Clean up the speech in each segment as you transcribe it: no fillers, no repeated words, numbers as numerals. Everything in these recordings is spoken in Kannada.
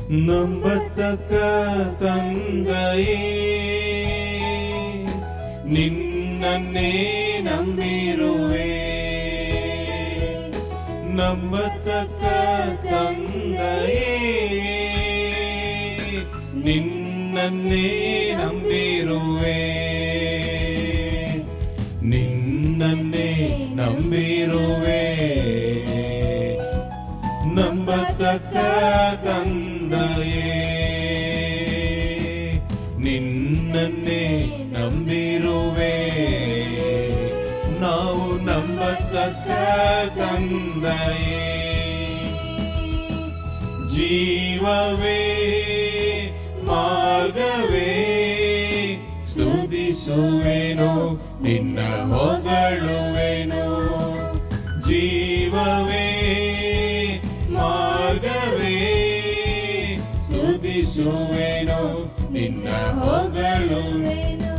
ನಂಬತಕ್ಕ ತಂದೆಯೇ, ನಿನ್ನನ್ನೇ ನಂಬಿರುವೆ. ನಂಬತಕ್ಕ ತಂದೆಯೇ, ನಿನ್ನನ್ನೇ ನಂಬಿರುವೆ. ನಿನ್ನನ್ನೇ ನಂಬಿರುವೆ. ನಂಬತಕ್ಕ ತಂದೆಯೇ, ನಿನ್ನನ್ನೇ ನಂಬಿರುವೆ. ನಾವು ನಂಬತಕ್ಕ ತಂದೆಯೇ. ಜೀವವೇ ಮಾರ್ಗವೇ, ಸ್ತುತಿಸುವೆನು ನಿನ್ನ ಹೊಗಳುವೆನು. ಜೀವವೇ ಮಾರ್ಗವೇ, ಸ್ತುತಿಸುವೆನು ನಿನ್ನ ಹೊಗಳುವೆನು.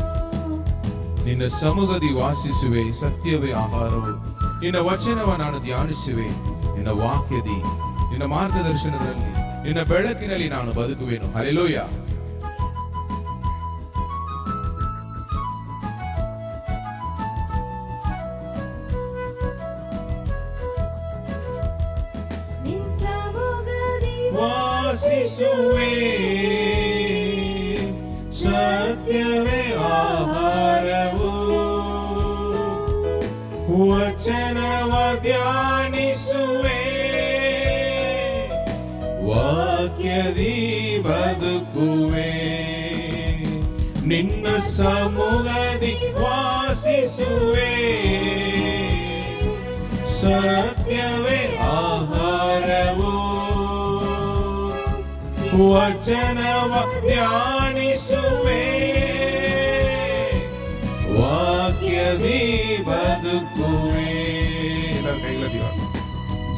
ನಿನ್ನ ಸಮ್ಮುಖದಿ ವಾಸಿಸುವೆ, ಸತ್ಯವೇ ಆಹಾರವು. ನಿನ್ನ ವಚನವ ನಾನು ಧ್ಯಾನಿಸುವೆ. ನಿನ್ನ ವಾಕ್ಯದಿ, ನಿನ್ನ ಮಾರ್ಗದರ್ಶನದಲ್ಲಿ, ನಿನ್ನ ಬೆಳಕಿನಲ್ಲಿ ನಾನು ಬದುಕುವೆನು. ಹಲ್ಲೆಲೂಯಾ. ವಾಸಿಸುವೆ, ಸತ್ಯವೇ ಆಹಾರವು. ವಚನವ ಧ್ಯಾನಿಸುವೆ, ವಾಕ್ಯದಿ ಬದುಕುವೆ. ನಿನ್ನ ಸಮ್ಮುಖದಿ ವಾಸಿಸುವೆ, ಸತ್ಯವೇ ಆಹಾರವು. ವಚನವ ಧ್ಯಾನಿಸುವೆ, ವಾಕ್ಯದಿ ಬದುಕುವೆ.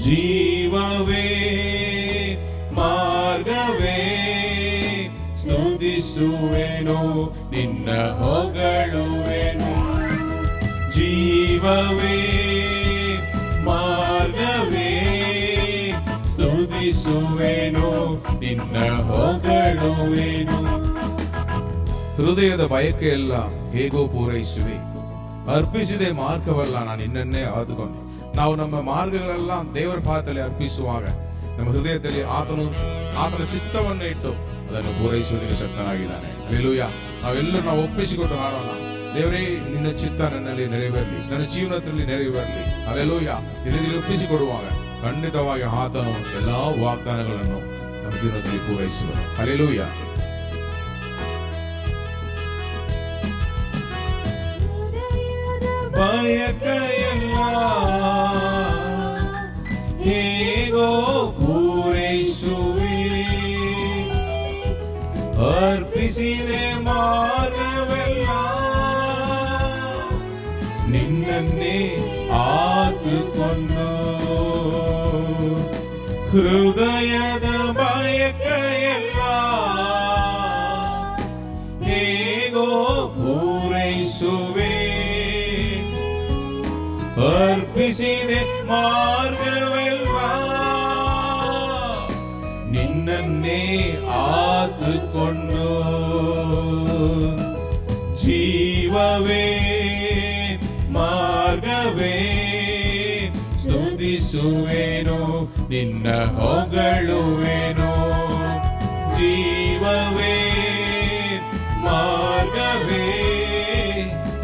ಜೀವವೇ ಮಾರ್ಗವೇ, ಸ್ತುತಿಸುವೆನು ನಿನ್ನ ಹೊಗಳುವೆನು. ಜೀವವೇ ಮಾರ್ಗವೇ, ಸ್ತುತಿಸುವೆನು ನಿನ್ನ ಹೊಗಳುವೆನು. ಹೃದಯದ ಬಯಕೆಯೆಲ್ಲ ಹೇಗೋ ಪೂರೈಸುವೆ, ಅರ್ಪಿಸಿದೆ ಮಾರ್ಗವಲ್ಲ ನಾನು ನಿನ್ನನ್ನೇ ಆದುಕೊಂಡೆ. ನಾವು ನಮ್ಮ ಮಾರ್ಗಗಳೆಲ್ಲ ದೇವರ ಪಾದದಲ್ಲಿ ಅರ್ಪಿಸುವಾಗ ನಮ್ಮ ಹೃದಯದಲ್ಲಿ ಆತನ ಚಿತ್ತವನ್ನು ಇಟ್ಟು ಅದನ್ನು ಪೂರೈಸುವುದಕ್ಕೆ ಶಕ್ತನಾಗಿದ್ದಾನೆ. ಹಲ್ಲೆಲೂಯಾ. ನಾವು ಒಪ್ಪಿಸಿಕೊಟ್ಟು ಹಾಡೋಣ. ದೇವರೇ, ನಿನ್ನ ಚಿತ್ತ ನನ್ನಲ್ಲಿ ನೆರವೇರಲಿ, ನನ್ನ ಜೀವನದಲ್ಲಿ ನೆರವೇರಲಿ. ಹಲ್ಲೆಲೂಯಾ. ಇದನ್ನು ಒಪ್ಪಿಸಿಕೊಡುವಾಗ ಖಂಡಿತವಾಗಿ ಆತನು ಎಲ್ಲಾ ವಾಗ್ದಾನಗಳನ್ನು ನಮ್ಮ ಜೀವನದಲ್ಲಿ ಪೂರೈಸುವನು. ಹಲ್ಲೆಲೂಯಾ. ಬಯಕೆಯಲ್ಲ ಹೇಗೋ ಪೂರೈಸುವೆ, ಅರ್ಪಿಸಿದೆ ಮಾರ್ಗವೆಲ್ಲ ನಿನ್ನನ್ನೇ ಆತುಕೊಂಡು. ಹೃದಯದ ಬಯಕೆಯಲ್ಲ ಹೇಗೋ ಪೂರೈಸುವೆ, ಅರ್ಪಿಸಿದೆ ಮಾರ್ಗವೆಲ್ಲ ನಿನ್ನನ್ನೇ ಆತುಕೊಂಡು. ಜೀವವೇ ಮಾರ್ಗವೇ, ಸ್ತುತಿಸುವೆನು ನಿನ್ನ ಹೊಗಳುವೆನು. ಜೀವವೇ ಮಾರ್ಗವೇ,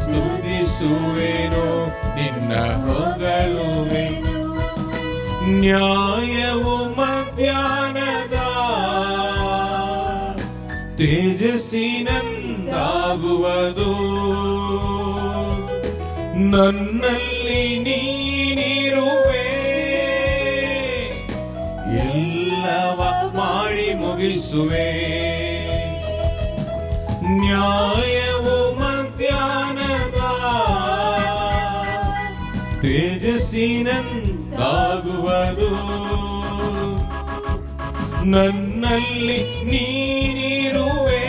ಸ್ತುತಿಸುವೆನು ನಿನ್ನ ಹೊಗಳುವೆನು. ನ್ಯಾಯವು ಮಧ್ಯಾಹ್ನದ ತೇಜಸ್ಸಿನಂದಾಗುವುದು. ನನ್ನಲ್ಲಿ ನೀನಿರುವೆ, ಎಲ್ಲವ ಮಾಡಿ ಮುಗಿಸುವೆ. ನ್ಯಾಯವು ಮಧ್ಯಾಹ್ನದ ತೇಜಸ್ಸಿನಂದಾಗುವುದು. ನನ್ನಲ್ಲಿ ನೀನಿರುವೆ,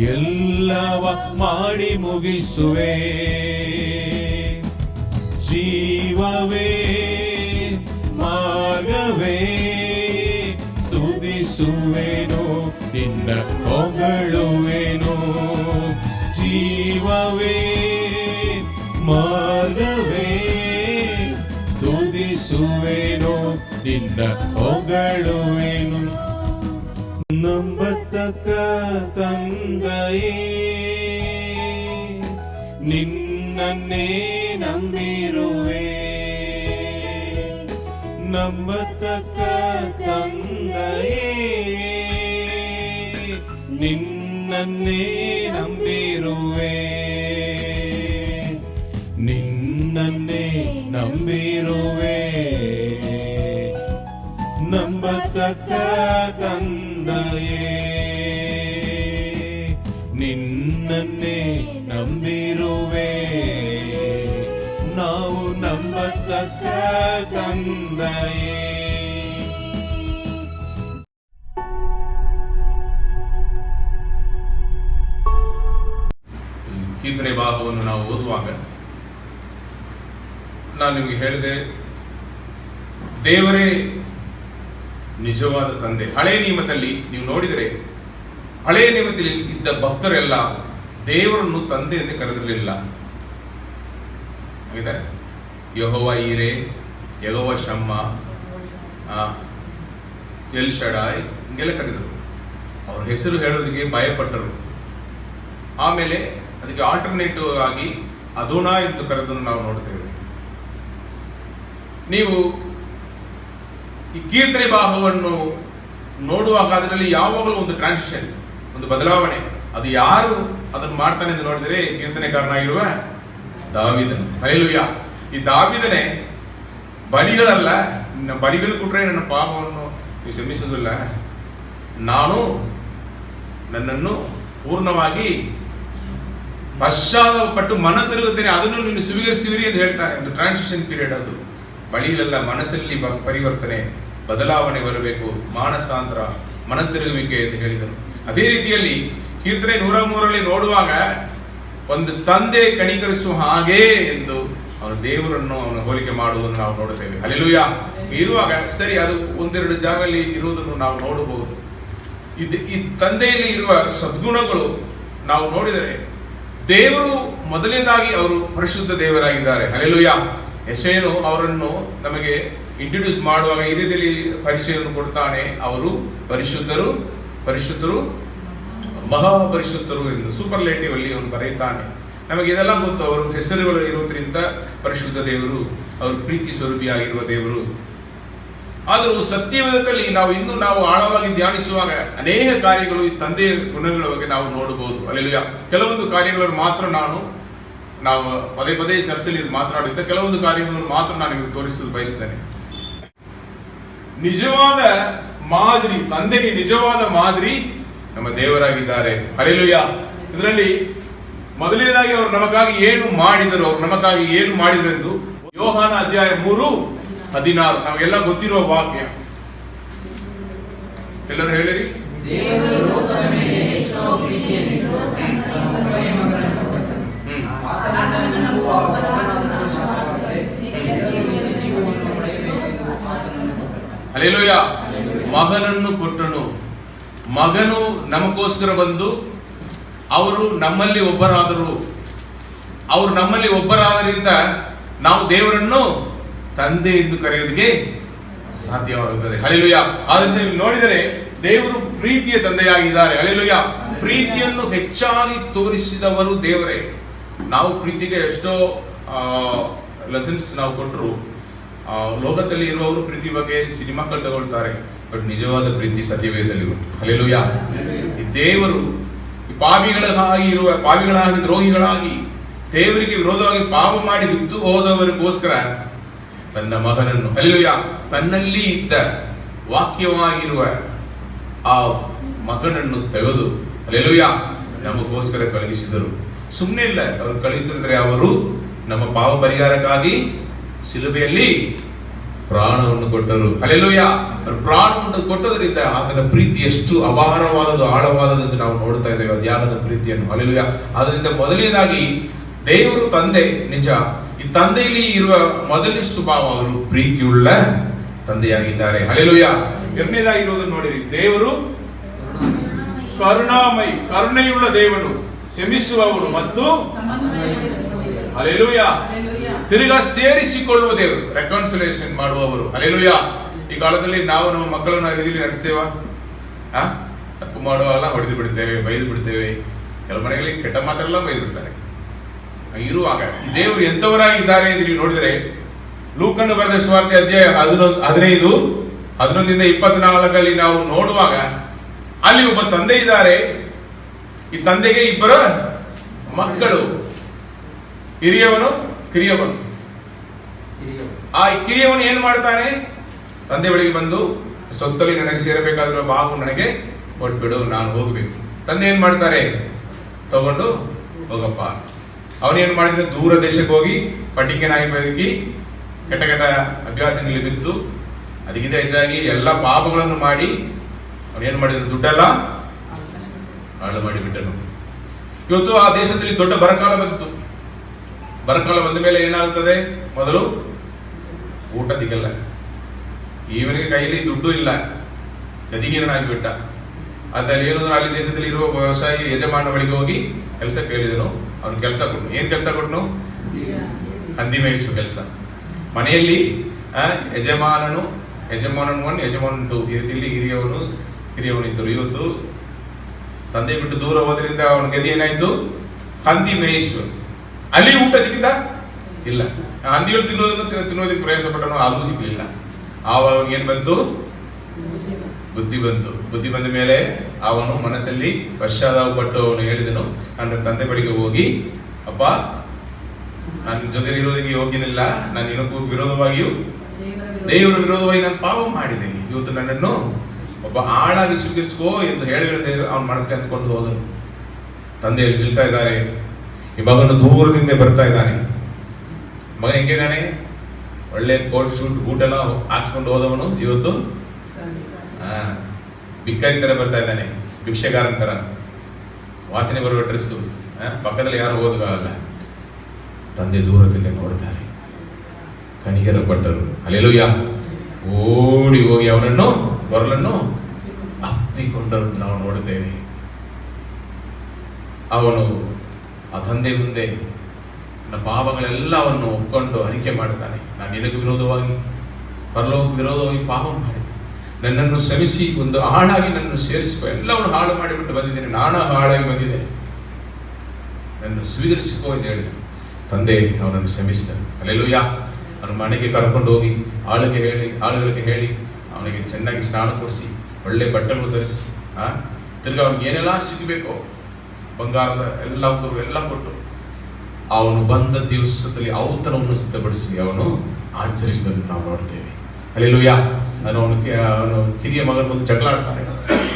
ಎಲ್ಲವ ಮಾಡಿ ಮುಗಿಸುವೆ. ಜೀವವೇ ಮಾರ್ಗವೇ, ಹೊಗಳುವೆನು, ನಿನ್ನ ಹೊಗಳುವೆನು. ನಂಬತಕ್ಕ ತಂದೆಯೇ, ನಿನ್ನನ್ನೇ ನಂಬಿರುವೆ. ನಂಬತಕ್ಕ ತಂದೆಯೇ, ನಿನ್ನನ್ನೇ ನಂಬಿರುವೆ. ನಿನ್ನನ್ನೇ ನಂಬಿರುವೆ. ನಂಬತಕ್ಕ ತಂದೆಯೇ, ನಿನ್ನನ್ನೇ ನಂಬಿರುವೆ. ನಾವು ನಂಬತಕ್ಕ ತಂದೆಯೇ. ಕೀರ್ತನೆ ಭಾಗವನ್ನು ನಾವು ಓದುವಾಗ ನಾನು ನಿಮಗೆ ಹೇಳಿದೆ, ದೇವರೇ ನಿಜವಾದ ತಂದೆ. ಹಳೆಯ ನಿಯಮದಲ್ಲಿ ನೀವು ನೋಡಿದರೆ, ಹಳೆಯ ನಿಯಮದಲ್ಲಿ ಇದ್ದ ಭಕ್ತರೆಲ್ಲ ದೇವರನ್ನು ತಂದೆ ಎಂದು ಕರೆದಿರಲಿಲ್ಲ. ಯೆಹೋವ ಈರೆ, ಯೆಹೋವ ಶಮ್ಮ, ಎಲ್ ಶಡಾಯ್ ಹಿಂಗೆಲ್ಲ ಕರೆದರು. ಅವ್ರ ಹೆಸರು ಹೇಳೋದಕ್ಕೆ ಭಯಪಟ್ಟರು. ಆಮೇಲೆ ಅದಕ್ಕೆ ಆಲ್ಟರ್ನೇಟಿವ್ ಆಗಿ ಅದೋನಾ ಎಂದು ಕರೆದನ್ನು ನಾವು ನೋಡ್ತೇವೆ. ನೀವು ಈ ಕೀರ್ತನೆ ಭಾಗವನ್ನು ನೋಡುವಾಗ ಅದರಲ್ಲಿ ಯಾವಾಗಲೂ ಒಂದು ಟ್ರಾನ್ಸಿಷನ್, ಒಂದು ಬದಲಾವಣೆ. ಅದು ಯಾರು ಅದನ್ನು ಮಾಡ್ತಾನೆ ಎಂದು ನೋಡಿದರೆ ಕೀರ್ತನೆಕಾರನಾಗಿರುವ ದಾವೀದನು. ಹಲ್ಲೆಲೂಯಾ. ಈ ದಾವೀದನೇ ಬಲಿಗಳಲ್ಲ, ಬಲಿಗಳು ಕೊಟ್ಟರೆ ನನ್ನ ಪಾಪವನ್ನು ನೀವು ಕ್ಷಮಿಸುವುದಿಲ್ಲ, ನಾನು ನನ್ನನ್ನು ಪೂರ್ಣವಾಗಿ ಪಶ್ಚಾತ್ತಾಪಪಟ್ಟು ಮನ ತಿರುಗುತ್ತೇನೆ, ಅದನ್ನು ನೀನು ಸ್ವೀಕರಿಸುವಿರಿ ಎಂದು ಹೇಳ್ತಾನೆ. ಒಂದು ಟ್ರಾನ್ಸಿಷನ್ ಪೀರಿಯಡ್ ಅದು. ಬಳಿಗಳೆಲ್ಲ ಮನಸ್ಸಲ್ಲಿ ಪರಿವರ್ತನೆ, ಬದಲಾವಣೆ ಬರಬೇಕು, ಮಾನಸಾಂತರ, ಮನ ತಿರುಗುವಿಕೆ ಎಂದು ಹೇಳಿದರು. ಅದೇ ರೀತಿಯಲ್ಲಿ ಕೀರ್ತನೆ 103 ನೋಡುವಾಗ ಒಂದು ತಂದೆ ಕಣಿಕರಿಸುವ ಹಾಗೆ ಎಂದು ಅವನು ದೇವರನ್ನು ಅವನು ಹೋಲಿಕೆ ಮಾಡುವುದನ್ನು ನಾವು ನೋಡುತ್ತೇವೆ. ಹಲ್ಲೆಲೂಯಾ. ಇರುವಾಗ ಸರಿ, ಅದು ಒಂದೆರಡು ಜಾಗದಲ್ಲಿ ಇರುವುದನ್ನು ನಾವು ನೋಡಬಹುದು. ಈ ತಂದೆಯಲ್ಲಿ ಇರುವ ಸದ್ಗುಣಗಳು ನಾವು ನೋಡಿದರೆ, ದೇವರು ಮೊದಲನೇದಾಗಿ ಅವರು ಪರಿಶುದ್ಧ ದೇವರಾಗಿದ್ದಾರೆ. ಹಲ್ಲೆಲೂಯಾ. ಯೆಶಾಯನು ಅವರನ್ನು ನಮಗೆ ಇಂಟ್ರೊಡ್ಯೂಸ್ ಮಾಡುವಾಗ ಈ ರೀತಿಯಲ್ಲಿ ಪರಿಚಯವನ್ನು ಕೊಡ್ತಾನೆ. ಅವರು ಪರಿಶುದ್ಧರು, ಪರಿಶುದ್ಧರು, ಮಹಾಪರಿಶುದ್ಧರು ಎಂದು ಸೂಪರ್ಲೇಟಿವ್ ಅಲ್ಲಿ ಅವನು ಬರೆಯುತ್ತಾನೆ. ನಮಗೆ ಇದೆಲ್ಲ ಗೊತ್ತು. ಅವರು ಹೆಸರುಗಳು ಇರುವುದರಿಂದ ಪರಿಶುದ್ಧ ದೇವರು, ಅವರು ಪ್ರೀತಿ ಸ್ವರೂಪಿಯಾಗಿರುವ ದೇವರು. ಆದರೂ ಸತ್ಯವೇದದಲ್ಲಿ ನಾವು ಆಳವಾಗಿ ಧ್ಯಾನಿಸುವಾಗ ಅನೇಕ ಕಾರ್ಯಗಳು ಈ ತಂದೆಯ ಗುಣಗಳ ಬಗ್ಗೆ ನಾವು ನೋಡಬಹುದು. ಹಲ್ಲೆಲೂಯಾ. ಕೆಲವೊಂದು ಕಾರ್ಯಗಳನ್ನು ಮಾತ್ರ ನಾವು ಪದೇ ಪದೇ ಚರ್ಚೆಯಲ್ಲಿ ಮಾತನಾಡುತ್ತಾ ಕೆಲವೊಂದು ಕಾರ್ಯಗಳನ್ನು ಮಾತ್ರ ನಾನು ನಿಮಗೆ ತೋರಿಸಲು ಬಯಸಿದ್ದೇನೆ. ನಿಜವಾದ ಮಾದರಿ, ತಂದೆಗೆ ನಿಜವಾದ ಮಾದರಿ ನಮ್ಮ ದೇವರಾಗಿದ್ದಾರೆ. ಹಲ್ಲೆಲೂಯಾ. ಇದರಲ್ಲಿ ಮೊದಲನೇದಾಗಿ ಅವರು ನಮಗಾಗಿ ಏನು ಮಾಡಿದರು ಎಂದು ಯೋಹಾನ ಅಧ್ಯಾಯ 3:16 ನಮಗೆಲ್ಲ ಗೊತ್ತಿರುವ ವಾಕ್ಯ. ಎಲ್ಲರೂ ಹೇಳಿರಿ. ಹಲ್ಲೆಲೂಯಾ. ಮಗನನ್ನು ಕೊಟ್ಟನು. ಮಗನು ನಮಗೋಸ್ಕರ ಬಂದು ಅವರು ನಮ್ಮಲ್ಲಿ ಒಬ್ಬರಾದರಿಂದ ನಾವು ದೇವರನ್ನು ತಂದೆ ಎಂದು ಕರೆಯುವುದಕ್ಕೆ ಸಾಧ್ಯವಾಗುತ್ತದೆ. ಹಲ್ಲೆಲೂಯಾ. ಆದ್ದರಿಂದ ನೀವು ನೋಡಿದರೆ ದೇವರು ಪ್ರೀತಿಯ ತಂದೆಯಾಗಿದ್ದಾರೆ. ಹಲ್ಲೆಲೂಯಾ. ಪ್ರೀತಿಯನ್ನು ಹೆಚ್ಚಾಗಿ ತೋರಿಸಿದವರು ದೇವರೇ. ನಾವು ಪ್ರೀತಿಗೆ ಎಷ್ಟೋ ಲೆಸನ್ಸ್ ನಾವು ಕೊಟ್ಟರು. ಲೋಕದಲ್ಲಿ ಇರುವವರು ಪ್ರೀತಿ ಬಗ್ಗೆ ಸಿನಿಮಾಗಳು ತಗೊಳ್ತಾರೆ, ಬಟ್ ನಿಜವಾದ ಪ್ರೀತಿ ಸತ್ಯವೇದದಲ್ಲಿ ಉಂಟು. ಹಲ್ಲೆಲೂಯಾ. ಈ ದೇವರು ಪಾಪಿಗಳಾಗಿ ದ್ರೋಹಿಗಳಾಗಿ ದೇವರಿಗೆ ವಿರೋಧವಾಗಿ ಪಾಪ ಮಾಡಿ ಬಿದ್ದು ಹೋದವರಿಗೋಸ್ಕರ ತನ್ನ ಮಗನನ್ನು, ಹಲ್ಲೆಲೂಯಾ, ತನ್ನಲ್ಲಿ ಇದ್ದ ವಾಕ್ಯವಾಗಿರುವ ಆ ಮಗನನ್ನು ತೆಗೆದು ಹಲ್ಲೆಲೂಯಾ ನಮಗೋಸ್ಕರ ಕಳುಹಿಸಿದರು. ಸುಮ್ಮನೆ ಇಲ್ಲ, ಅವರು ಕಳುಹಿಸಿದ್ರೆ ಅವರು ನಮ್ಮ ಪಾಪ ಪರಿಹಾರಕ್ಕಾಗಿ ಶಿಲುಬೆಯಲ್ಲಿ ಪ್ರಾಣವನ್ನು ಕೊಟ್ಟರು. ಹಲ್ಲೆಲೂಯಾ. ಪ್ರಾಣವನ್ನು ಕೊಟ್ಟದರಿಂದ ಆತನ ಪ್ರೀತಿ ಎಷ್ಟು ಅಪಾರವಾದದ್ದು, ಆಳವಾದದ್ದು ಎಂದು ನಾವು ನೋಡ್ತಾ ಇದ್ದೇವೆ, ಅದ್ಯಾಗದ ಪ್ರೀತಿಯನ್ನು. ಹಲ್ಲೆಲೂಯಾ. ಆದ್ದರಿಂದ ಮೊದಲನೇದಾಗಿ ದೇವರು ತಂದೆ ನಿಜ. ಈ ತಂದೆಯಲ್ಲಿ ಇರುವ ಮೊದಲ ಸ್ವಭಾವ, ಅವರು ಪ್ರೀತಿಯುಳ್ಳ ತಂದೆಯಾಗಿದ್ದಾರೆ. ಹಲ್ಲೆಲೂಯಾ. ಎರಡನೇದಾಗಿರುವುದನ್ನು ನೋಡಿರಿ, ದೇವರು ಕರುಣಾಮಯಿ, ಕರುಣೆಯುಳ್ಳ ದೇವನು, ಕ್ಷಮಿಸುವವನು ಮತ್ತು ಹಲ್ಲೆಲೂಯಾ ತಿರುಗಾ ಸೇರಿಸಿಕೊಳ್ಳುವ ದೇವರು, ರೆಕಾನ್ಸಿಲೇಷನ್ ಮಾಡುವವರು. ಹಲ್ಲೆಲೂಯಾ. ಈ ಕಾಲದಲ್ಲಿ ನಾವು ನಮ್ಮ ಮಕ್ಕಳನ್ನ ಆ ರೀತಿಯಲ್ಲಿ ನಡೆಸ್ತೇವಾ? ತಪ್ಪು ಮಾಡುವಾಗ ಹೊಡೆದು ಬಿಡ್ತೇವೆ, ಬೈದು ಬಿಡ್ತೇವೆ. ಕೆಲವು ಮನೆಗಳಲ್ಲಿ ಕೆಟ್ಟ ಮಾತೆಲ್ಲ ಬೈದು ಬಿಡ್ತಾರೆ. ಇರುವಾಗ ದೇವರು ಎಂತವರಾಗಿದ್ದಾರೆ ಎಂದು ನೀವು ನೋಡಿದರೆ, ಲೂಕನು ಬರೆದ ಸುವಾರ್ತೆ ಅಧ್ಯಾಯ 11 24 ನಾವು ನೋಡುವಾಗ ಅಲ್ಲಿ ಒಬ್ಬ ತಂದೆ ಇದ್ದಾರೆ. ಈ ತಂದೆಗೆ ಇಬ್ಬರು ಮಕ್ಕಳು, ಹಿರಿಯವನು ಕಿರಿಯವನು. ಆ ಕಿರಿಯವನು ಏನ್ ಮಾಡ್ತಾನೆ? ತಂದೆ ಬಳಿಗೆ ಬಂದು, ಸೊತ್ತಲ್ಲಿ ನನಗೆ ಸೇರಬೇಕಾಗಿರುವ ಭಾಗವು ನನಗೆ ಕೊಟ್ಬಿಡು, ನಾನು ಹೋಗ್ಬೇಕು. ತಂದೆ ಏನ್ ಮಾಡ್ತಾರೆ? ತಗೊಂಡು ಹೋಗಪ್ಪ. ಅವನೇನ್ ಮಾಡಿದ್ರೆ, ದೂರ ದೇಶಕ್ಕೆ ಹೋಗಿ ಪಟಿಂಗನಾಗಿ ಬದುಕಿ ಕೆಟ್ಟ ಕೆಟ್ಟ ಅಭ್ಯಾಸಗಳಲ್ಲಿ ಬಿದ್ದು ಅದಕ್ಕಿಂತ ಹೆಚ್ಚಾಗಿ ಎಲ್ಲ ಪಾಪಗಳನ್ನು ಮಾಡಿ ಅವನೇನ್ ಮಾಡಿದ್ರು? ದುಡ್ಡೆಲ್ಲ ಹಾಳು ಮಾಡಿಬಿಟ್ಟನು. ಇವತ್ತು ಆ ದೇಶದಲ್ಲಿ ದೊಡ್ಡ ಬರಗಾಲ ಬಂತು. ಬರಗಾಲ ಬಂದ ಮೇಲೆ ಏನಾಗುತ್ತದೆ? ಮೊದಲು ಊಟ ಸಿಗಲ್ಲ, ಇವನಿಗೆ ಕೈಯಲ್ಲಿ ದುಡ್ಡು ಇಲ್ಲ, ಗದಿಗೇನಾಗಿಬಿಟ್ಟ. ಅದ್ರಲ್ಲಿ ಏನಂದ್ರೆ ಅಲ್ಲಿ ದೇಶದಲ್ಲಿ ಇರುವ ವ್ಯವಸಾಯಿ ಯಜಮಾನ ಬಳಿಗೆ ಹೋಗಿ ಕೆಲಸ ಕೇಳಿದನು. ಅವನು ಕೆಲಸ ಕೊಟ್ಟನು. ಏನ್ ಕೆಲಸ ಕೊಟ್ಟನು? ಹಂದಿ ಮೇಯಿಸುವ ಕೆಲಸ. ಮನೆಯಲ್ಲಿ ಯಜಮಾನನು 1, ಯಜಮಾನನು 2 ಈ ರೀತಿಯಲ್ಲಿ ಕಿರಿಯವನು ಇದ್ದರು. ಇವತ್ತು ತಂದೆ ಬಿಟ್ಟು ದೂರ ಹೋದ್ರಿಂದ ಅವನ ಗದಿ ಏನಾಯ್ತು? ಹಂದಿ ಮೇಯಿಸುವ. ಅಲ್ಲಿ ಊಟ ಸಿಕ್ಕಿದ ಇಲ್ಲ. ಹಂದಿಗಳು ತಿನ್ನೋದಕ್ಕೆ ಪ್ರಯಾಸ ಪಟ್ಟನು, ಅದು ಸಿಗ್ಲಿಲ್ಲ. ಆವಾಗ ಏನ್ ಬಂತು? ಬುದ್ಧಿ ಬಂತು. ಬುದ್ಧಿ ಬಂದ ಮೇಲೆ ಅವನು ಮನಸ್ಸಲ್ಲಿ ಪಶ್ಚಾತ್ತಾಪ ಪಟ್ಟು ಅವನು ಹೇಳಿದನು, ನನ್ನ ತಂದೆ ಬಳಿಗೆ ಹೋಗಿ, ಅಪ್ಪ, ನನ್ನ ಜೊತೆ ಇರೋದಕ್ಕೆ ಯೋಗ್ಯನಿಲ್ಲ, ನಾನು ನಿನಗೂ ವಿರೋಧವಾಗಿಯೂ ದೇವರ ವಿರೋಧವಾಗಿ ನಾನು ಪಾಪ ಮಾಡಿದೆ. ಇವತ್ತು ನನ್ನನ್ನು ಒಬ್ಬ ಆಳಾಗಿ ಸ್ವೀಕರಿಸ್ಕೋ ಎಂದು ಹೇಳಿದ್ರೆ ಅವನ ಮನಸ್ಸಿಗೆ ಅಂದ್ಕೊಂಡು ಹೋದನು. ತಂದೆಯಲ್ಲಿ ನಿಲ್ತಾ ಇದ್ದಾರೆ. ಈ ಮಗನು ದೂರದಿಂದ ಬರ್ತಾ ಇದ್ದಾನೆ. ಮಗ ಹೆಂಗಿದ್ದಾನೆ? ಒಳ್ಳೆ ಕೋಟ್ ಶೂಟ್ ಬೂಟ್ ಎಲ್ಲ ಹಾಕ್ಸ್ಕೊಂಡು ಹೋದವನು ಇವತ್ತು ಬಿಕ್ಕರಿ ತರ ಬರ್ತಾ ಇದ್ದಾನೆ, ಭಿಕ್ಷೆಗಾರನ ತರ, ವಾಸನೆ ಬರುವ ಡ್ರೆಸ್ಸು, ಪಕ್ಕದಲ್ಲಿ ಯಾರು ಓದುವಾಗಲ್ಲ. ತಂದೆ ದೂರದಿಂದ ನೋಡ್ತಾರೆ, ಕಣಿಗರ ಪಟ್ಟರು. ಹಲ್ಲೆಲೂಯಾ. ಓಡಿ ಹೋಗಿ ಅವನನ್ನು ಗೊರಲನ್ನು ಅಪ್ಪಿಕೊಂಡರು ನಾವು ನೋಡುತ್ತೇವೆ. ಅವನು ಆ ತಂದೆ ಮುಂದೆ ನನ್ನ ಪಾಪಗಳೆಲ್ಲವನ್ನು ಒಪ್ಕೊಂಡು ಅರಿಕೆ ಮಾಡ್ತಾನೆ. ನಾನು ನಿನಗೆ ವಿರೋಧವಾಗಿ, ಪರಲೋಕಕ್ಕೆ ವಿರೋಧವಾಗಿ ಪಾಪ ಮಾಡಿದೆ, ನನ್ನನ್ನು ಶ್ರಮಿಸಿ ಒಂದು ಹಾಳಾಗಿ ನನ್ನನ್ನು ಸೇರಿಸಿಕೊ. ಎಲ್ಲವನ್ನು ಹಾಳು ಮಾಡಿಬಿಟ್ಟು ಬಂದಿದ್ದೇನೆ, ನಾನು ಹಾಳಾಗಿ ಬಂದಿದ್ದೇನೆ, ನನ್ನನ್ನು ಸ್ವೀಕರಿಸಿಕೋ ಎಂದು ಹೇಳಿದ. ತಂದೆ ಅವನನ್ನು ಶ್ರಮಿಸ್ತಾನೆ. ಹಲ್ಲೆಲೂಯಾ. ಅವನ ಮನೆಗೆ ಕರ್ಕೊಂಡು ಹೋಗಿ ಆಳುಗಳಿಗೆ ಹೇಳಿ ಅವನಿಗೆ ಚೆನ್ನಾಗಿ ಸ್ನಾನ ಕೊಡಿಸಿ, ಒಳ್ಳೆ ಬಟ್ಟೆಯನ್ನು ಧರಿಸಿ, ತಿರ್ಗಿ ಅವನಿಗೆ ಏನೆಲ್ಲ ಸಿಗಬೇಕೋ ಬಂಗಾರದ ಎಲ್ಲ ಕೊಟ್ಟು ಅವನು ಬಂದ ದಿವಸದಲ್ಲಿ ಔತಣವನ್ನು ಸಿದ್ಧಪಡಿಸಿ ಅವನು ಆಚರಿಸಿದನ್ನು ನಾವು ನೋಡ್ತೇವೆ. ಹಲ್ಲೆಲೂಯಾ. ಅವನು ಕಿರಿಯ ಮಗನ ಒಂದು ಜಗಳ ಆಡ್ತಾನೆ.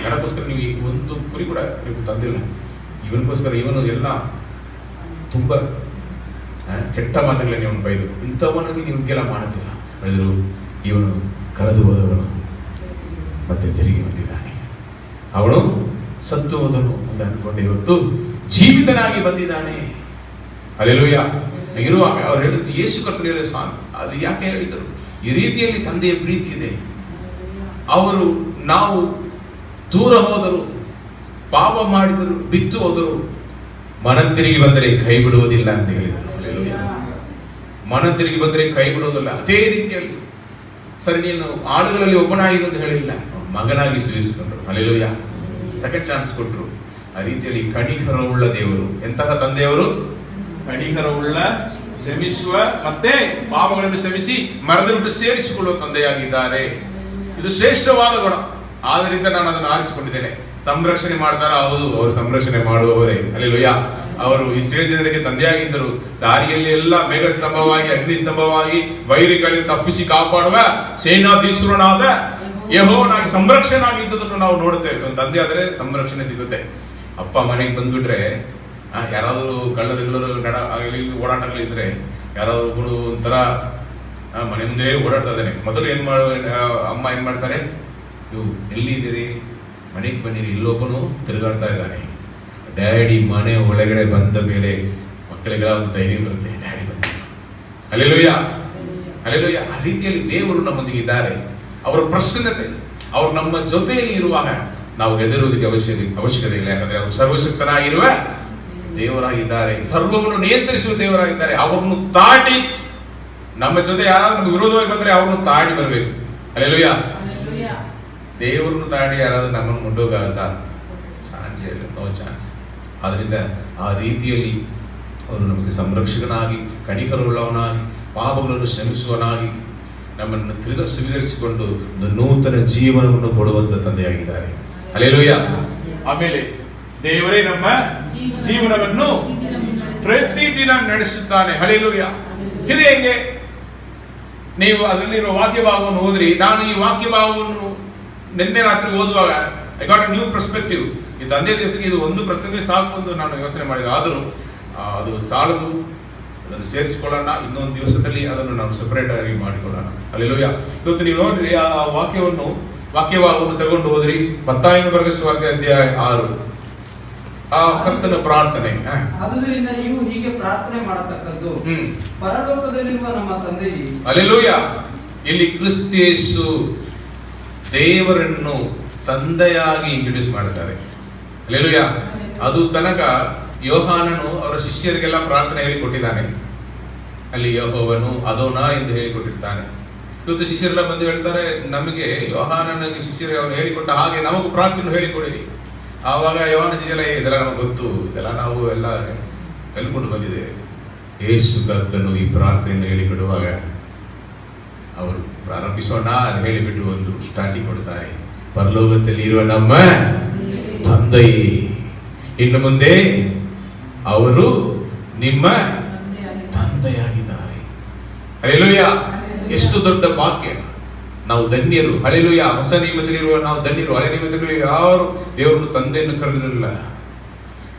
ನನಗೋಸ್ಕರ ನೀವು ಒಂದು ಕುರಿ ಕೂಡ ನೀವು ತಂದಿಲ್ಲ, ಇವನಿಗೋಸ್ಕರ ಇವನು ಎಲ್ಲ ತುಂಬಾ ಕೆಟ್ಟ ಮಾತುಗಳನ್ನ ಇವನು ಬೈದು, ಇಂಥವನಿಗೆ ನಿಮಗೆಲ್ಲ ಮಾಡುತ್ತಿಲ್ಲ ಹೇಳಿದ್ರು. ಇವನು ಕಳೆದು ಹೋದವನು ಮತ್ತೆ ತಿರುಗಿ ಬಂದಿದ್ದಾನೆ, ಅವನು ಸತ್ತು ಹೋದನು ಅಂತ ಅನ್ಕೊಂಡು ಇವತ್ತು ಜೀವಿತನಾಗಿ ಬಂದಿದ್ದಾನೆ. ಹಲ್ಲೆಲೂಯಾ. ಇರುವಾಗ ಅವ್ರು ಹೇಳಿದ್ರು, ಯೇಸು ಕರ್ತನು ಹೇಳಿದ ಸ್ವಾಮಿ, ಅದು ಯಾಕೆ ಹೇಳಿದರು? ಈ ರೀತಿಯಲ್ಲಿ ತಂದೆಯ ಪ್ರೀತಿ ಇದೆ. ಅವರು ನಾವು ದೂರ ಹೋದರು, ಪಾಪ ಮಾಡಿದರು, ಬಿತ್ತು ಹೋದರು, ಮನ ತಿರುಗಿ ಬಂದರೆ ಕೈ ಬಿಡುವುದಿಲ್ಲ ಅಂತ ಹೇಳಿದರು. ಮನ ತಿರುಗಿ ಬಂದರೆ ಕೈ ಬಿಡುವುದಿಲ್ಲ. ಅದೇ ರೀತಿಯಲ್ಲಿ ಸರಿ, ನೀನು ಆಡುಗಳಲ್ಲಿ ಒಬ್ಬನಾಗಿರೋದು ಹೇಳಿಲ್ಲ, ಮಗನಾಗಿ ಸ್ವೀಕರಿಸಿಕೊಂಡ್ರು. ಹಲ್ಲೆಲೂಯಾ. ಸೆಕೆಂಡ್ ಚಾನ್ಸ್ ಕೊಟ್ಟರು. ಆ ರೀತಿಯಲ್ಲಿ ಕಣಿಕರವುಳ್ಳ ದೇವರು. ಎಂತಹ ತಂದೆಯವರು? ಕಣಿಕರವುಳ್ಳ, ಶ್ರಮಿಸುವ ಮತ್ತೆ ಪಾಪಗಳನ್ನು ಶ್ರಮಿಸಿ ಮರದ ಬಿಟ್ಟು ಸೇರಿಸಿಕೊಳ್ಳುವ ತಂದೆಯಾಗಿದ್ದಾರೆ. ಇದು ಶ್ರೇಷ್ಠವಾದ ಗುಣ. ಆದ್ದರಿಂದ ನಾನು ಅದನ್ನು ಆರಿಸಿಕೊಂಡಿದ್ದೇನೆ. ಸಂರಕ್ಷಣೆ ಮಾಡ್ತಾರ? ಹೌದು, ಅವರು ಸಂರಕ್ಷಣೆ ಮಾಡುವವರೇ. ಹಲ್ಲೆಲೂಯಾ. ಅವರು ಇಸ್ರೇಲ್ ಜನರಿಗೆ ತಂದೆಯಾಗಿದ್ದರು. ದಾರಿಯಲ್ಲಿ ಎಲ್ಲ ಮೇಘ ಸ್ತಂಭವಾಗಿ, ಅಗ್ನಿ ಸ್ತಂಭವಾಗಿ, ವೈರಿಗಳಿಂದ ತಪ್ಪಿಸಿ ಕಾಪಾಡುವ ಸೇನಾಧೀಶ್ವರನಾದ ಯೆಹೋವನಾಗಿ ಸಂರಕ್ಷಣೆಯಾಗಿದ್ದುದನ್ನು ನಾವು ನೋಡುತ್ತೇವೆ. ತಂದೆ ಆದರೆ ಸಂರಕ್ಷಣೆ ಸಿಗುತ್ತೆ. ಅಪ್ಪ ಮನೆಗೆ ಬಂದ್ಬಿಟ್ರೆ, ಯಾರಾದರೂ ಕಳ್ಳರು ಓಡಾಟಗಳಿದ್ರೆ, ಯಾರಾದ್ರೂ ಒಬ್ಬನು ಒಂಥರ ಮನೆ ಮುಂದೆ ಓಡಾಡ್ತಾ ಇದ್ದಾನೆ, ಮೊದಲು ಅಮ್ಮ ಏನ್ ಮಾಡ್ತಾರೆ? ನೀವು ಎಲ್ಲಿದ್ದೀರಿ? ಮನೆಗೆ ಬನ್ನಿರಿ, ಇಲ್ಲೊಬ್ಬನು ತಿರುಗಾಡ್ತಾ ಇದ್ದಾನೆ. ಡ್ಯಾಡಿ ಮನೆ ಒಳಗಡೆ ಬಂದ ಮೇಲೆ ಮಕ್ಕಳಿಗೆಲ್ಲ ಒಂದು ಧೈರ್ಯ ಬರುತ್ತೆ, ಡ್ಯಾಡಿ ಬಂದ. ಹಲ್ಲೆಲೂಯಾ. ಹಲ್ಲೆಲೂಯಾ. ಆ ರೀತಿಯಲ್ಲಿ ದೇವರು ನಮ್ಮೊಂದಿಗೆ ಇದ್ದಾರೆ. ಅವರ ಪ್ರಸನ್ನತೆ, ಅವರು ನಮ್ಮ ಜೊತೆಯಲ್ಲಿ ಇರುವಾಗ ನಾವು ಹೆದರುವುದಕ್ಕೆ ಅವಶ್ಯಕತೆ ಇಲ್ಲ. ಯಾಕಂದ್ರೆ ಅವರು ಸರ್ವಶಕ್ತನಾಗಿರುವ ದೇವರಾಗಿದ್ದಾರೆ, ಸರ್ವವನ್ನು ನಿಯಂತ್ರಿಸುವ ದೇವರಾಗಿದ್ದಾರೆ. ಅವರನ್ನು ದಾಟಿ ನಮ್ಮ ಜೊತೆ ಯಾರಾದ್ರೂ ನಮ್ಗೆ ವಿರೋಧವಾಗಿ ಬಂದ್ರೆ ಅವ್ರನ್ನು ತಾಡಿ ಬರಬೇಕು. ಹಲ್ಲೆಲೂಯಾ. ದೇವರನ್ನು ತಾಡಿ ಯಾರಾದ್ರೂ ನಮ್ಮನ್ನು ಮುಟ್ಟೋಕ್ಕಾಗತ್ತಾ? ಚಾನ್ಸ್ ಇಲ್ಲ, ನೋ ಚಾನ್ಸ್. ಆದ್ರಿಂದ ಆ ರೀತಿಯಲ್ಲಿ ಅವರು ನಮಗೆ ಸಂರಕ್ಷಕನಾಗಿ, ಕಣಿಕರುಳ್ಳವನಾಗಿ, ಪಾಪಗಳನ್ನು ಕ್ಷಮಿಸುವನಾಗಿ ನಮ್ಮನ್ನು ತಿರುಗ ಸ್ವೀಕರಿಸಿಕೊಂಡು ಒಂದು ನೂತನ ಜೀವನವನ್ನು ಕೊಡುವಂತ ತಂದೆಯಾಗಿದ್ದಾರೆ. ಹಲ್ಲೆಲೂಯಾ. ಆಮೇಲೆ ದೇವರೇ ನಮ್ಮ ಜೀವನವನ್ನು ಪ್ರತಿದಿನ ನಡೆಸುತ್ತಾನೆ. ಹಲ್ಲೆಲೂಯಾ. ಇದು ಹೆಂಗೆ? ನೀವು ಅದರಲ್ಲಿರುವ ವಾಕ್ಯ ಭಾಗವನ್ನು ಓದ್ರಿ. ನಾನು ಈ ವಾಕ್ಯ ಭಾಗವನ್ನು ನಿನ್ನೆ ರಾತ್ರಿ ಓದುವಾಗ I got a new perspective. ಈ ತಂದೆ ದಿವಸಕ್ಕೆ ಇದು ಒಂದು ಪ್ರಸಂಗ ಸಾಕು ಎಂದು ನಾನು ಯೋಚನೆ ಮಾಡಿದೆ. ಆದರೂ ಅದು ಸಾಲದು, ಅದನ್ನು ಸೇರಿಸಿಕೊಳ್ಳೋಣ. ಇನ್ನೊಂದು ದಿವಸದಲ್ಲಿ ಅದನ್ನು ನಾವು ಸೆಪರೇಟ್ ಆಗಿ ಮಾಡಿಕೊಳ್ಳೋಣ. ಹಲ್ಲೆಲೂಯಾ. ಇವತ್ತು ನೀವು ನೋಡ್ರಿ, ಆ ವಾಕ್ಯಭಾಗವನ್ನು ತಗೊಂಡು ಹೋದ್ರಿ. ಮತ್ತಾಯನು ಬರೆದ ಸುವಾರ್ತೆ ಅಧ್ಯಾಯ 6, ಆ ಕರ್ತನ ಪ್ರಾರ್ಥನೆ. ಆದುದರಿಂದ ನೀವು ಹೀಗೆ ಪ್ರಾರ್ಥನೆ ಮಾಡತಕ್ಕದ್ದು, ಪರಲೋಕದಲ್ಲಿರುವ ನಮ್ಮ ತಂದೆಯೇ. ಹಲ್ಲೆಲೂಯಾ. ಇಲ್ಲಿ ಕ್ರಿಸ್ತ ಯೇಸು ದೇವರನ್ನು ತಂದೆಯಾಗಿ ಇಂಟ್ರೊಡ್ಯೂಸ್ ಮಾಡ್ತಾರೆ. ಹಲ್ಲೆಲೂಯಾ. ಅದು ತನಕ ಯೋಹಾನನು ಅವರ ಶಿಷ್ಯರಿಗೆಲ್ಲ ಪ್ರಾರ್ಥನೆ ಹೇಳಿಕೊಟ್ಟಿದ್ದಾನೆ. ಅಲ್ಲಿ ಯೆಹೋವನು ಅದೋನ ಎಂದು ಹೇಳಿಕೊಟ್ಟಿರ್ತಾನೆ. ಇವತ್ತು ಶಿಷ್ಯರೆಲ್ಲ ಬಂದು ಹೇಳ್ತಾರೆ, ನಮಗೆ ಯೋಹಾನನಿಗೆ ಶಿಷ್ಯರಿಗೆ ಅವನು ಹೇಳಿಕೊಟ್ಟ ಹಾಗೆ ನಮಗೂ ಪ್ರಾರ್ಥನೆ ಹೇಳಿಕೊಡಿರಿ. ಆವಾಗ ಯೋಹಾನ ಶಿಷ್ಯರ ಇದೆಲ್ಲ ನಮಗೆ ಗೊತ್ತು, ಇದೆಲ್ಲ ನಾವು ಎಲ್ಲ ಕಲ್ಕೊಂಡು ಬಂದಿದೆ. ಯೇಸು ಕರ್ತನು ಈ ಪ್ರಾರ್ಥನೆಯನ್ನು ಹೇಳಿಕೊಡುವಾಗ ಅವರು ಪ್ರಾರಂಭಿಸೋಣ ಅಂತ ಹೇಳಿಬಿಟ್ಟು ಒಂದು ಸ್ಟಾರ್ಟಿಂಗ್ ಕೊಡ್ತಾರೆ. ಪರಲೋಕದಲ್ಲಿ ಇರುವ ನಮ್ಮ ತಂದೆಯೇ, ಇನ್ನು ಮುಂದೆ ಅವರು ನಿಮ್ಮ ತಂದೆಯಾಗಿದ್ದಾರೆ. ಹಲ್ಲೆಲೂಯಾ. ಎಷ್ಟು ದೊಡ್ಡ ವಾಕ್ಯ. ನಾವು ಧನ್ಯರು. ಹಲ್ಲೆಲೂಯಾ. ಹೊಸ ನಿಯಮದಲ್ಲಿರುವ ನಾವು ಧನ್ಯರು. ಹಳೆ ನಿಯಮದಲ್ಲಿ ಯಾರು ದೇವರನ್ನು ತಂದೆಯನ್ನು ಕರೆದಿರಲಿಲ್ಲ.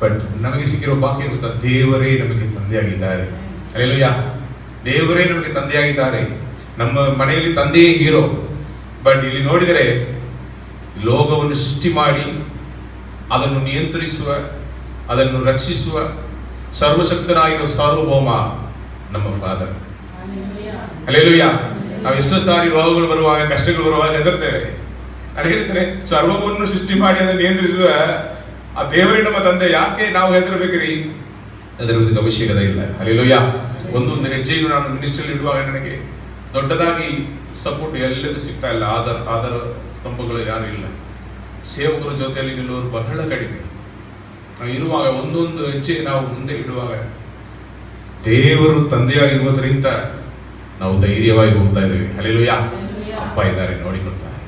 ಬಟ್ ನಮಗೆ ಸಿಕ್ಕಿರೋ ವಾಕ್ಯ ಗೊತ್ತಾ? ದೇವರೇ ನಮಗೆ ತಂದೆಯಾಗಿದ್ದಾರೆ. ಹಲ್ಲೆಲೂಯಾ. ದೇವರೇ ನಮಗೆ ತಂದೆಯಾಗಿದ್ದಾರೆ. ನಮ್ಮ ಮನೆಯಲ್ಲಿ ತಂದೆಯೇ ಹೀರೋ. ಬಟ್ ಇಲ್ಲಿ ನೋಡಿದರೆ ಲೋಕವನ್ನು ಸೃಷ್ಟಿ ಮಾಡಿ ಅದನ್ನು ನಿಯಂತ್ರಿಸುವ, ಅದನ್ನು ರಕ್ಷಿಸುವ ಸರ್ವಶಕ್ತನಾಗಿರುವ ಸಾರ್ವಭೌಮ ನಮ್ಮ ಫಾದರ್. ಹಲ್ಲೆಲೂಯಾ. ನಾವು ಎಷ್ಟೋ ಸಾರಿ ರೋಗಗಳು ಬರುವಾಗ, ಕಷ್ಟಗಳು ಬರುವಾಗ ಹೆದರ್ತೇವೆ. ನಾನು ಹೇಳ್ತೇನೆ, ಸರ್ವವನ್ನು ಸೃಷ್ಟಿ ಮಾಡಿ ಅದನ್ನು ನಿಯಂತ್ರಿಸುವ ಆ ದೇವರೇ ನಮ್ಮ ತಂದೆ. ಯಾಕೆ ನಾವು ಹೆದರಬೇಕ್ರಿ? ಹೆದರುವುದಕ್ಕೆ ಅವಶ್ಯಕತೆ ಇಲ್ಲ. ಹಲ್ಲೆಲೂಯಾ. ಒಂದೊಂದು ಹೆಜ್ಜೆಯನ್ನು ನಾನು ಮಿನಿಸ್ಟ್ರಿಯಲ್ಲಿ ಇಡುವಾಗ ನನಗೆ ದೊಡ್ಡದಾಗಿ ಸಪೋರ್ಟ್ ಎಲ್ಲದೂ ಸಿಗ್ತಾ ಇಲ್ಲ. ಆಧಾರ ಸ್ತಂಭಗಳು ಯಾರು ಇಲ್ಲ. ಸೇವಕರ ಜೊತೆಯಲ್ಲಿ ನಿಲ್ಲುವರು ಬಹಳ ಕಡಿಮೆ. ಇರುವಾಗ ಒಂದೊಂದು ಹೆಜ್ಜೆ ನಾವು ಮುಂದೆ ಇಡುವಾಗ ದೇವರು ತಂದೆಯಾಗಿರುವುದರಿಂದ ನಾವು ಧೈರ್ಯವಾಗಿ ಹೋಗ್ತಾ ಇದ್ದೇವೆ. ಹಲ್ಲೆಲೂಯಾ. ಅಪ್ಪ ಇದ್ದಾರೆ, ನೋಡಿಕೊಳ್ತಾರೆ.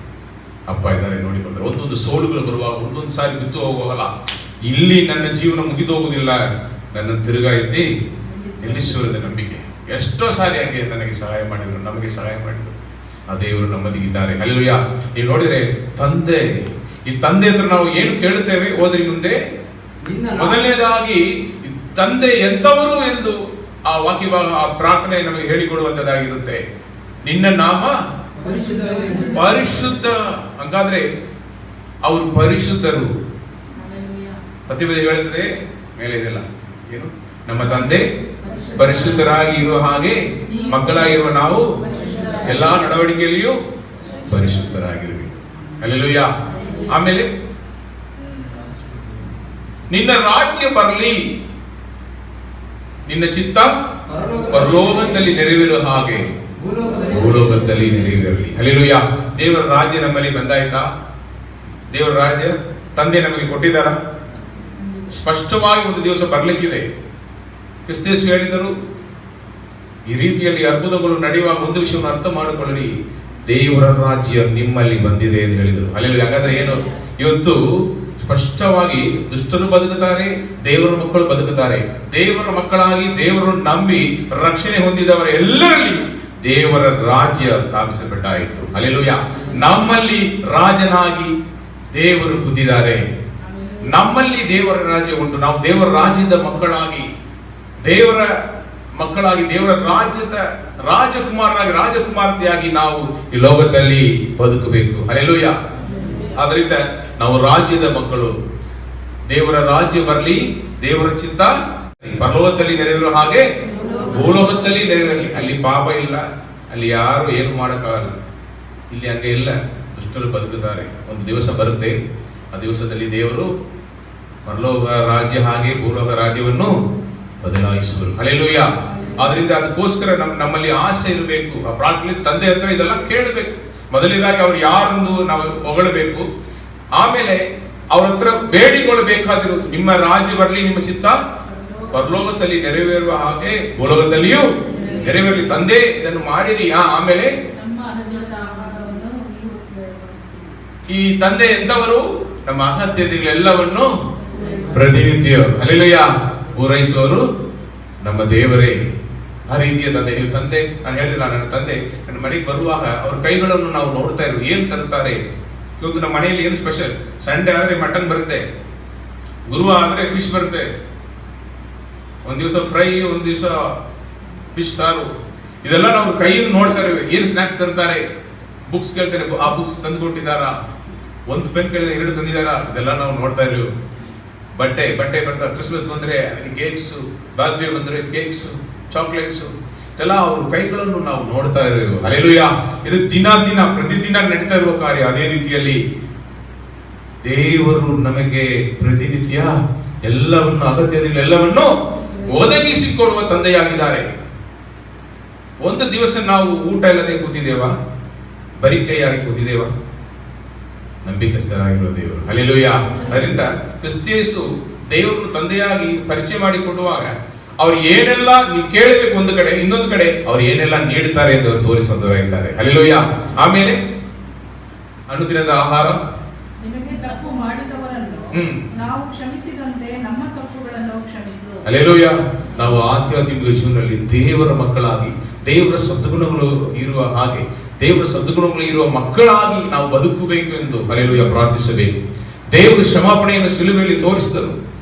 ಅಪ್ಪ ಇದ್ದಾರೆ, ನೋಡಿಕೊಳ್ತಾರೆ. ಒಂದೊಂದು ಸೋಲುಗಳು ಬರುವಾಗ, ಒಂದೊಂದು ಸಾರಿ ಬಿದ್ದು ಹೋಗುವಲ್ಲ, ಇಲ್ಲಿ ನನ್ನ ಜೀವನ ಮುಗಿದು ಹೋಗುವುದಿಲ್ಲ, ನನ್ನ ತಿರುಗಾ ಎತ್ತಿ ನಿಲ್ಲಿಸುವುದ ನಂಬಿಕೆ. ಎಷ್ಟೋ ಸಾರಿ ಹಾಗೆ ನನಗೆ ಸಹಾಯ ಮಾಡಿದ್ರು, ನಮಗೆ ಸಹಾಯ ಮಾಡಿದ್ರು. ಆ ದೇವರು ನಮ್ಮದಿಗಿದ್ದಾರೆ. ಹಲ್ಲೆಲೂಯಾ. ನೀವು ನೋಡಿದ್ರೆ ತಂದೆ, ಈ ತಂದೆ ಹತ್ರ ನಾವು ಏನು ಕೇಳುತ್ತೇವೆ ಓದ್ರಿ ಮುಂದೆ. ಮೊದಲನೇದಾಗಿ ತಂದೆ ಎಂತವರು ಎಂದು ಆ ವಾಕ್ಯಭಾಗ, ಆ ಪ್ರಾರ್ಥನೆ ನಮಗೆ ಹೇಳಿಕೊಡುವಂತದ್ದಾಗಿರುತ್ತೆ. ನಿನ್ನ ನಾಮ ಪರಿಶುದ್ಧ. ಹಂಗಾದ್ರೆ ಅವರು ಪರಿಶುದ್ಧರು. ಸತ್ಯವೇದ ಹೇಳುತ್ತದೆ ಮೇಲೆ ಇದೆಲ್ಲ ಏನು, ನಮ್ಮ ತಂದೆ ಪರಿಶುದ್ಧರಾಗಿ ಇರುವ ಹಾಗೆ ಮಕ್ಕಳಾಗಿರುವ ನಾವು ಎಲ್ಲಾ ನಡವಳಿಕೆಯಲ್ಲಿಯೂ ಪರಿಶುದ್ಧರಾಗಿರಬೇಕು. ಹಲ್ಲೆಲೂಯಾ. ಆಮೇಲೆ ನಿನ್ನ ರಾಜ್ಯ ಬರಲಿ, ನಿನ್ನ ಚಿತ್ತ ಪರಲೋಕದಲ್ಲಿ ನೆರವೇರುವ ಹಾಗೆ ಭೂಲೋಕದಲ್ಲಿ ನೆರವೇರಲಿ. ಹಲ್ಲೆಲೂಯಾ. ದೇವರ ರಾಜ್ಯ ನಮ್ಮಲ್ಲಿ ಬಂದಾಯ್ತಾ? ದೇವರ ರಾಜ್ಯ ತಂದೆ ನಮಗೆ ಕೊಟ್ಟಿದ್ದಾರ? ಸ್ಪಷ್ಟವಾಗಿ ಒಂದು ದಿವಸ ಬರ್ಲಿಕ್ಕಿದೆ. ಕ್ರಿಸ್ತೇಸು ಹೇಳಿದರು, ಈ ರೀತಿಯಲ್ಲಿ ಅದ್ಭುತಗಳು ನಡೆಯುವಾಗ ಒಂದು ವಿಷಯವನ್ನು ಅರ್ಥ ಮಾಡಿಕೊಳ್ಳಿರಿ, ದೇವರ ರಾಜ್ಯ ನಿಮ್ಮಲ್ಲಿ ಬಂದಿದೆ ಎಂದು ಹೇಳಿದರು. ಹಲ್ಲೆಲೂಯಾ. ಹಾಗಾದ್ರೆ ಏನು? ಇವತ್ತು ಸ್ಪಷ್ಟವಾಗಿ ದುಷ್ಟರು ಬದುಕುತ್ತಾರೆ, ದೇವರ ಮಕ್ಕಳು ಬದುಕುತ್ತಾರೆ. ದೇವರ ಮಕ್ಕಳಾಗಿ ದೇವರನ್ನು ನಂಬಿ ರಕ್ಷಣೆ ಹೊಂದಿದವರ ಎಲ್ಲರಲ್ಲಿಯೂ ದೇವರ ರಾಜ್ಯ ಸ್ಥಾಪಿಸಲ್ಪಟ್ಟಾಯಿತು. ಹಲ್ಲೆಲೂಯಾ. ನಮ್ಮಲ್ಲಿ ರಾಜನಾಗಿ ದೇವರು ಕೂತಿದ್ದಾರೆ. ನಮ್ಮಲ್ಲಿ ದೇವರ ರಾಜ್ಯ ಉಂಟು. ನಾವು ದೇವರ ರಾಜ್ಯದ ಮಕ್ಕಳಾಗಿ, ದೇವರ ರಾಜ್ಯದ ರಾಜಕುಮಾರತೆಯಾಗಿ ನಾವು ಈ ಲೋಕದಲ್ಲಿ ಬದುಕಬೇಕು. ಹಲ್ಲೆಲೂಯಾ. ಆದ್ರಿಂದ ನಾವು ರಾಜ್ಯದ ಮಕ್ಕಳು. ದೇವರ ರಾಜ್ಯ ಬರಲಿ, ದೇವರ ಚಿತ್ತ ಪರಲೋಕದಲ್ಲಿ ನೆರವೇರೋ ಹಾಗೆ ಭೂಲೋಕದಲ್ಲಿ ನೆರವೇರಲಿ. ಅಲ್ಲಿ ಪಾಪ ಇಲ್ಲ, ಅಲ್ಲಿ ಯಾರು ಏನು ಮಾಡಕ್ಕಾಗಲ್ಲ. ಇಲ್ಲಿ ಹಂಗೆ ಇಲ್ಲ, ದುಷ್ಟರು ಬದುಕುತ್ತಾರೆ. ಒಂದು ದಿವಸ ಬರುತ್ತೆ, ಆ ದಿವಸದಲ್ಲಿ ದೇವರು ಪರಲೋಕ ರಾಜ್ಯ ಹಾಗೆ ಭೂಲೋಕ ರಾಜ್ಯವನ್ನು ಬದಲಾಯಿಸುವರು. ಹಲ್ಲೆಲೂಯಾ. ಆದ್ರಿಂದ ಅದಕ್ಕೋಸ್ಕರ ನಮ್ಮಲ್ಲಿ ಆಸೆ ಇರಬೇಕು. ಆ ಪ್ರಾರ್ಥನೆ ತಂದೆ ಹತ್ರ ಇದೆಲ್ಲ ಕೇಳಬೇಕು. ಮೊದಲನೇದಾಗಿ ಅವ್ರು ಯಾರನ್ನು ನಾವು ಹೊಗಳಬೇಕು, ಆಮೇಲೆ ಅವ್ರ ಹತ್ರ ಬೇಡಿಕೊಳ್ಳಬೇಕಾದಿರುವುದು ನಿಮ್ಮ ರಾಜ್ಯ ಬರಲಿ, ನಿಮ್ಮ ಚಿತ್ತ ಪರಲೋಕದಲ್ಲಿ ನೆರವೇರುವ ಹಾಗೆ ಭೂಲೋಕದಲ್ಲಿಯೂ ನೆರವೇರಲಿ. ತಂದೆ ಇದನ್ನು ಮಾಡಿರಿ. ಆಮೇಲೆ ಈ ತಂದೆ ಎಂತವರು? ನಮ್ಮ ಅಗತ್ಯತೆಗಳೆಲ್ಲವನ್ನು ಪ್ರತಿನಿತ್ಯ ಹಲ್ಲೆಲೂಯಾ ಪೂರೈಸುವವರು ನಮ್ಮ ದೇವರೇ. ಆ ರೀತಿಯ ತಂದೆ. ನೀವು ತಂದೆ, ನಾನು ಹೇಳಿಲ್ಲ, ನನ್ನ ತಂದೆ ನನ್ನ ಮನೆಗೆ ಬರುವಾಗ ಅವ್ರ ಕೈಗಳನ್ನು ನಾವು ನೋಡ್ತಾ ಇರೋ ಏನ್ ತರ್ತಾರೆ. ಇವತ್ತು ನಮ್ಮ ಮನೆಯಲ್ಲಿ ಏನು ಸ್ಪೆಷಲ್? ಸಂಡೇ ಆದ್ರೆ ಮಟನ್ ಬರುತ್ತೆ, ಗುರುವಾರ ಆದ್ರೆ ಫಿಶ್ ಬರುತ್ತೆ, ಒಂದ್ ದಿವಸ ಫ್ರೈ, ಒಂದ್ ದಿವಸ ಫಿಶ್ ಸಾರು. ಇದೆಲ್ಲ ನಾವು ಕೈಯನ್ನು ನೋಡ್ತಾ ಇದ್ದೇವೆ. ಏನು ಸ್ನಾಕ್ಸ್ ತರ್ತಾರೆ, ಬುಕ್ಸ್ ಕೇಳ್ತಾರೆ, ಆ ಬುಕ್ಸ್ ತಂದು ಕೊಟ್ಟಿದ್ದಾರಾ, ಒಂದು ಪೆನ್ ಕೇಳಿದ್ರೆ 2 ತಂದಿದ್ದಾರಾ, ಇದೆಲ್ಲ ನಾವು ನೋಡ್ತಾ ಇದ್ದೀವಿ. ಬಟ್ಟೆ ಬರ್ತಾ, ಕ್ರಿಸ್ಮಸ್ ಬಂದ್ರೆ ಅದಕ್ಕೆ ಕೇಕ್ಸ್, ಬರ್ತ್ಡೇ ಬಂದ್ರೆ ಕೇಕ್ಸ್, ಚಾಕ್ಲೇಟ್ಸ್, ಇದೆಲ್ಲ ಅವ್ರ ಕೈಗಳನ್ನು ನಾವು ನೋಡ್ತಾ ಇದ್ದೇವೆ. ಹಲ್ಲೆಲೂಯಾ. ಇದು ದಿನ ಪ್ರತಿದಿನ ನಡೀತಾ ಇರುವ ಕಾರ್ಯ. ಅದೇ ರೀತಿಯಲ್ಲಿ ದೇವರು ನಮಗೆ ಪ್ರತಿನಿತ್ಯ ಎಲ್ಲವನ್ನು, ಅಗತ್ಯತೆಗಳೆಲ್ಲವನ್ನು ಒದಗಿಸಿಕೊಡುವ ತಂದೆಯಾಗಿದ್ದಾರೆ. ಒಂದು ದಿವಸ ನಾವು ಊಟ ಇಲ್ಲದೆ ಕೂತಿದ್ದೇವಾ? ಬರೀ ಕೈಯಾಗಿ ಕೂತಿದ್ದೇವಾ? ನಂಬಿಕಸ್ಥರಾಗಿರುವ ದೇವರು. ಹಲ್ಲೆಲೂಯಾ. ಅದರಿಂದ ಕ್ರಿಸ್ತೇಸು ದೇವರನ್ನು ತಂದೆಯಾಗಿ ಪರಿಚಯ ಮಾಡಿಕೊಡುವಾಗ ಅವ್ರು ಏನೆಲ್ಲ ನೀವು ಕೇಳಬೇಕು ಒಂದು ಕಡೆ, ಇನ್ನೊಂದು ಕಡೆ ಅವ್ರು ಏನೆಲ್ಲ ನೀಡುತ್ತಾರೆ ಎಂದು ಅವರು ತೋರಿಸುವಂತವರಾಗಿದ್ದಾರೆ. ಹಲ್ಲೆಲೂಯಾ. ಆಮೇಲೆ ಅನುದಿನದ ಆಹಾರ, ನಿಮಗೆ ತಪ್ಪು ಮಾಡಿದವರನ್ನು ನಾವು ಕ್ಷಮಿಸಿದಂತೆ ನಮ್ಮ ತಪ್ಪುಗಳನ್ನು ಕ್ಷಮಿಸು. ಹಲ್ಲೆಲೂಯಾ. ನಾವು ಆಧ್ಯಾತ್ಮಿಕ ಜೀವನದಲ್ಲಿ ದೇವರ ಮಕ್ಕಳಾಗಿ, ದೇವರ ಸದ್ಗುಣಗಳು ಇರುವ ಹಾಗೆ, ದೇವರ ಸದ್ಗುಣಗಳು ಇರುವ ಮಕ್ಕಳಾಗಿ ನಾವು ಬದುಕಬೇಕು ಎಂದು ಹಲ್ಲೆಲೂಯಾ ಪ್ರಾರ್ಥಿಸಬೇಕು. ದೇವರು ಕ್ಷಮಾಪಣೆಯನ್ನು ಶಿಲುಬೆಯಲ್ಲಿ ತೋರಿಸಿದರು.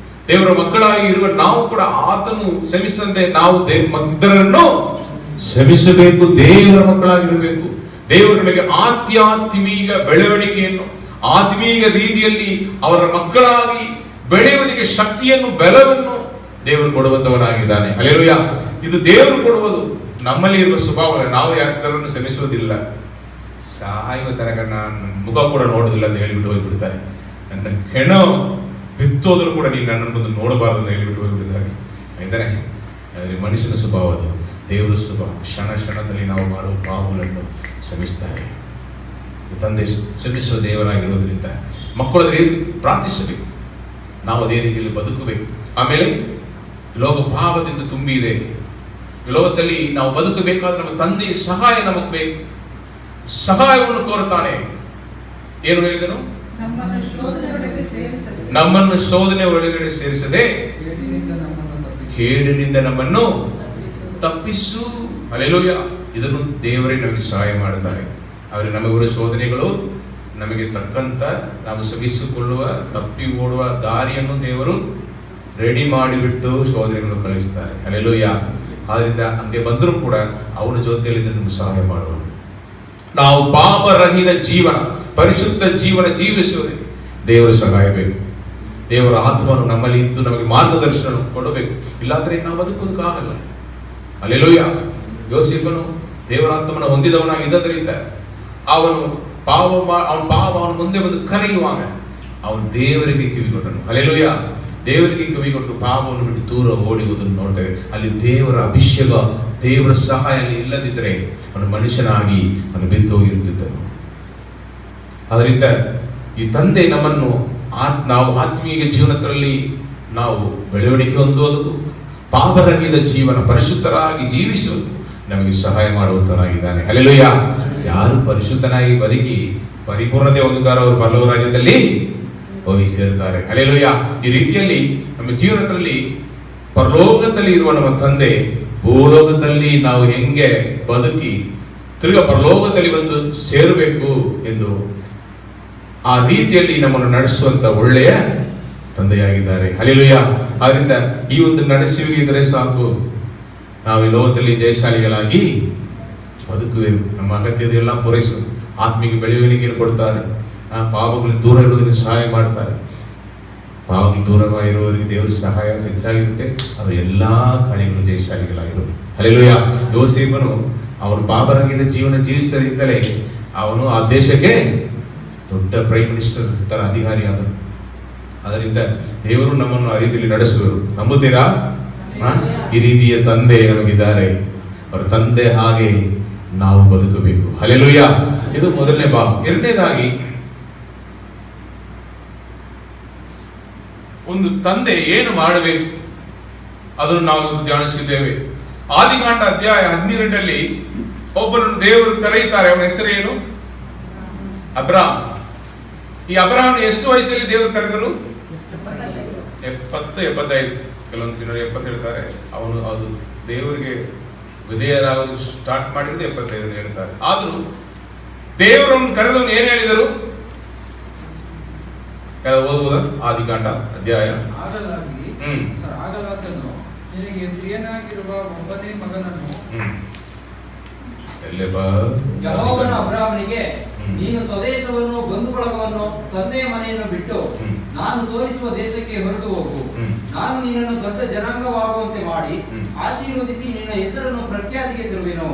ದೇವರ ಮಕ್ಕಳಾಗಿ ಇರುವ ನಾವು ಕೂಡ ಆತನು ಕ್ಷಮಿಸಿದಂತೆ ನಾವು ಇತರರನ್ನು ಕ್ಷಮಿಸಬೇಕು. ದೇವರ ಮಕ್ಕಳಾಗಿರಬೇಕು. ದೇವರು ನಮಗೆ ಆಧ್ಯಾತ್ಮಿಕ ಬೆಳವಣಿಗೆಯನ್ನು, ಆತ್ಮೀಯ ರೀತಿಯಲ್ಲಿ ಅವರ ಮಕ್ಕಳಾಗಿ ಬೆಳೆಯುವುದಕ್ಕೆ ಶಕ್ತಿಯನ್ನು, ಬಲವನ್ನು ದೇವರು ಕೊಡುವಂತವನಾಗಿದ್ದಾನೆ. ಹಲ್ಲೆಲೂಯಾ. ಇದು ದೇವರು ಕೊಡುವುದು, ನಮ್ಮಲ್ಲಿ ಇರುವ ಸ್ವಭಾವ. ನಾವು ಯಾರನ್ನು ಕ್ಷಮಿಸುವುದಿಲ್ಲ, ಸಾಯುವ ತನಕ ನಾನು ಮುಖ ಕೂಡ ನೋಡುವುದಿಲ್ಲ ಅಂತ ಹೇಳಿಬಿಟ್ಟು ಹೋಗ್ಬಿಡ್ತಾರೆ. ನನ್ನ ಹೆಣ ಬಿತ್ತೋದ್ರು ಕೂಡ ನೀನು ನನ್ನ ಮುಂದೆ ನೋಡಬಾರದು ಅಂತ ಹೇಳಿಬಿಟ್ಟು ಹೋಗ್ಬಿಡ್ತಾರೆ. ಆಯ್ತಾನೆ? ಆದರೆ ಮನುಷ್ಯನ ಸ್ವಭಾವ ಅದು. ದೇವರ ಸ್ವಭಾವ ಕ್ಷಣದಲ್ಲಿ ನಾವು ಮಾಡುವ ಪಾಪಗಳನ್ನು ಕ್ಷಮಿಸ್ತಾರೆ. ತಂದೆ ಕ್ಷಮಿಸುವ ದೇವರಾಗಿರೋದ್ರಿಂದ ಮಕ್ಕಳಲ್ಲಿ ಪ್ರಾರ್ಥಿಸಬೇಕು. ನಾವು ಅದೇ ರೀತಿಯಲ್ಲಿ ಬದುಕಬೇಕು. ಆಮೇಲೆ ಲೋಕ ಭಾವದಿಂದ ತುಂಬಿ ಇದೆ. ಈ ಲೋಕದಲ್ಲಿ ನಾವು ಬದುಕಬೇಕಾದ್ರೆ ನಮ್ಮ ತಂದೆಯ ಸಹಾಯ ನಮಗೆ ಬೇಕು. ಸಹಾಯವನ್ನು ಕೋರುತ್ತಾನೆ. ಏನು ಹೇಳಿದನು? ನಮ್ಮನ್ನು ಶೋಧನೆ ಒಳಗಡೆ ಸೇರಿಸದೆ ಕೇಡಿನಿಂದ ನಮ್ಮನ್ನು ತಪ್ಪಿಸು. ಹಲ್ಲೆಲೂಯಾ. ಇದನ್ನು ದೇವರೇ ನಮಗೆ ಸಹಾಯ ಮಾಡುತ್ತಾರೆ. ಆದರೆ ನಮಗಿರುವ ಶೋಧನೆಗಳು ನಮಗೆ ತಕ್ಕಂತ ನಾವು ಸಹಿಸಿಕೊಳ್ಳುವ, ತಪ್ಪಿ ಓಡುವ ದಾರಿಯನ್ನು ದೇವರು ರೆಡಿ ಮಾಡಿಬಿಟ್ಟು ಶೋಧನೆಗಳನ್ನು ಕಳಿಸ್ತಾರೆ. ಹಲ್ಲೆಲೂಯಾ. ಆದ್ರಿಂದ ಹಂಗೆ ಬಂದರೂ ಕೂಡ ಅವನ ಜೊತೆಯಲ್ಲಿ ನಮಗೆ ಸಹಾಯ ಮಾಡುವನು. ನಾವು ಪಾಪರಹಿತ ಜೀವನ, ಪರಿಶುದ್ಧ ಜೀವನ ಜೀವಿಸುವುದೇ ದೇವರ ಸಹಾಯ ಬೇಕು. ದೇವರ ಆತ್ಮನು ನಮ್ಮಲ್ಲಿ ಇದ್ದು ನಮಗೆ ಮಾರ್ಗದರ್ಶನ ಕೊಡಬೇಕು. ಇಲ್ಲಾಂದ್ರೆ ನಾವು ಬದುಕೋದಕ್ಕಾಗಲ್ಲ. ಹಲ್ಲೆಲೂಯಾ. ಯೋಸೇಫನು ದೇವರಾತ್ಮನ ಹೊಂದಿದವನಾಗಿದ್ದರಿಂದ ಅವನು ಅವನ ಮುಂದೆ ಬಂದು ಕರೆಯುವಾಗ ಅವನು ದೇವರಿಗೆ ಕಿವಿಗೊಟ್ಟನು. ಹಲ್ಲೆಲೂಯಾ. ದೇವರಿಗೆ ಕಿವಿಗೊಟ್ಟು ಪಾಪವನ್ನು ಬಿಟ್ಟು ದೂರ ಓಡುವುದನ್ನು ನೋಡ್ತೇವೆ. ಅಲ್ಲಿ ದೇವರ ಅಭಿಷೇಕ, ದೇವರ ಸಹಾಯ ಇಲ್ಲದಿದ್ದರೆ ಅವನು ಮನುಷ್ಯನಾಗಿ ಅವನು ಬಿದ್ದು ಹೋಗಿರುತ್ತಿದ್ದನು. ಅದರಿಂದ ಈ ತಂದೆ ನಮ್ಮನ್ನು ನಾವು ಆತ್ಮೀಯ ಜೀವನದಲ್ಲಿ ನಾವು ಬೆಳವಣಿಗೆ ಹೊಂದುವುದು, ಪಾಪರಹಿತ ಜೀವನ, ಪರಿಶುದ್ಧರಾಗಿ ಜೀವಿಸುವುದು ನಮಗೆ ಸಹಾಯ ಮಾಡುವಂತನಾಗಿದ್ದಾನೆ. ಹಲ್ಲೆಲೂಯಾ. ಯಾರು ಪರಿಶುದ್ಧನಾಗಿ ಬದುಕಿ ಪರಿಪೂರ್ಣತೆ ಹೊಂದುತ್ತಾರೋ ಅವರು ಪರಲೋಕ ರಾಜ್ಯದಲ್ಲಿ ಹೋಗಿ ಸೇರುತ್ತಾರೆ. ಹಲ್ಲೆಲೂಯಾ. ಈ ರೀತಿಯಲ್ಲಿ ನಮ್ಮ ಜೀವನದಲ್ಲಿ ಪರಲೋಕದಲ್ಲಿ ಇರುವ ನಮ್ಮ ತಂದೆ ಭೂಲೋಕದಲ್ಲಿ ನಾವು ಹೆಂಗೆ ಬದುಕಿ ತಿರುಗ ಪರಲೋಕದಲ್ಲಿ ಬಂದು ಸೇರಬೇಕು ಎಂದು ಆ ರೀತಿಯಲ್ಲಿ ನಮ್ಮನ್ನು ನಡೆಸುವಂತ ಒಳ್ಳೆಯ ತಂದೆಯಾಗಿದ್ದಾರೆ. ಹಲ್ಲೆಲೂಯಾ. ಆದ್ರಿಂದ ಈ ಒಂದು ನಡೆಸುವಿಕೆ ಇದ್ದರೆ ಸಾಕು, ನಾವು ಈ ಲೋಕದಲ್ಲಿ ಜಯಶಾಲಿಗಳಾಗಿ ಬದುಕುವೆವು. ನಮ್ಮ ಅಗತ್ಯತೆಲ್ಲ ಪೂರೈಸುವ ಆತ್ಮಿಕ ಬೆಳವಣಿಗೆಯನ್ನು ಕೊಡ್ತಾರೆ. ಪಾಪಗಳಿಗೆ ದೂರ ಇರುವುದಕ್ಕೆ ಸಹಾಯ ಮಾಡ್ತಾರೆ. ಪಾಪಗಳು ದೂರವಾಗಿರುವವರಿಗೆ ದೇವರ ಸಹಾಯ ಹೆಚ್ಚಾಗಿರುತ್ತೆ. ಅವರು ಎಲ್ಲಾ ಕಾರ್ಯಗಳು ಜಯಶಾಲಿಗಳಾಗಿರುವುದು. ಹಲ್ಲೆಲೂಯಾ. ಯೋಸೇಫನು ಅವನು ಪಾಪರಹಿತ ಜೀವನ ಜೀವಿಸಲಿದ್ದಲೇ ಅವನು ಆ ದೇಶಕ್ಕೆ ದೊಡ್ಡ ಪ್ರೈಮ್ ಮಿನಿಸ್ಟರ್ ತರ ಅಧಿಕಾರಿ ಆದನು. ಅದರಿಂದ ದೇವರು ನಮ್ಮನ್ನು ಆ ರೀತಿಯಲ್ಲಿ ನಡೆಸುವರು. ನಂಬುತ್ತೀರಾ? ಈ ರೀತಿಯ ತಂದೆ ನಮಗಿದ್ದಾರೆ. ಅವರ ತಂದೆ ಹಾಗೆ ನಾವು ಬದುಕಬೇಕು. ಹಲ್ಲೆಲೂಯ. ಇದು ಮೊದಲನೇ ಭಾಗ. ಎರಡನೇದಾಗಿ, ಒಂದು ತಂದೆ ಏನು ಮಾಡಬೇಕು ಅದನ್ನು ನಾವು ಇವತ್ತು ಧ್ಯಾನಿಸುತ್ತಿದ್ದೇವೆ. ಆದಿಕಾಂಡ ಅಧ್ಯಾಯ 12ರಲ್ಲಿ ಒಬ್ಬನನ್ನು ದೇವರು ಕರೆಯುತ್ತಾರೆ. ಅವನ ಹೆಸರು ಏನು? ಅಬ್ರಾಮ್. ಈ ಅಬ್ರಾಮ್ ಎಷ್ಟು ವಯಸ್ಸಲ್ಲಿ ದೇವರು ಕರೆದರು? 70, 75. ಕೆಲವೊಂದು ಜನರು 70 ಹೇಳ್ತಾರೆ. ಅವನು ಅದು ದೇವರಿಗೆ ವಿಧೇಯರಾಗೋದು ಸ್ಟಾರ್ಟ್ ಮಾಡಿದ್ದು 75 ಹೇಳ್ತಾರೆ. ಆದರೂ ದೇವರನ್ನು ಕರೆದವನು ಏನು ಹೇಳಿದರು? ಓದ್ಬೋದ? ಆದಿಕಾಂಡ ಅಧ್ಯಾಯ. ಆಗಲಾತನು ನಿನಗೆ ಪ್ರಿಯನಾಗಿರುವ ಒಬ್ಬನೇ ಮಗನನ್ನು ಯೆಹೋವನು ಅಬ್ರಾಮನಿಗೆ, ನೀನು ಸ್ವದೇಶವನ್ನು, ಬಂಧು ಬಳಗವನ್ನು, ತಂದೆಯ ಮನೆಯನ್ನು ಬಿಟ್ಟು ನಾನು ತೋರಿಸುವ ದೇಶಕ್ಕೆ ಹೊರಟು ಹೋಗು. ನಾನು ನಿನ್ನನ್ನು ದೊಡ್ಡ ಜನಾಂಗವಾಗುವಂತೆ ಮಾಡಿ ಆಶೀರ್ವದಿಸಿ ನಿನ್ನ ಹೆಸರನ್ನು ಪ್ರಖ್ಯಾತಿಗೆ ತರುವೆನು.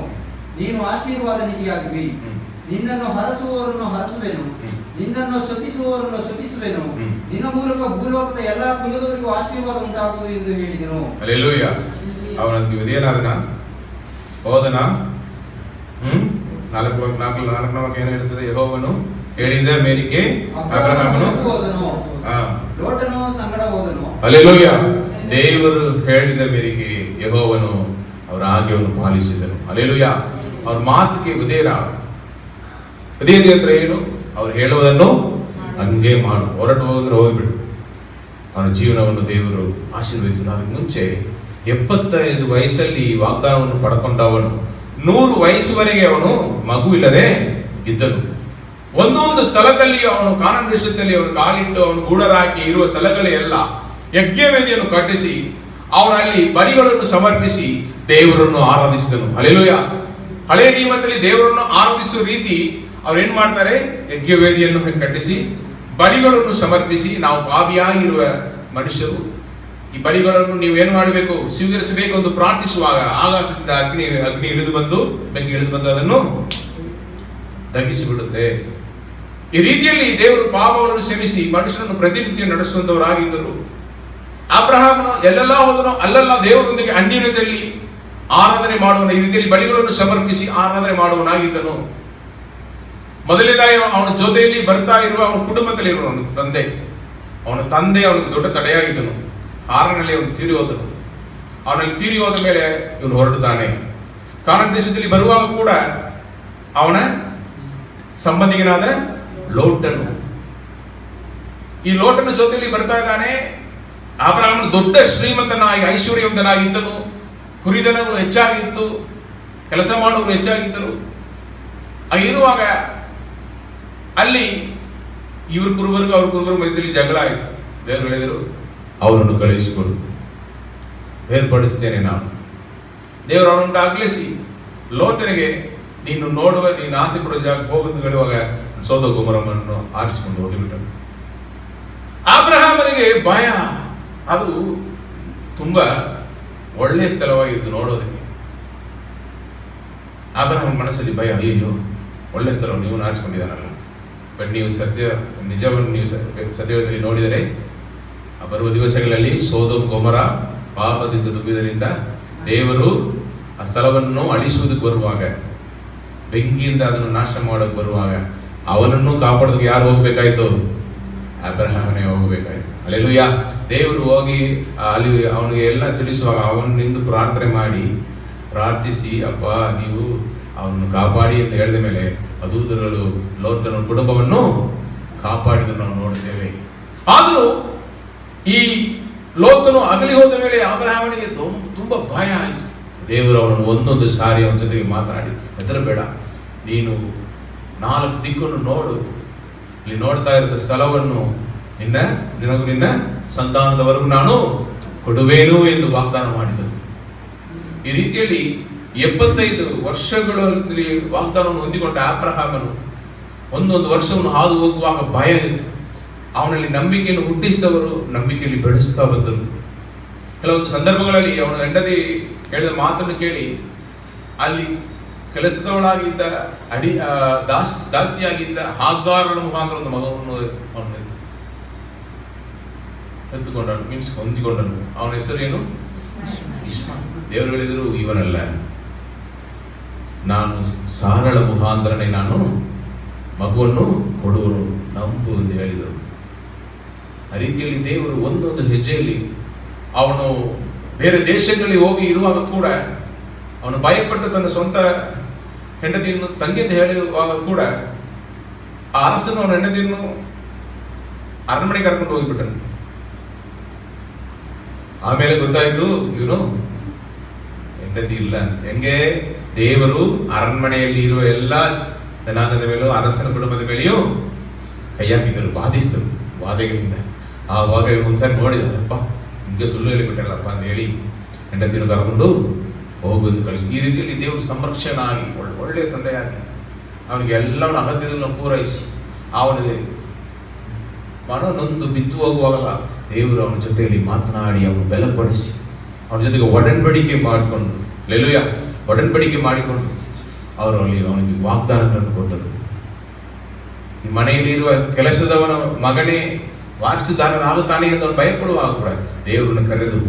ನೀನು ಆಶೀರ್ವಾದ ನಿಧಿಯಾಗುವಿ. ನಿನ್ನನ್ನು ಹರಸುವವರನ್ನು ಹರಸುವೆನು, ನಿನ್ನನ್ನು ಶಪಿಸುವವರನ್ನು ಶಪಿಸುವೆನು. ನಿನ್ನ ಮೂಲಕ ಭೂಲೋಕದ ಎಲ್ಲಾ ಕುಲದವರಿಗೂ ಆಶೀರ್ವಾದ ಉಂಟಾಗುವುದು ಎಂದು ಹೇಳಿದನು. ಹಲ್ಲೆಲೂಯಾ. ಅವನಿಗೆ ವಿಧೇಯನಾದನ, ಹೋದನ. 4 ಏನು ಹೇಳ್ತದೆ? ಯೆಹೋವನು ಹೇಳಿದ ಮೇರೆಗೆ ಅಬ್ರಹಾಮನು ಹೋದನು, ಲೋಟನು ಸಂಗಡ ಹೋದನು. ಹಲ್ಲೆಲೂಯಾ. ದೇವರು ಹೇಳಿದ ಮೇರೆಗೆ ಯೆಹೋವನು ಅವರ ಆಜ್ಞೆಯನ್ನು ಪಾಲಿಸಿದನು. ಹಲ್ಲೆಲೂಯಾ. ಅವ್ರ ಮಾತಿಗೆ ವಿಧೇಯರಾದ. ಅದೇನು ಅಂದ್ರೆ ಏನು? ಅವ್ರು ಹೇಳುವುದನ್ನು ಹಂಗೆ ಮಾಡು. ಹೊರಟು ಹೋದ್ರೆ ಹೋಗ್ಬಿಡು. ಅವನ ಜೀವನವನ್ನು ದೇವರು ಆಶೀರ್ವದಿಸಿದ. ಅದಕ್ಕೆ ಮುಂಚೆ 75 ವಯಸ್ಸಲ್ಲಿ ವಾಗ್ದಾನವನ್ನು ಪಡ್ಕೊಂಡವನು 100 ವಯಸ್ಸುವರೆಗೆ ಅವನು ಮಗು ಇಲ್ಲದೆ ಇದ್ದನು. ಒಂದೊಂದು ಸ್ಥಳದಲ್ಲಿ ಅವನು ಕಾನಾನ್ ದೇಶದಲ್ಲಿ ಅವನು ಕಾಲಿಟ್ಟು ಅವನು ಗೂಢರಾಗಿ ಇರುವ ಸ್ಥಳಗಳೆಲ್ಲ ಯಜ್ಞವೇದಿಯನ್ನು ಕಟ್ಟಿಸಿ ಅವನಲ್ಲಿ ಬಲಿಗಳನ್ನು ಸಮರ್ಪಿಸಿ ದೇವರನ್ನು ಆರಾಧಿಸಿದನು. ಹಲ್ಲೆಲೂಯಾ. ಹಳೆಯ ನಿಯಮದಲ್ಲಿ ದೇವರನ್ನು ಆರಾಧಿಸುವ ರೀತಿ ಅವ್ರು ಏನ್ ಮಾಡ್ತಾರೆ? ಯಜ್ಞವೇದಿಯನ್ನು ಕಟ್ಟಿಸಿ ಬಲಿಗಳನ್ನು ಸಮರ್ಪಿಸಿ, ನಾವು ಪಾಪಿಯಾಗಿರುವ ಮನುಷ್ಯರು ಈ ಬಲಿಗಳನ್ನು ನೀವೇನು ಮಾಡಬೇಕು? ಸ್ವೀಕರಿಸಬೇಕು ಎಂದು ಪ್ರಾರ್ಥಿಸುವಾಗ ಆಕಾಶದಿಂದ ಅಗ್ನಿ ಇಳಿದು ಬಂದು, ಬೆಂಕಿ ಇಳಿದು ಬಂದು ಅದನ್ನು ದಹಿಸಿ ಬಿಡುತ್ತೆ. ಈ ರೀತಿಯಲ್ಲಿ ದೇವರು ಪಾಪಗಳನ್ನು ಕ್ಷಮಿಸಿ ಮನುಷ್ಯರನ್ನು ಪ್ರತಿನಿತ್ಯ ನಡೆಸುವಂತವರಾಗಿದ್ದರು. ಅಬ್ರಹಾಮನು ಎಲ್ಲೆಲ್ಲ ಹೋದನೋ ಅಲ್ಲೆಲ್ಲ ದೇವರೊಂದಿಗೆ ಅನ್ಯೋನ್ಯತೆಯಲ್ಲಿ ಆರಾಧನೆ ಮಾಡುವನು. ಈ ರೀತಿಯಲ್ಲಿ ಬಲಿಗಳನ್ನು ಸಮರ್ಪಿಸಿ ಆರಾಧನೆ ಮಾಡುವನಾಗಿದ್ದನು. ಮೊದಲನೇದಾಗಿ ಅವನ ಜೊತೆಯಲ್ಲಿ ಬರ್ತಾ ಇರುವ ಅವನ ಕುಟುಂಬದಲ್ಲಿ ಇರುವ ಅವನ ತಂದೆ ಅವನಿಗೆ ದೊಡ್ಡ ತಡೆಯಾಗಿದ್ದನು. 6ರಲ್ಲಿ ಅವನು ತೀರಿ ಹೋದನು. ಅವನಲ್ಲಿ ತೀರಿ ಹೋದ ಮೇಲೆ ಇವನು ಹೊರಡುತ್ತಾನೆ. ಕಾನಾನ್ ದೇಶದಲ್ಲಿ ಬರುವಾಗ ಕೂಡ ಅವನ ಸಂಬಂಧಿಕನಾದ ಲೋಟನು, ಈ ಲೋಟನ ಜೊತೆಯಲ್ಲಿ ಬರ್ತಾ ಇದ್ದಾನೆ. ಅಬ್ರಹಾಮನು ದೊಡ್ಡ ಶ್ರೀಮಂತನಾಗಿ ಐಶ್ವರ್ಯವಂತನಾಗಿದ್ದನು. ಕುರಿದನಗಳು ಹೆಚ್ಚಾಗಿತ್ತು, ಕೆಲಸ ಮಾಡುವವರು ಹೆಚ್ಚಾಗಿದ್ದರು. ಇರುವಾಗ ಅಲ್ಲಿ ಇವ್ರ ಕುರುಬರಿಗೂ ಅವ್ರ ಕುರುಬರ ಮಧ್ಯದಲ್ಲಿ ಜಗಳ ಆಯಿತು. ದೇವರು ಹೇಳಿದರು, ಅವನನ್ನು ಕಳುಹಿಸಿಕೊಡು, ಬೇರ್ಪಡಿಸ್ತೇನೆ ನಾನು. ದೇವರು ಅವನನ್ನು ಅಗಲಿಸಿ ಲೋಟನಿಗೆ, ನೀನು ಆಸೆ ಪಡುವ ಜಾಗಕ್ಕೆ ಹೋಗುವುದು ಹೇಳುವಾಗ ಸೋದೋಮ್ ಗೊಮೋರವನ್ನು ಆರಿಸಿಕೊಂಡು ಹೋಗಿಬಿಟ್ಟನು. ಅಬ್ರಹಾಮನಿಗೆ ಭಯ. ಅದು ತುಂಬಾ ಒಳ್ಳೆಯ ಸ್ಥಳವಾಗಿತ್ತು ನೋಡೋದಕ್ಕೆ. ಅಬ್ರಹಾಮನ ಮನಸ್ಸಲ್ಲಿ ಭಯ, ಅಯ್ಯೋ ಒಳ್ಳೆ ಸ್ಥಳವನ್ನು ನೀವು ಆರಿಸಿಕೊಂಡಿದ್ದಾನಲ್ಲ. ಬಟ್ ನೀವು ನಿಜವನ್ನು ನೀವು ಸತ್ಯವೇದದಲ್ಲಿ ನೋಡಿದರೆ ಬರುವ ದಿವಸಗಳಲ್ಲಿ ಸೋದೋಮ್ ಗೊಮೋರ ಪಾಪದಿಂದ ತುಂಬಿದರಿಂದ ದೇವರು ಆ ಸ್ಥಳವನ್ನು ಅಳಿಸುವುದಕ್ಕೆ ಬರುವಾಗ, ಬೆಂಕಿಯಿಂದ ಅದನ್ನು ನಾಶ ಮಾಡೋಕೆ ಬರುವಾಗ ಅವನನ್ನು ಕಾಪಾಡೋದಕ್ಕೆ ಯಾರು ಹೋಗ್ಬೇಕಾಯ್ತು? ಅಬ್ರಹಾಮನೇ ಹೋಗಬೇಕಾಯ್ತು. ಹಲ್ಲೆಲೂಯಾ. ದೇವರು ಹೋಗಿ ಅಲ್ಲಿ ಅವನಿಗೆ ಎಲ್ಲ ತಿಳಿಸುವಾಗ ಅವನು ನಿಂದು ಪ್ರಾರ್ಥಿಸಿ, ಅಪ್ಪ ನೀವು ಅವನನ್ನು ಕಾಪಾಡಿ ಎಂದು ಹೇಳಿದ ಮೇಲೆ ದೂತರುಗಳು ಲೋಟನ ಕುಟುಂಬವನ್ನು ಕಾಪಾಡಿದನ್ನು ನಾವು ನೋಡುತ್ತೇವೆ. ಆದರೂ ಈ ಲೋಟನು ಅಗಲಿ ಹೋದ ಮೇಲೆ ಅಬ್ರಹಾಮನಿಗೆ ತುಂಬಾ ಭಯ ಆಯಿತು. ದೇವರು ಅವನನ್ನು ಒಂದೊಂದು ಸಾರಿ ಅವನ ಜೊತೆಗೆ ಮಾತನಾಡಿ, ಹೆದರಬೇಡ, ನೀನು 4 ದಿಕ್ಕನ್ನು ನೋಡು, ಇಲ್ಲಿ ನೋಡ್ತಾ ಇರುವ ಸ್ಥಳವನ್ನು ನಿನಗೂ ನಿನ್ನ ಸಂತಾನದವರೆಗೂ ನಾನು ಕೊಡುವೇನು ಎಂದು ವಾಗ್ದಾನ ಮಾಡಿದರು. ಈ ರೀತಿಯಲ್ಲಿ 75 ವರ್ಷಗಳಲ್ಲಿ ವಾಗ್ದಾನವನ್ನು ಹೊಂದಿಕೊಂಡ ಅಬ್ರಹಾಮನು ಒಂದೊಂದು ವರ್ಷವನ್ನು ಹಾದು ಹೋಗುವಾಗ ಭಯ ಇತ್ತು. ಅವನಲ್ಲಿ ನಂಬಿಕೆಯನ್ನು ಹುಟ್ಟಿಸಿದವರು ನಂಬಿಕೆಯಲ್ಲಿ ಬೆಳೆಸ್ತಾ ಬಂದರು. ಕೆಲವೊಂದು ಸಂದರ್ಭಗಳಲ್ಲಿ ಅವನು ಹೆಂಡತಿ ಹೇಳಿದ ಮಾತನ್ನು ಕೇಳಿ ಅಲ್ಲಿ ಕೆಲಸದವಳಾಗಿದ್ದ ದಾಸಿಯಾಗಿದ್ದ ಹಾಗಾರನ ಮುಖಾಂತರ ಒಂದು ಮಗವನ್ನು ಅವನು ಎತ್ತುಕೊಂಡನು, ಹೊಂದಿಕೊಂಡನು. ಅವನ ಹೆಸರೇನು? ದೇವರು ಹೇಳಿದರು, ಇವನಲ್ಲ, ನಾನು ಸಾರಳ ಮುಖಾಂತರನೇ ನಾನು ಮಗುವನ್ನು ಕೊಡುವನು, ನಂಬು ಎಂದು ಹೇಳಿದರು. ಆ ರೀತಿಯಲ್ಲಿ ದೇವರು ಒಂದೊಂದು ಹೆಜ್ಜೆಯಲ್ಲಿ ಅವನು ಬೇರೆ ದೇಶಗಳಲ್ಲಿ ಹೋಗಿ ಇರುವಾಗ ಕೂಡ ಅವನು ಭಯಪಟ್ಟು ತನ್ನ ಸ್ವಂತ ಹೆಂಡತಿಯನ್ನು ತಂಗಿಯಿಂದ ಹೇಳುವಾಗ ಕೂಡ ಆ ಅರಸನು ಅವನ ಹೆಂಡತಿಯನ್ನು ಅರಣ್ಮನೆಗೆ ಕರ್ಕೊಂಡು ಹೋಗಿಬಿಟ್ಟನು. ಆಮೇಲೆ ಗೊತ್ತಾಯ್ತು ಇವನು ಹೆಂಡತಿ ಇಲ್ಲ. ಹೆಂಗೆ ದೇವರು ಅರಣ್ಮನೆಯಲ್ಲಿ ಇರುವ ಎಲ್ಲ ಜನಾಂಗದ ಮೇಲೂ ಅರಸನ ಕುಟುಂಬದ ಮೇಲೆಯೂ ಕೈ ಹಾಕಿದರು, ಬಾಧಿಸಿದರು ವಾದಗಳಿಂದ. ಆವಾಗ ಒಂದ್ಸಾರಿ ನೋಡಿದ, ಅಪ್ಪ ನಿಮಗೆ ಸುಳ್ಳು ಹೇಳಿಬಿಟ್ಟಲ್ಲಪ್ಪ ಅಂತ ಹೇಳಿ ಹೆಂಡತಿಯನ್ನು ಕರ್ಕೊಂಡು ಹೋಗುವುದು ಕಳಿಸಿ. ಈ ರೀತಿಯಲ್ಲಿ ದೇವರು ಸಂರಕ್ಷಣಾಗಿ ಒಳ್ಳೆಯ ತಂದೆಯಾಗಿ ಅವನಿಗೆ ಎಲ್ಲವನ್ನ ಅಗತ್ಯವನ್ನು ಪೂರೈಸಿ ಅವನಿಗೆ ಮನನೊಂದು ಬಿದ್ದು ಹೋಗುವಾಗಲ್ಲ ದೇವರು ಅವನ ಜೊತೆಯಲ್ಲಿ ಮಾತನಾಡಿ ಅವನು ಬಲಪಡಿಸಿ ಅವನ ಜೊತೆಗೆ ಒಡಂಬಡಿಕೆ ಮಾಡಿಕೊಂಡು ಒಡಂಬಡಿಕೆ ಮಾಡಿಕೊಂಡು ಅವರು ಅಲ್ಲಿ ಅವನಿಗೆ ವಾಗ್ದಾನಗಳನ್ನು ಕೊಟ್ಟರು. ಈ ಮನೆಯಲ್ಲಿರುವ ಕೆಲಸದವನ ಮಗನೇ ವಾರಸುದಾರನಾಗುತ್ತಾನೆ ಎಂದು ಅವನು ಭಯಪಡುವಾಗ ಕೂಡ ದೇವರನ್ನು ಕರೆದು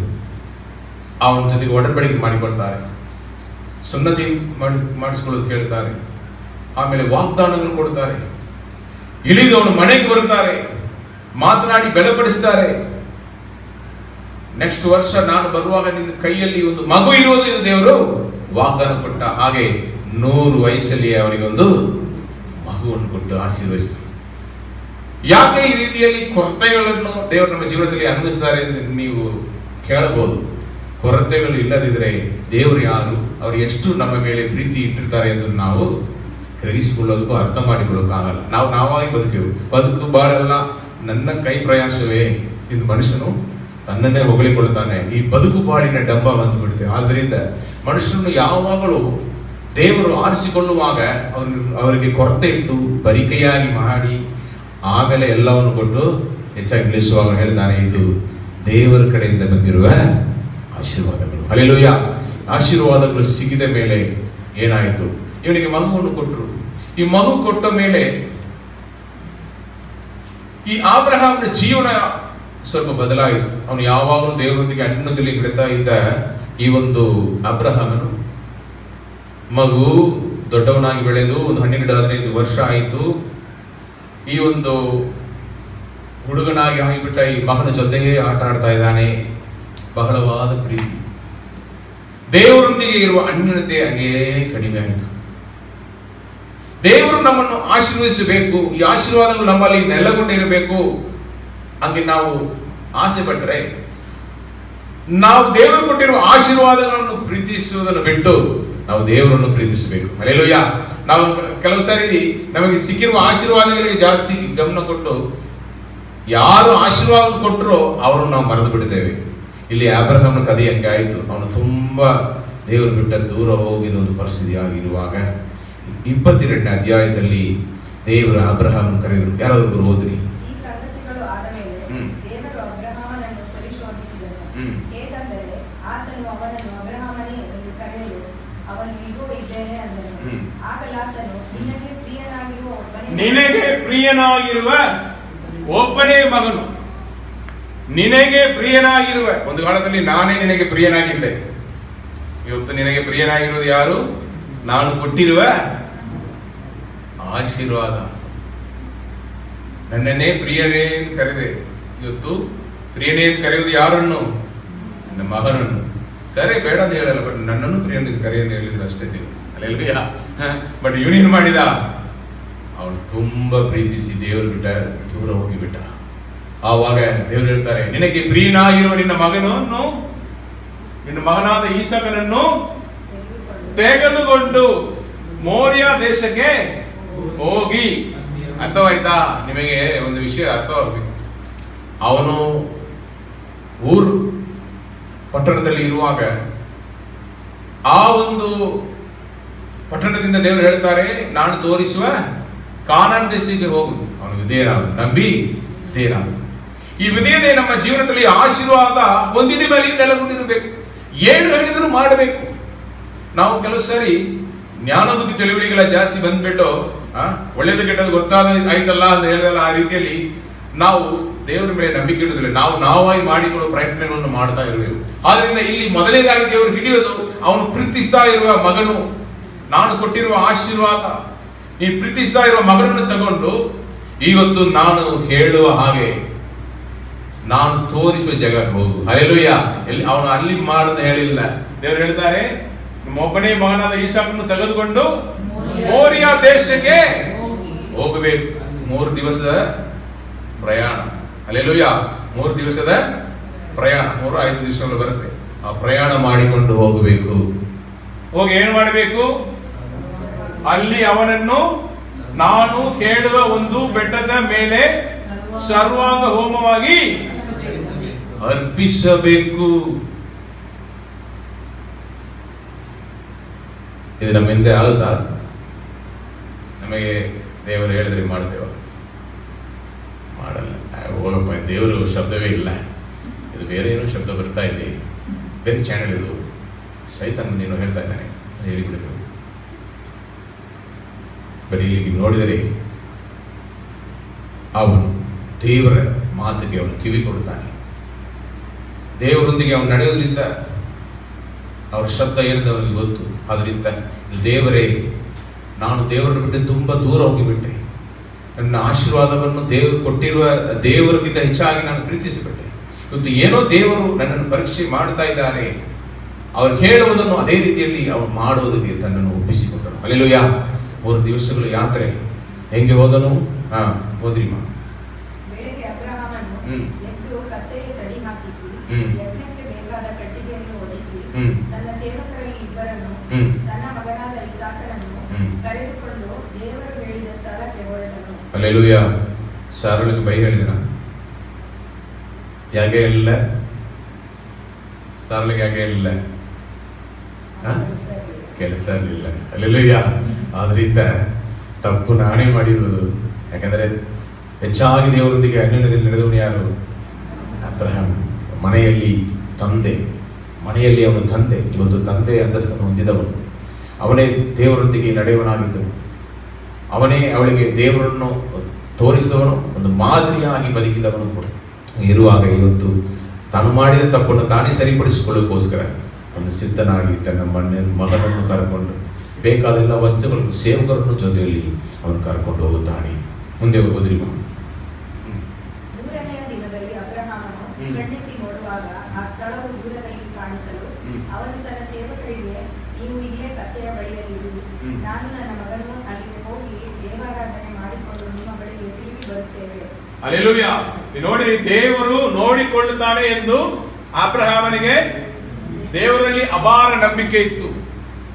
ಅವನ ಜೊತೆಗೆ ಒಡಂಬಡಿಕೆ ಮಾಡಿಕೊಳ್ತಾರೆ, ಸುನ್ನತಿ ಮಾಡಿಸಿಕೊಳ್ಳೋದು ಕೇಳ್ತಾರೆ, ಆಮೇಲೆ ವಾಗ್ದಾನಗಳನ್ನು ಕೊಡ್ತಾರೆ, ಇಳಿದು ಅವನು ಮನೆಗೆ ಬರುತ್ತಾರೆ, ಮಾತನಾಡಿ ಬಲಪಡಿಸ್ತಾರೆ. ನೆಕ್ಸ್ಟ್ ವರ್ಷ ನಾನು ಬರುವಾಗ ನಿನ್ನ ಕೈಯಲ್ಲಿ ಒಂದು ಮಗು ಇರುವುದು ಎಂದು ದೇವರು ವಾಗ್ದಾನ ಕೊಟ್ಟ. ಹಾಗೆ 100 ವಯಸ್ಸಲ್ಲಿ ಅವನಿಗೆ ಒಂದು ಮಗುವನ್ನು ಕೊಟ್ಟು ಆಶೀರ್ವದಿಸಿದರು. ಯಾಕೆ ಈ ರೀತಿಯಲ್ಲಿ ಕೊರತೆಗಳನ್ನು ದೇವರು ನಮ್ಮ ಜೀವನದಲ್ಲಿ ಅನುಭವಿಸಿದ್ದಾರೆ ಎಂದು ನೀವು ಕೇಳಬಹುದು. ಕೊರತೆಗಳು ಇಲ್ಲದಿದ್ದರೆ ದೇವರು ಯಾರು, ಅವರು ಎಷ್ಟು ನಮ್ಮ ಮೇಲೆ ಪ್ರೀತಿ ಇಟ್ಟಿರ್ತಾರೆ ಎಂದು ನಾವು ಗ್ರಹಿಸಿಕೊಳ್ಳೋದಕ್ಕೂ ಅರ್ಥ ಮಾಡಿಕೊಳ್ಳೋಕ್ಕಾಗಲ್ಲ. ನಾವಾಗಿ ಬದುಕು ಬಾಳೆಲ್ಲ ನನ್ನ ಕೈ ಪ್ರಯಾಸವೇ ಎಂದು ಮನುಷ್ಯನು ತನ್ನನ್ನೇ ಹೊಗಳಿಕೊಳ್ತಾನೆ. ಈ ಬದುಕು ಬಾಳಿನ ಡಂಬ ಬಂದುಬಿಡುತ್ತೆ. ಆದ್ದರಿಂದ ಮನುಷ್ಯನನ್ನು ಯಾವಾಗಲೂ ದೇವರು ಆರಿಸಿಕೊಳ್ಳುವಾಗ ಅವರಿಗೆ ಕೊರತೆ ಇಟ್ಟು ಬರಿಕೆಯಾಗಿ ಮಾಡಿ ಆಮೇಲೆ ಎಲ್ಲವನ್ನು ಕೊಟ್ಟು ಹೆಚ್ಚಾಗಿ ನಿಲ್ಲಿಸುವಾಗ ಹೇಳ್ತಾನೆ, ಇದು ದೇವರ ಕಡೆಯಿಂದ ಬಂದಿರುವ ಆಶೀರ್ವಾದಗಳು. ಹಲ್ಲೆಲೂಯ. ಆಶೀರ್ವಾದಗಳು ಸಿಕ್ಕಿದ ಮೇಲೆ ಏನಾಯಿತು, ಇವನಿಗೆ ಮಗುವನ್ನು ಕೊಟ್ಟರು. ಈ ಮಗು ಕೊಟ್ಟ ಮೇಲೆ ಈ ಅಬ್ರಹಾಮನ ಜೀವನ ಸ್ವಲ್ಪ ಬದಲಾಯಿತು. ಅವನು ಯಾವಾಗಲೂ ದೇವರೊಂದಿಗೆ ಅನ್ಯೋನ್ಯತೆಯಲ್ಲಿ ಬೆಳೀತಾ ಇದ್ದ ಈ ಒಂದು ಅಬ್ರಹಾಮನು ಮಗು ದೊಡ್ಡವನಾಗಿ ಬೆಳೆದು ಒಂದು 12-15 ವರ್ಷ ಆಯಿತು. ಈ ಒಂದು ಹುಡುಗನಾಗಿ ಆಗಿಬಿಟ್ಟ ಈ ಮಗನ ಜೊತೆಗೆ ಆಟ ಆಡ್ತಾ ಇದ್ದಾನೆ. ಬಹಳವಾದ ಪ್ರೀತಿ, ದೇವರೊಂದಿಗೆ ಇರುವ ಅನ್ಯೋನ್ಯತೆ ಹಂಗೇ ಕಡಿಮೆ ಆಯಿತು. ದೇವರು ನಮ್ಮನ್ನು ಆಶೀರ್ವದಿಸಬೇಕು, ಈ ಆಶೀರ್ವಾದಗಳು ನಮ್ಮಲ್ಲಿ ನೆಲೆಗೊಂಡಿರಬೇಕು ಹಂಗೆ ನಾವು ಆಸೆ ಪಟ್ಟರೆ ನಾವು ದೇವರು ಕೊಟ್ಟಿರುವ ಆಶೀರ್ವಾದಗಳನ್ನು ಪ್ರೀತಿಸುವುದನ್ನು ಬಿಟ್ಟು ನಾವು ದೇವರನ್ನು ಪ್ರೀತಿಸಬೇಕು. ಹಲ್ಲೆಲೂಯಾ. ನಾವು ಕೆಲವು ಸಾರಿ ನಮಗೆ ಸಿಕ್ಕಿರುವ ಆಶೀರ್ವಾದಗಳಿಗೆ ಜಾಸ್ತಿ ಗಮನ ಕೊಟ್ಟು ಯಾರು ಆಶೀರ್ವಾದ ಕೊಟ್ಟರೋ ಅವರನ್ನು ನಾವು ಮರೆತು ಬಿಡ್ತೇವೆ. ಇಲ್ಲಿ ಅಬ್ರಹಾಮನ ಕಥೆ ಹಂಗೆ ಆಯಿತು. ಅವನು ತುಂಬಾ ದೇವರು ಬಿಟ್ಟ ದೂರ ಹೋಗಿದ ಒಂದು ಪರಿಸ್ಥಿತಿ ಆಗಿರುವಾಗ 22ನೇ ಅಧ್ಯಾಯದಲ್ಲಿ ದೇವರ ಅಬ್ರಹಾಮನ ಕರೆದರು. ಯಾರಾದರೂ ಓದ್ರಿ. ಈ ಸಂಗತಿಗಳು ಆದ ಮೇಲೆ ದೇವರು ಅಬ್ರಹಾಮನನ್ನು ಪರಿಶೋಧಿಸಿದನು. ಹೇಗೆಂದರೆ ಆತನು ಅವನನ್ನು ಅಬ್ರಹಾಮನೇ ಎಂದು ಕರೆಯಲು ಅವನು ಇಗೋ ಇದ್ದೇನೆ ಅಂದನು. ಆಗಲಾತನು ನಿನಗೆ ಪ್ರಿಯನಾಗಿರುವ ಒಬ್ಬನೇ ಮಗನು, ನಿನಗೆ ಪ್ರಿಯನಾಗಿರುವ. ಒಂದು ಕಾಲದಲ್ಲಿ ನಾನೇ ನಿನಗೆ ಪ್ರಿಯನಾಗಿದ್ದೆ. ಇವತ್ತು ನಿನಗೆ ಪ್ರಿಯನಾಗಿರುವುದು ಯಾರು? ನಾನು ಕೊಟ್ಟಿರುವ ಆಶೀರ್ವಾದ. ನನ್ನನ್ನೇ ಪ್ರಿಯನೇ ಎಂದು ಕರೆದೆ. ಇವತ್ತು ಪ್ರಿಯನೇ ಎಂದು ಕರೆಯುವುದು ಯಾರನ್ನು? ನನ್ನ ಮಗನನ್ನು. ಕರೆ ಬೇಡ ಅಂತ ಹೇಳಲ್ಲ, ಬಟ್ ನನ್ನನ್ನು ಪ್ರಿಯನಿಗೆ ಕರೆ ಅಂತ ಹೇಳಿದ್ರು ಅಷ್ಟೇ ನೀವು. ಅಲ್ಲೆಲ್ರಿಯ ಬಟ್ ಇವನೇನು ಮಾಡಿದ? ಅವನು ತುಂಬಾ ಪ್ರೀತಿಸಿ ದೇವರು ಬಿಟ್ಟ, ದೂರ ಹೋಗಿಬಿಟ್ಟ. ಆವಾಗ ದೇವರು ಹೇಳ್ತಾರೆ, ನಿನಗೆ ಪ್ರಿಯನಾಗಿರುವ ನಿನ್ನ ಮಗನನ್ನು, ನಿನ್ನ ಮಗನಾದ ಈಸಾಕನನ್ನು ತೆಗೆದುಕೊಂಡು ಮೋರಿಯಾ ದೇಶಕ್ಕೆ ಹೋಗಿ. ಅರ್ಥವಾಯ್ತಾ? ನಿಮಗೆ ಒಂದು ವಿಷಯ ಅರ್ಥವಾಗಬೇಕು. ಅವನು ಊರು ಪಟ್ಟಣದಲ್ಲಿ ಇರುವಾಗ ಆ ಒಂದು ಪಟ್ಟಣದಿಂದ ದೇವರು ಹೇಳ್ತಾರೆ, ನಾನು ತೋರಿಸುವ ಕಾನಾನ್ ದೇಶಕ್ಕೆ ಹೋಗುದು. ಅವನು ವಿಧೇಯನಾದ, ನಂಬಿ ವಿಧೇಯನಾದ. ಈ ವಿಧೇಯತೆ ನಮ್ಮ ಜೀವನದಲ್ಲಿ ಆಶೀರ್ವಾದ ಹೊಂದಿದ ಮೇಲೆ ನೆಲೆಗೊಂಡಿರಬೇಕು. ಏನು ಹೇಳಿದ್ರು ಮಾಡಬೇಕು. ನಾವು ಕೆಲವು ಸರಿ ಜ್ಞಾನ ಬುದ್ಧಿ ತಿಳಿವಳಿಕೆಗಳ ಜಾಸ್ತಿ ಬಂದ್ಬಿಟ್ಟು ಒಳ್ಳೇದು ಕೆಟ್ಟದ್ದು ಗೊತ್ತಾದ ಆಯ್ತಲ್ಲ ಅಂತ ಹೇಳಿದಲ್ಲ, ಆ ರೀತಿಯಲ್ಲಿ ನಾವು ದೇವರ ಮೇಲೆ ನಂಬಿಕೆ ಇಡುವುದಿಲ್ಲ, ನಾವಾಗಿ ಮಾಡಿಕೊಳ್ಳುವ ಪ್ರಯತ್ನಗಳನ್ನು ಮಾಡ್ತಾ ಇರುವೆವು. ಆದ್ರಿಂದ ಇಲ್ಲಿ ಮೊದಲನೇದಾಗಿ ದೇವರು ಹಿಡಿಯೋದು, ಅವನು ಪ್ರೀತಿಸ್ತಾ ಇರುವ ಮಗನು, ನಾನು ಕೊಟ್ಟಿರುವ ಆಶೀರ್ವಾದ, ಈ ಪ್ರೀತಿಸ್ತಾ ಇರುವ ಮಗನನ್ನು ತಗೊಂಡು ಇವತ್ತು ನಾನು ಹೇಳುವ ಹಾಗೆ ನಾನು ತೋರಿಸುವ ಜಾಗಕ್ಕೆ ಹೋಗು. ಹಲ್ಲೆಲೂಯಾ. ಎಲ್ಲಿ ಅವನು ಅಲ್ಲಿ ಮಾಡದ ಹೇಳಿಲ್ಲ. ದೇವರು ಹೇಳ್ತಾರೆ, ನಮ್ಮ ಒಬ್ಬನೇ ಮಗನಾದ ಈಸಾಕನ್ನು ತೆಗೆದುಕೊಂಡು ಮೋರಿಯಾ ದೇಶಕ್ಕೆ ಹೋಗಬೇಕು. 3 ದಿವಸದ ಪ್ರಯಾಣ. ಹಲ್ಲೆಲೂಯಾ. 3 ದಿವಸದ ಪ್ರಯಾಣ, 3-5 ದಿವಸಗಳು ಬರುತ್ತೆ. ಆ ಪ್ರಯಾಣ ಮಾಡಿಕೊಂಡು ಹೋಗಬೇಕು. ಹೋಗಿ ಏನು ಮಾಡಬೇಕು? ಅಲ್ಲಿ ಅವನನ್ನು ನಾನು ಕೇಳುವ ಒಂದು ಬೆಟ್ಟದ ಮೇಲೆ ಸರ್ವಾಂಗ ಹೋಮವಾಗಿ ಅರ್ಪಿಸಬೇಕು. ಇದು ನಮ್ಮ ಹಿಂದೆ ಆಗುತ್ತಾ? ನಮಗೆ ದೇವರು ಹೇಳಿದ್ರೆ ಮಾಡ್ತೇವ? ಮಾಡಲ್ಲ. ಹೋಗಪ್ಪ, ದೇವರು ಶಬ್ದವೇ ಇಲ್ಲ, ಇದು ಬೇರೆ ಏನೋ ಶಬ್ದ ಬರ್ತಾ ಇದೆ, ಬೇರೆ ಚಾನೆಲ್ ಇದು, ಸೈತಾನ ನೀನು ಹೇಳ್ತಾ ಇದ್ದಾನೆ, ಹೇಳಿಬಿಡಬೇಕು. ಬರೀ ಇಲ್ಲಿಗೆ ನೋಡಿದರೆ ಅವನು ದೇವರ ಮಾತಿಗೆ ಅವನು ಕಿವಿ ಕೊಡುತ್ತಾನೆ. ದೇವರೊಂದಿಗೆ ಅವನು ನಡೆಯೋದ್ರಿಂದ ಅವರ ಶಬ್ದ ಏನಿದೆ ಅವನಿಗೆ ಗೊತ್ತು. ಅದರಿಂದ ದೇವರೇ, ನಾನು ದೇವರನ್ನು ಬಿಟ್ಟು ತುಂಬ ದೂರ ಹೋಗಿಬಿಟ್ಟೆ, ನನ್ನ ಆಶೀರ್ವಾದವನ್ನು ದೇವರು ಕೊಟ್ಟಿರುವ ದೇವರಿಗಿಂತ ಹೆಚ್ಚಾಗಿ ನಾನು ಪ್ರೀತಿಸಿಬಿಟ್ಟೆ. ಇವತ್ತು ಏನೋ ದೇವರು ನನ್ನನ್ನು ಪರೀಕ್ಷೆ ಮಾಡ್ತಾ ಇದ್ದಾರೆ, ಅವ್ರು ಹೇಳುವುದನ್ನು ಅದೇ ರೀತಿಯಲ್ಲಿ ಅವನು ಮಾಡುವುದಕ್ಕೆ ತನ್ನನ್ನು ಒಪ್ಪಿಸಿಕೊಂಡನು. ಹಲ್ಲೆಲೂಯಾ. 3 ದಿವಸಗಳ ಯಾತ್ರೆ ಹೆಂಗೆ ಹೋದನು? ಹೋದ್ರಿಮ್ಮ. ಬೆಳಗ್ಗೆ ಅಬ್ರಹಾಮನು ಎದ್ದು ಕತ್ತೆಗೆ ತಡಿ ಹಾಕಿಸಿ ಯಜ್ಞಕ್ಕೆ ಬೇಕಾದ ಕಟ್ಟಿಗೆಯನ್ನು ಒಡಿಸಿ ತನ್ನ ಸೇವಕರಲ್ಲಿ 2 ತನ್ನ ಮಗನಾದ ಇಸಾಕನನ್ನು ಕರೆದುಕೊಂಡು ದೇವರು ಹೇಳಿದ ಸ್ಥಳಕ್ಕೆ ಹೊರಟನು. ಹಲ್ಲೆಲೂಯಾ. ಶಾರಳಿಗೆ ಬೈ ಹೇಳಿದನ? ಯಾಕೆ ಹೇಳಿಲ್ಲ? ಸಾರ್ಲಿಗೆ ಯಾಕೆ ಹೇಳಿಲ್ಲ? ಕೆಲಸ ಇರಲಿಲ್ಲ. ಹಲ್ಲೆಲೂಯಾ. ಆದ್ರಿಂದ ತಪ್ಪು ನಾನೇ ಮಾಡಿರುವುದು. ಯಾಕಂದ್ರೆ ಹೆಚ್ಚಾಗಿ ದೇವರೊಂದಿಗೆ ಅನ್ಯೋನ್ಯದಲ್ಲಿ ನಡೆದವನು ಯಾರು? ಅಬ್ರಹಾಂ. ಮನೆಯಲ್ಲಿ ಅವನು ತಂದೆ. ಇವತ್ತು ತಂದೆ ಅಂತಸ್ತನ್ನು ಹೊಂದಿದವನು. ಅವನೇ ದೇವರೊಂದಿಗೆ ನಡೆಯುವನಾಗಿದ್ದನು. ಅವನೇ ಅವಳಿಗೆ ದೇವರನ್ನು ತೋರಿಸಿದವನು, ಒಂದು ಮಾದರಿಯಾಗಿ ಬದುಕಿದವನು ಕೂಡ ಇರುವಾಗ ಇವತ್ತು ತಾನು ಮಾಡಿದ ತಪ್ಪನ್ನು ತಾನೇ ಸರಿಪಡಿಸಿಕೊಳ್ಳೋಕ್ಕೋಸ್ಕರ ಒಂದು ಸಿದ್ಧನಾಗಿ ತನ್ನ ಮಗನನ್ನು ಕರ್ಕೊಂಡು ಬೇಕಾದೆಲ್ಲ ವಸ್ತುಗಳನ್ನು, ಸೇವಕರನ್ನು ಜೊತೆಯಲ್ಲಿ ಅವನು ಕರ್ಕೊಂಡು ಹೋಗುತ್ತಾನೆ. ಮುಂದೆ ಹೋದ್ರಿ. 3ನೆಯ ದಿನದಲ್ಲಿ ಅಬ್ರಹಾಮನು ಕಣ್ಣೆತ್ತಿ ನೋಡುವಾಗ ಆ ಸ್ಥಳವು ದೂರದಲ್ಲಿ ಕಾಣಿಸಲು ಅವನು ತನ್ನ ಸೇವಕರಿಗೆ, ನೀವು ಇಲ್ಲೇ ಕತ್ತೆಯ ಬಳಿಯಲ್ಲಿರಿ, ನಾನು ನನ್ನ ಮಗನು ಅಲ್ಲಿಗೆ ಹೋಗಿ ದೇವಾರಾಧನೆ ಮಾಡಿಕೊಂಡು ನಿಮ್ಮ ಬಳಿಗೆ ತಿರುಗಿ ಬರುತ್ತೇವೆ. ಹಲ್ಲೆಲೂಯಾ. ನೋಡಿ, ದೇವರು ನೋಡಿಕೊಳ್ಳುತ್ತಾನೆ ಎಂದು ಅಬ್ರಹಾಮನಿಗೆ ದೇವರಲ್ಲಿ ಅಪಾರ ನಂಬಿಕೆ ಇತ್ತು.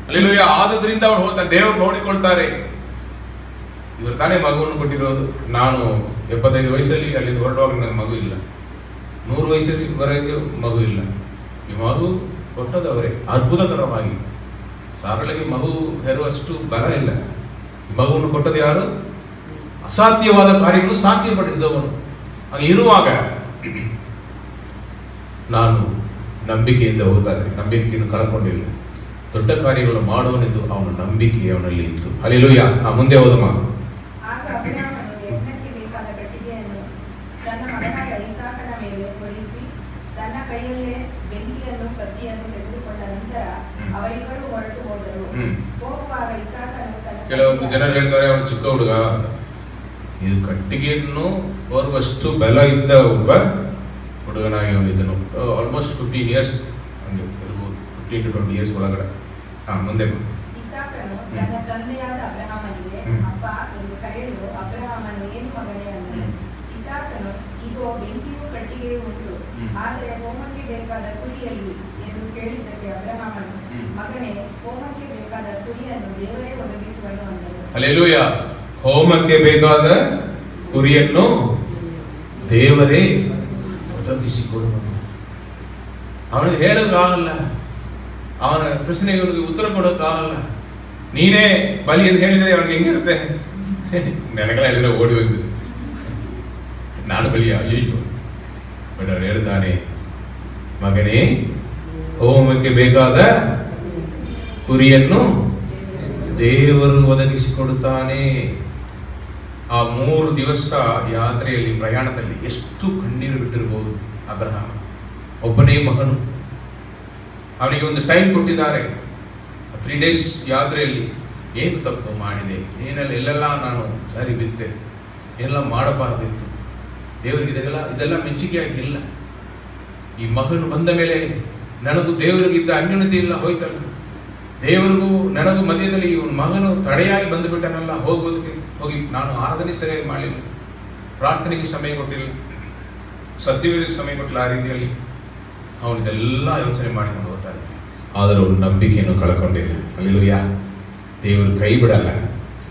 ಹಲ್ಲೆಲೂಯಾ. ಆದದ್ರಿಂದ ಅವನು ಹೋಗ್ತಾನೆ, ದೇವರು ನೋಡಿಕೊಳ್ತಾರೆ. ಇವರು ತಾನೇ ಮಗುವನ್ನು ಕೊಟ್ಟಿರೋದು. ನಾನು 75 ವಯಸ್ಸಲ್ಲಿ ಅಲ್ಲಿಂದ ಹೊರಡುವಾಗ ನನ್ನ ಮಗು ಇಲ್ಲ, 100 ವಯಸ್ಸವರೆಗೆ ಮಗು ಇಲ್ಲ. ಈ ಮಗು ಕೊಟ್ಟದವರೇ ಅದ್ಭುತಕರವಾಗಿ. ಸಾರಳಿಗೆ ಮಗು ಹೆರುವಷ್ಟು ಬಲ ಇಲ್ಲ. ಈ ಮಗುವನ್ನು ಕೊಟ್ಟದ್ದು ಯಾರು? ಅಸಾಧ್ಯವಾದ ಕಾರ್ಯಗಳು ಸಾಧ್ಯಪಡಿಸಿದವನು. ಹಾಗೆ ಇರುವಾಗ ನಾನು ನಂಬಿಕೆಯಿಂದ ಹೋಗ್ತಾ ಇದ್ದೆ, ನಂಬಿಕೆಯನ್ನು ಕಳ್ಕೊಂಡಿಲ್ಲ. ದೊಡ್ಡ ಕಾರ್ಯಗಳು ಮಾಡುವನೆಂದು ಅವನ ನಂಬಿಕೆ ಅವನಲ್ಲಿ ಇತ್ತು. ಹಲ್ಲೆಲೂಯಾ. ಮುಂದೆ ಹೋದಮ್ಮ. ಆಗ ಅಬ್ರಹಾಮನು ಯಜ್ಞಕ್ಕೆ ಬೇಕಾದ ಕಟ್ಟಿಗೆಯನ್ನು ತನ್ನ ಮಗನಾದ ಇಸಾಕನ ಮೇಲೆ ಹೊರಿಸಿ ತನ್ನ ಕೈಯಲ್ಲೇ ಬೆಂಕಿಯನ್ನು ಕತ್ತಿಯನ್ನು ತೆಗೆದುಕೊಂಡ ನಂತರ ಅವರಿಬ್ಬರು ಹೊರಟು ಹೋದರು. ಹೋಗುವಾಗ ಇಸಾಕನು ಕೆಲವೊಂದು ಜನರು ಹೇಳ್ತಾರೆ, ಅವನು ಚಿಕ್ಕ ಹುಡುಗ, ಇದು ಕಟ್ಟಿಗೆಯನ್ನು ಹೊರುವಷ್ಟು ಬಲ ಇದ್ದ ಒಬ್ಬ ಹುಡುಗನಾಗಿ ಅವನಿದ್ದನು. ಆಲ್ಮೋಸ್ಟ್ 15 ಇಯರ್ಸ್ ಇರ್ಬೋದು, 15 to 20 ಇಯರ್ಸ್ ಒಳಗಡೆ. ಮುಂದೆ ಇಸಾಕನು ತನ್ನ ತಂದೆಯಾದ ಅಬ್ರಹಾಮನಿಗೆ ಅಪ್ಪ ಎಂದು ಕರೆಯಲು ಅಬ್ರಹಾಮನು ಏನು ಮಗನೇ ಅಂದನು. ಇಸಾಕನು, ಇಗೋ ಬೆಂಕಿಯೂ ಕಟ್ಟಿಗೆಯೂ ಉಂಟು, ಆದರೆ ಹೋಮಕ್ಕೆ ಬೇಕಾದ ಕುರಿಯಲ್ಲಿ ಎಂದು ಕೇಳಿದ್ದಕ್ಕೆ ಅಬ್ರಹಾಮನು, ಮಗನೇ, ಹೋಮಕ್ಕೆ ಬೇಕಾದ ಕುರಿಯನ್ನು ದೇವರೇ ಒದಗಿಸುವನು ಅಂದನು. ಹಲ್ಲೆಲೂಯಾ. ಹೋಮಕ್ಕೆ ಬೇಕಾದ ಕುರಿಯನ್ನು ದೇವರೇ ಒದಗಿಸಿಕೊಡುವನು. ಅವನಿಗೆ ಹೇಳೋಕ್ಕಾಗಲ್ಲ, ಅವನ ಪ್ರಶ್ನೆಗೆ ಅವನಿಗೆ ಉತ್ತರ ಕೊಡೋಕ್ಕಾಗಲ್ಲ. ನೀನೇ ಬಲಿ ಅಂತ ಹೇಳಿದರೆ ಅವನಿಗೆ ಹೆಂಗಿರುತ್ತೆ? ನನಗೆಲ್ಲ ಹೇಳಿದ್ರೆ ಓಡಿ ಹೋಗ್ತದೆ, ನಾನು ಬಲಿಯ ಅಯ್ಯೋ. ಬಟ್ ಅವನು ಹೇಳ್ತಾನೆ, ಮಗನೇ, ಹೋಮಕ್ಕೆ ಬೇಕಾದ ಕುರಿಯನ್ನು ದೇವರು ಒದಗಿಸಿಕೊಡುತ್ತಾನೆ. ಆ 3 ದಿವಸ ಯಾತ್ರೆಯಲ್ಲಿ, ಪ್ರಯಾಣದಲ್ಲಿ ಎಷ್ಟು ಕಣ್ಣೀರು ಬಿಟ್ಟಿರಬಹುದು ಅಬ್ರಹಾಮ. ಒಬ್ಬನೇ ಮಗನು, ಅವನಿಗೆ ಒಂದು ಟೈಮ್ ಕೊಟ್ಟಿದ್ದಾರೆ. 3 days ಯಾತ್ರೆಯಲ್ಲಿ ಏನು ತಪ್ಪು ಮಾಡಿದೆ, ಎಲ್ಲೆಲ್ಲ ನಾನು ಜಾರಿ ಬಿದ್ದೆ, ಎಲ್ಲ ಮಾಡಬಾರ್ದಿತ್ತು. ದೇವರಿಗೆ ಇದೆಲ್ಲ ಮೆಚ್ಚುಗೆ ಆಗಿಲ್ಲ. ಈ ಮಗನು ಬಂದ ಮೇಲೆ ನನಗೂ ದೇವರಿಗಿದ್ದ ಅನ್ಯೋನ್ಯತೆ ಇಲ್ಲ, ಹೋಯ್ತಲ್ಲ. ದೇವರಿಗೂ ನನಗೂ ಮಧ್ಯದಲ್ಲಿ ಇವನ ಮಗನು ತಡೆಯಾಗಿ ಬಂದುಬಿಟ್ಟನಲ್ಲ, ಹೋಗಿ ನಾನು ಆರಾಧನೆ ಸರಿಯಾಗಿ ಮಾಡಲಿಲ್ಲ, ಪ್ರಾರ್ಥನೆಗೆ ಸಮಯ ಕೊಟ್ಟಿಲ್ಲ, ಸತ್ಯವೇದಕ್ಕೆ ಸಮಯ ಕೊಟ್ಟಿಲ್ಲ. ಆ ರೀತಿಯಲ್ಲಿ ಅವನಿದೆಲ್ಲ ಯೋಚನೆ ಮಾಡಿಕೊಂಡು ಹೋಗ್ತಾ ಇದ್ದಾನೆ. ಆದರೂ ನಂಬಿಕೆಯನ್ನು ಕಳ್ಕೊಂಡಿಲ್ಲ. ಹಲ್ಲೆಲೂಯಾ. ದೇವರು ಕೈ ಬಿಡಲ್ಲ.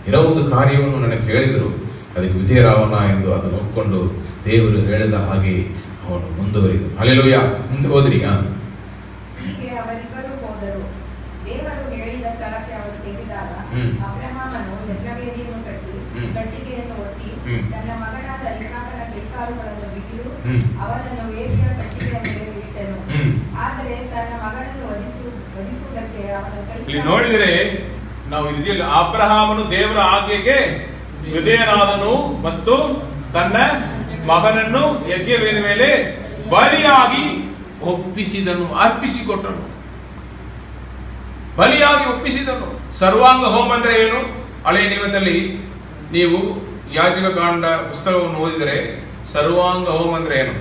ಏನೋ ಒಂದು ಕಾರ್ಯವನ್ನು ನನಗೆ ಹೇಳಿದರು, ಅದಕ್ಕೆ ವಿಧೇಯರಾಗೋಣ ಎಂದು ಅದನ್ನು ಒಪ್ಪಿಕೊಂಡು ದೇವರು ಹೇಳಿದ ಹಾಗೆ ಅವನು ಮುಂದುವರಿದ. ಹಲ್ಲೆಲೂಯಾ. ಮುಂದೆ ಹೋದ್ರಿ. ಹೀಗೆ ಅವರಿಬ್ಬರು ಹೋದರು. ದೇವರು ಹೇಳಿದ ಸ್ಥಳಕ್ಕೆ ಅವರು ಸೇರಿದಾಗ ಅಬ್ರಹಾಮನು ಯಜ್ಞವೇದಿಯನ್ನು ಕಟ್ಟಿ ಕಟ್ಟಿಗೆಯನ್ನು ಒತ್ತಿ ತನ್ನ ಮಗನಾದ ಇಸಾಕನ ಕೈಕಾಲುಗಳನ್ನು ಬಿಗಿದು ಅವನನ್ನು ವೇದಿಯ ಕಟ್ಟಿಗೆಯ ಮೇಲೆ ಇಟ್ಟನು. ಆದರೆ ತನ್ನ ಮಗನನ್ನು ವಧಿಸುವುದಕ್ಕೆ ಅವನು ಇಲ್ಲಿ ನೋಡಿದರೆ ನಾವು ಇದೆಯಲ್ಲಿ ಅಬ್ರಹಾಮನು ದೇವರ ಆಜ್ಞೆಗೆ ವಿಧೇಯನಾದನು ಮತ್ತು ತನ್ನ ಮಗನನ್ನು ಯಜ್ಞವೇದಿ ಮೇಲೆ ಬಲಿಯಾಗಿ ಒಪ್ಪಿಸಿದನು, ಅರ್ಪಿಸಿಕೊಟ್ಟನು. ಬಲಿಯಾಗಿ ಒಪ್ಪಿಸಿದನು. ಸರ್ವಾಂಗ ಹೋಮ ಅಂದ್ರೆ ಏನು? ಹಳೆಯ ನಿಯಮದಲ್ಲಿ ನೀವು ಯಾಜಕ ಕಾಂಡ ಪುಸ್ತಕವನ್ನು ಓದಿದರೆ ಸರ್ವಾಂಗ ಹೋಮ ಅಂದ್ರೆ ಏನು?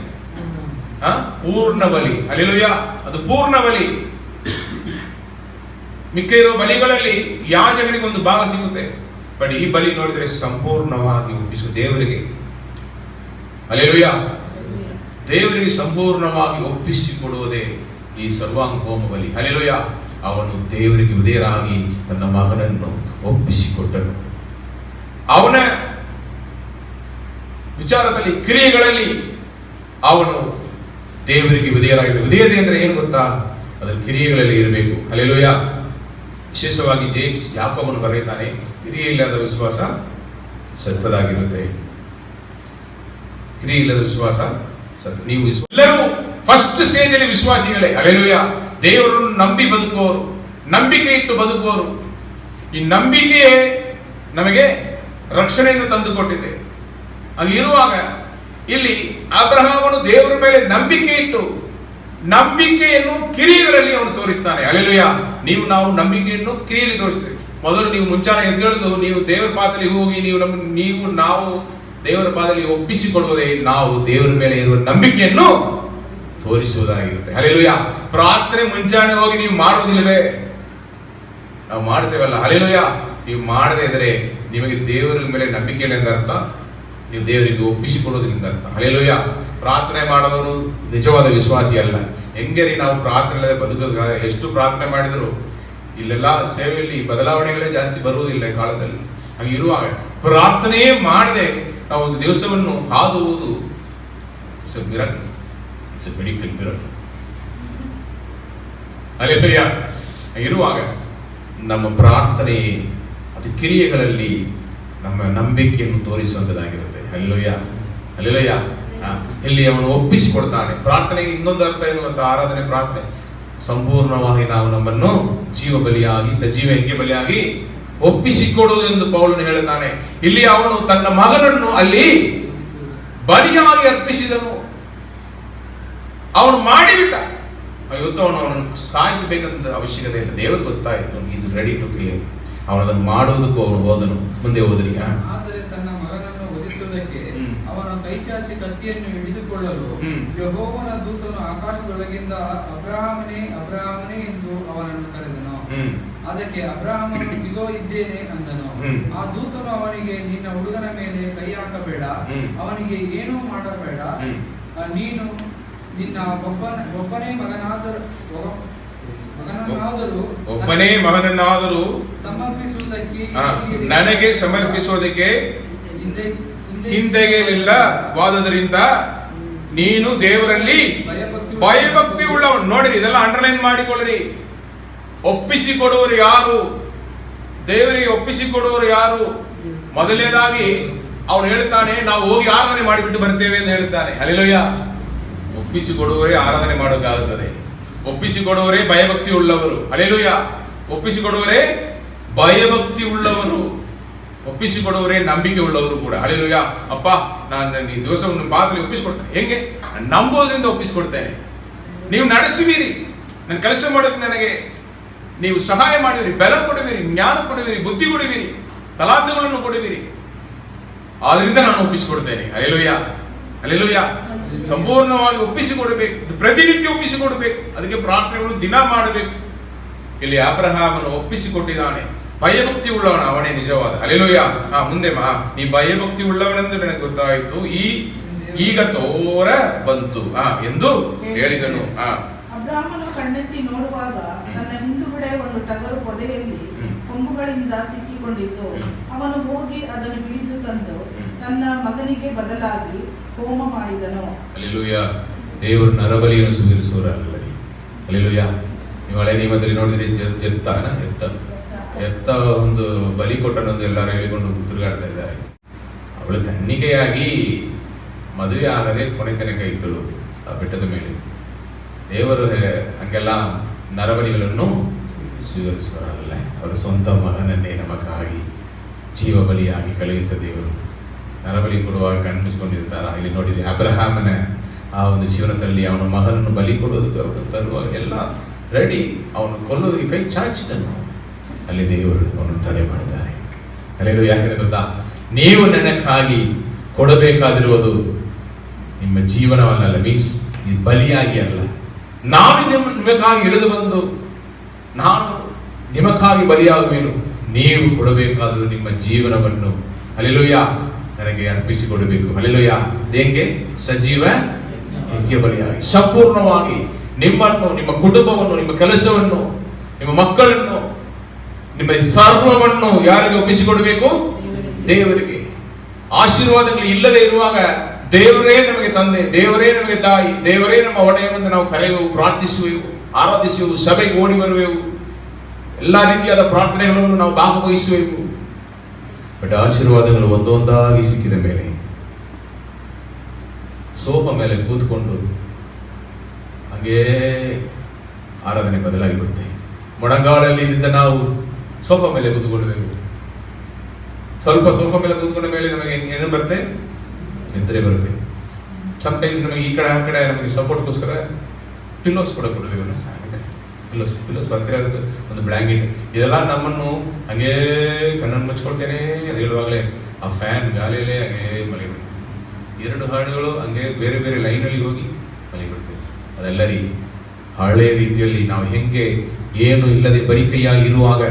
ಪೂರ್ಣ ಬಲಿ. ಹಲ್ಲೆಲೂಯಾ. ಅದು ಪೂರ್ಣ ಬಲಿ. ಮಿಕ್ಕ ಇರೋ ಬಲಿಗಳಲ್ಲಿ ಯಾಜಕನಿಗೆ ಒಂದು ಭಾಗ ಸಿಗುತ್ತೆ, ಬಟ್ ಈ ಬಲಿ ನೋಡಿದರೆ ಸಂಪೂರ್ಣವಾಗಿ ಒಪ್ಪಿಸುವ ದೇವರಿಗೆ. ಹಲ್ಲೆಲೂಯಾ. ದೇವರಿಗೆ ಸಂಪೂರ್ಣವಾಗಿ ಒಪ್ಪಿಸಿಕೊಡುವುದೇ ಈ ಸರ್ವಾಂಗ ಹೋಮ ಬಲಿ. ಹಲ್ಲೆಲೂಯಾ. ಅವನು ದೇವರಿಗೆ ವಿಧೇಯರಾಗಿ ತನ್ನ ಮಗನನ್ನು ಒಪ್ಪಿಸಿಕೊಟ್ಟನು. ಅವನ ವಿಚಾರದಲ್ಲಿ, ಕ್ರಿಯೆಗಳಲ್ಲಿ ಅವನು ದೇವರಿಗೆ ವಿಧೇಯರಾಗಿದ್ದ. ವಿಧೇಯತೆ ಅಂದ್ರೆ ಏನು ಗೊತ್ತಾ? ಅದರ ಕ್ರಿಯೆಗಳಲ್ಲಿ ಇರಬೇಕು. ಹಲ್ಲೆಲೂಯಾ. ವಿಶೇಷವಾಗಿ ಜೇಮ್ಸ್ ಯಾಕೋಬನು ಬರೆಯುತ್ತಾನೆ, ಕ್ರಿಯೆ ಇಲ್ಲದ ವಿಶ್ವಾಸ ಸತ್ತದಾಗಿರುತ್ತೆ. ಕ್ರಿಯೆ ಇಲ್ಲದ ವಿಶ್ವಾಸ ಸತ್ತ. ನೀವು ಎಲ್ಲರೂ ಫಸ್ಟ್ ಸ್ಟೇಜ್ ಅಲ್ಲಿ ವಿಶ್ವಾಸಿಗಳೇ. ಹಲ್ಲೆಲೂಯಾ. ದೇವರನ್ನು ನಂಬಿ ಬದುಕುವವರು, ನಂಬಿಕೆ ಇಟ್ಟು ಬದುಕುವವರು. ಈ ನಂಬಿಕೆಯೇ ನಮಗೆ ರಕ್ಷಣೆಯನ್ನು ತಂದುಕೊಟ್ಟಿದೆ. ಹಾಗಿರುವಾಗ ಇಲ್ಲಿ ಅಬ್ರಹಾಮನು ದೇವರ ಮೇಲೆ ನಂಬಿಕೆ ಇಟ್ಟು ನಂಬಿಕೆಯನ್ನು ಕಿರಿಗಳಲ್ಲಿ ಅವನು ತೋರಿಸ್ತಾನೆ. ಹಲ್ಲೆಲೂಯಾ. ನಾವು ನಂಬಿಕೆಯನ್ನು ಕಿರಿಯಲ್ಲಿ ತೋರಿಸ್ತೇವೆ. ಮೊದಲು ನೀವು ಮುಂಚಾನೆ ಎದ್ದೇಳಿದು ನೀವು ದೇವರ ಪಾದದಲ್ಲಿ ಹೋಗಿ ನಾವು ದೇವರ ಪಾದದಲ್ಲಿ ಒಪ್ಪಿಸಿಕೊಳ್ಳುವುದೇ ನಾವು ದೇವರ ಮೇಲೆ ಇರುವ ನಂಬಿಕೆಯನ್ನು ತೋರಿಸುವುದಾಗಿರುತ್ತೆ. ಹಲ್ಲೆಲೂಯಾ. ಪ್ರಾರ್ಥನೆ ಮುಂಚಾನೆ ಹೋಗಿ ನೀವು ಮಾಡುವುದಿಲ್ಲವೇ? ನಾವು ಮಾಡ್ತೇವಲ್ಲ. ಹಲ್ಲೆಲೂಯಾ. ನೀವು ಮಾಡದೇ ಇದ್ರೆ ನಿಮಗೆ ದೇವರ ಮೇಲೆ ನಂಬಿಕೆ ಇಲ್ಲ ಎಂದ ಅರ್ಥ, ನೀವು ದೇವರಿಗೆ ಒಪ್ಪಿಸಿಕೊಳ್ಳೋದಿಲ್ಲ ಎಂದ ಅರ್ಥ. ಹಲ್ಲೆಲೂಯಾ. ಪ್ರಾರ್ಥನೆ ಮಾಡೋದವರು ನಿಜವಾದ ವಿಶ್ವಾಸಿ ಅಲ್ಲ. ಹೆಂಗೆ ನಾವು ಪ್ರಾರ್ಥನೆ ಬದುಕೋದು? ಎಷ್ಟು ಪ್ರಾರ್ಥನೆ ಮಾಡಿದ್ರು ಇಲ್ಲೆಲ್ಲ ಸೇವೆಯಲ್ಲಿ ಬದಲಾವಣೆಗಳೇ ಜಾಸ್ತಿ ಬರುವುದಿಲ್ಲ ಈ ಕಾಲದಲ್ಲಿ. ಹಾಗಿರುವಾಗ ಪ್ರಾರ್ಥನೆಯೇ ಮಾಡದೆ ನಾವು ಒಂದು ದಿವಸವನ್ನು ಹಾದುವುದು miracle. It's a medical miracle. Hallelujah. ಇರುವಾಗ ನಮ್ಮ ಪ್ರಾರ್ಥನೆ ಅದು ಕ್ರಿಯೆಗಳಲ್ಲಿ ನಮ್ಮ ನಂಬಿಕೆಯನ್ನು ತೋರಿಸುವಂತದ್ದಾಗಿರುತ್ತೆ. ಹಲ್ಲೆಲೂಯಾ. ಹಲ್ಲೆಲೂಯಾ. ಇಲ್ಲಿ ಅವನು ಒಪ್ಪಿಸಿಕೊಡ್ತಾನೆ. ಪ್ರಾರ್ಥನೆಗೆ ಇನ್ನೊಂದು ಅರ್ಥ ಏನು ಗೊತ್ತಾ? ಆರಾಧನೆ, ಪ್ರಾರ್ಥನೆ ಸಂಪೂರ್ಣವಾಗಿ ನಾವು ನಮ್ಮನ್ನು ಜೀವ ಬಲಿಯಾಗಿ, ಸಜೀವ ಯಜ್ಞ ಬಲಿಯಾಗಿ ಒಪ್ಪಿಸಿಕೊಡುವುದು ಎಂದು ಪೌಲನು ಹೇಳುತ್ತಾನೆ. ಇಲ್ಲಿ ಅವನು ತನ್ನ ಮಗನನ್ನು ಅಲ್ಲಿ ಬಲಿಯಾಗಿ ಅರ್ಪಿಸಿದನು. ಅವನು ಮಾಡಿಬಿಟ್ಟ. ಇವತ್ತು ಅವನನ್ನು ಸಾಯಿಸಬೇಕಂತ ಅವಶ್ಯಕತೆ ಇಲ್ಲ. ದೇವರಿಗೆ ಗೊತ್ತಾಯಿತು, ಈಸ್ ರೆಡಿ ಟು ಕಿಲ್. ಅವನದನ್ನು ಮಾಡುವುದಕ್ಕೂ ಅವನು ಹೋದನು. ಮುಂದೆ ಹೋದರಿ. ಆದರೆ ತನ್ನ ಮಗನನ್ನು ವಧಿಸುವುದಕ್ಕೆ ಅವನ ಕೈಚಾಚಿ ಕತ್ತಿಯನ್ನು ಹಿಡಿದುಕೊಳ್ಳಲು ಯೆಹೋವನ ದೂತನು ಆಕಾಶದೊಳಗಿಂದ ಅಬ್ರಹಾಮನೇ ಅಬ್ರಹಾಮನೇ ಎಂದು ಅವನನ್ನು ಕರೆದನು. ಅದಕ್ಕೆ ಅಬ್ರಹಾಮನು ಇಗೋ ಇದ್ದೇನೆ ಅಂದನು. ಆ ದೂತನು ಅವನಿಗೆ, ನಿನ್ನ ಹುಡುಗನ ಮೇಲೆ ಕೈ ಹಾಕಬೇಡ, ಅವನಿಗೆ ಏನೂ ಮಾಡಬೇಡ, ನೀನು ನಿನ್ನ ಒಬ್ಬನೇ ಮಗನನ್ನಾದರೂ ಸಮರ್ಪಿಸುವುದಕ್ಕೆ ನನಗೆ ಸಮರ್ಪಿಸುವುದಕ್ಕೆ ಹಿಂದೆಗೆಲಿಲ್ಲವಾದುದರಿಂದ ನೀನು ದೇವರಲ್ಲಿ ಭಯಭಕ್ತಿ ಉಳ್ಳವನು. ನೋಡಿರಿ, ಇದೆಲ್ಲ ಅಂಡರ್ಲೈನ್ ಮಾಡಿಕೊಳ್ಳಿರಿ. ಒಪ್ಪಿಸಿಕೊಡುವರು ಯಾರು? ದೇವರಿಗೆ ಒಪ್ಪಿಸಿಕೊಡುವರು ಯಾರು? ಮೊದಲನೇದಾಗಿ ಅವನು ಹೇಳ್ತಾನೆ, ನಾವು ಹೋಗಿ ಆರಾಧನೆ ಮಾಡಿಬಿಟ್ಟು ಬರ್ತೇವೆ ಎಂದು ಹೇಳ್ತಾನೆ. ಹಲ್ಲೆಲೂಯಾ. ಒಪ್ಪಿಸಿಕೊಡುವವರೇ ಆರಾಧನೆ ಮಾಡೋಕ್ಕಾಗುತ್ತದೆ. ಒಪ್ಪಿಸಿಕೊಡುವವರೇ ಭಯಭಕ್ತಿ ಉಳ್ಳವರು. ಹಲ್ಲೆಲೂಯಾ. ಒಪ್ಪಿಸಿಕೊಡುವವರೇ ಭಯಭಕ್ತಿ ಉಳ್ಳವರು. ಒಪ್ಪಿಸಿಕೊಡುವವರೇ ನಂಬಿಕೆ ಉಳ್ಳವರು ಕೂಡ. ಹಲ್ಲೆಲೂಯಾ. ಅಪ್ಪ, ನಾನು ಈ ದಿವಸವನ್ನು ಪಾದದಲ್ಲಿ ಒಪ್ಪಿಸಿಕೊಡ್ತೇನೆ. ಹೆಂಗೆ? ನಾನು ನಂಬೋದ್ರಿಂದ ಒಪ್ಪಿಸಿಕೊಡ್ತೇನೆ. ನೀವು ನಡೆಸುವಿರಿ, ನನ್ನ ಕೆಲಸ ಮಾಡೋಕೆ ನನಗೆ ನೀವು ಸಹಾಯ ಮಾಡುವಿರಿ, ಬಲ ಕೊಡುವಿರಿ, ಜ್ಞಾನ ಕೊಡುವಿರಿ, ಬುದ್ಧಿ ಕೊಡುವಿರಿ, ತಲಾಂತಗಳನ್ನು ಕೊಡುವಿರಿ. ಆದ್ರಿಂದ ನಾನು ಒಪ್ಪಿಸಿಕೊಡ್ತೇನೆ. Hallelujah, hallelujah. ಸಂಪೂರ್ಣವಾಗಿ ಒಪ್ಪಿಸಿಕೊಡಬೇಕು, ಪ್ರತಿನಿತ್ಯ ಒಪ್ಪಿಸಿಕೊಡಬೇಕು. ಅದಕ್ಕೆ ಪ್ರಾರ್ಥನೆಗಳು ದಿನ ಮಾಡಬೇಕು. ಇಲ್ಲಿ ಅಬ್ರಹಾಮನು ಒಪ್ಪಿಸಿಕೊಟ್ಟಿದ್ದಾನೆ. ಭಯಭಕ್ತಿ ಉಳ್ಳವನ ಅವನೇ ನಿಜವಾದ. ಹಲ್ಲೆಲೂಯಾ. ಮುಂದೆ ನೀ ಭಯಭಕ್ತಿ ಉಳ್ಳವನೆಂದು ನನಗೆ ಗೊತ್ತಾಯಿತು, ಈಗ ತೋರ ಬಂತು ಎಂದು ಹೇಳಿದನು. ಅಬ್ರಹಾಮನು ಕಣ್ಣೆತ್ತಿ ನೋಡುವಾಗ ತನ್ನ ಹಿಂದುಗಡೆ ಒಂದು ಟಗರು ಪೊದೆಯಲ್ಲಿ ಕೊಂಬುಗಳಿಂದ ಸಿಕ್ಕಿಕೊಂಡಿತ್ತು. ಅವನು ಹೋಗಿ ಅದನ್ನು ಹಿಡಿದು ತಂದು ತನ್ನ ಮಗನಿಗೆ ಬದಲಾಗಿ ಹೋಮ ಮಾಡಿದನು. ಹಲ್ಲೆಲೂಯಾ. ದೇವರು ನರಬಲಿಯನ್ನು ಸ್ವೀಕರಿಸುವರಲ್ಲ. ಹಲ್ಲೆಲೂಯಾ. ನೀವು ಹಳೆ ನಿಯಮದಲ್ಲಿ ನೋಡಿದ್ರೆ ಎತ್ತ ಒಂದು ಬಲಿ ಕೊಟ್ಟನೊಂದು ಎಲ್ಲರೂ ಹೇಳಿಕೊಂಡು ತಿರುಗಾಡ್ತಾ ಇದ್ದಾರೆ. ಅವಳು ಕನ್ನಿಕೆಯಾಗಿ ಮದುವೆ ಆಗದೆ ಕೊನೆ ತನಕ ಇದ್ದಳು ಆ ಬೆಟ್ಟದ ಮೇಲೆ. ದೇವರು ಹಂಗೆಲ್ಲ ನರಬಲಿಗಳನ್ನು ಸ್ವೀಕರಿಸುವರಲ್ಲ. ಅವರ ಸ್ವಂತ ಮಗನನ್ನೇ ನಮಗಾಗಿ ಜೀವ ಬಲಿಯಾಗಿ ಕಳುಹಿಸ ದೇವರು. ನರಬಲಿ ಕೊಡುವಾಗ ಕಣ್ಮುಚ್ಕೊಂಡಿರ್ತಾರ. ಇಲ್ಲಿ ನೋಡಿದ್ರೆ ಅಬ್ರಹಾಮನ ಆ ಒಂದು ಜೀವನದಲ್ಲಿ ಅವನ ಮಗನನ್ನು ಬಲಿ ಕೊಡೋದಕ್ಕೆ ಅವರು ತರುವಾಗ ಎಲ್ಲ ರೆಡಿ. ಅವನು ಕೊಲ್ಲೋದಕ್ಕೆ ಕೈ ಚಾಚಿದನು. ಅಲ್ಲಿ ದೇವರು ಅವನನ್ನು ತಡೆ ಮಾಡಿದ್ದಾರೆ. ಹಲ್ಲೆಲೂಯಾ. ಯಾಕಂದ್ರೆ ಗೊತ್ತಾ, ನೀವು ನನಗಾಗಿ ಕೊಡಬೇಕಾದಿರುವುದು ನಿಮ್ಮ ಜೀವನವನ್ನಲ್ಲ, ಮೀನ್ಸ್ ಈ ಬಲಿಯಾಗಿ ಅಲ್ಲ. ನಾನು ನಿಮಗಾಗಿ ಇಳಿದು ಬಂದು ನಾನು ನಿಮಗಾಗಿ ಬಲಿಯಾಗುವೆನು. ನೀವು ಕೊಡಬೇಕಾದರೂ ನಿಮ್ಮ ಜೀವನವನ್ನು ಹಲ್ಲೆಲೂಯಾ ನನಗೆ ಅರ್ಪಿಸಿಕೊಡಬೇಕು. ಹಲ್ಲೆಲೂಯಾ. ಹೆಂಗೆ? ಸಜೀವ ಯಜ್ಞ ಬಲಿಯಾಗಿ ಸಂಪೂರ್ಣವಾಗಿ ನಿಮ್ಮನ್ನು, ನಿಮ್ಮ ಕುಟುಂಬವನ್ನು, ನಿಮ್ಮ ಕೆಲಸವನ್ನು, ನಿಮ್ಮ ಮಕ್ಕಳನ್ನು, ನಿಮ್ಮ ಸರ್ವವನ್ನು ಯಾರಿಗೆ ಒಪ್ಪಿಸಿಕೊಡಬೇಕು? ದೇವರಿಗೆ. ಆಶೀರ್ವಾದಗಳು ಇಲ್ಲದೆ ಇರುವಾಗ ದೇವರೇ ನಮಗೆ ತಂದೆ, ದೇವರೇ ನಮಗೆ ತಾಯಿ, ದೇವರೇ ನಮ್ಮ ಒಡೆಯನೆಂದು ನಾವು ಕರೆಯುವೆವು, ಪ್ರಾರ್ಥಿಸುವೆವು, ಆರಾಧಿಸುವೆವು, ಸಭೆಗೆ ಓಡಿ ಬರುವೆವು, ಎಲ್ಲಾ ರೀತಿಯಾದ ಪ್ರಾರ್ಥನೆಗಳನ್ನು ನಾವು ಭಾಗವಹಿಸುವೆವು. ಬಟ್ ಆಶೀರ್ವಾದಗಳು ಒಂದೊಂದಾಗಿ ಸಿಕ್ಕಿದ ಮೇಲೆ ಸೋಫಾ ಮೇಲೆ ಕೂತ್ಕೊಂಡು ಹಂಗೇ ಆರಾಧನೆ ಬದಲಾಗಿ ಬಿಡುತ್ತೆ. ಮೊಣಗಾಳಲ್ಲಿ ನಿಂತ ನಾವು ಸೋಫಾ ಮೇಲೆ ಕೂತ್ಕೊಳ್ಬೇಕು. ಸ್ವಲ್ಪ ಸೋಫಾ ಮೇಲೆ ಕೂತ್ಕೊಂಡ ಮೇಲೆ ನಮಗೆ ಏನು ಬರುತ್ತೆ? ನಿದ್ರೆ ಬರುತ್ತೆ. ಸಮ್ಟೈಮ್ಸ್ ನಮಗೆ ಈ ಕಡೆ ಆ ಕಡೆ ನಮಗೆ ಸಪೋರ್ಟ್ಗೋಸ್ಕರ ಪಿಲ್ಲೋಸ್ ಕೂಡ ಕೊಡಬೇಕು. ಪಿಲ್ಲೋಸ್ ಹತ್ತಿರ ಒಂದು ಬ್ಲ್ಯಾಂಕೆಟ್, ಇದೆಲ್ಲ ನಮ್ಮನ್ನು ಹಂಗೇ ಕಣ್ಣನ್ನು ಮುಚ್ಕೊಳ್ತೇನೆ. ಅದು ಹೇಳುವಾಗಲೇ ಆ ಫ್ಯಾನ್ ಗಾಳಿಯಲ್ಲೇ ಹಂಗೇ ಮಲಗಿಬಿಡ್ತೇವೆ. 2 ಹಾಡುಗಳು ಹಂಗೆ ಬೇರೆ ಬೇರೆ ಲೈನಲ್ಲಿ ಹೋಗಿ ಮಲಗಿಬಿಡ್ತೇವೆ. ಅದೆಲ್ಲ ಹಳೆ ರೀತಿಯಲ್ಲಿ ನಾವು ಹೆಂಗೆ ಏನು ಇಲ್ಲದೆ ಬರೀ ಕೈಯಾಗಿ ಇರುವಾಗ,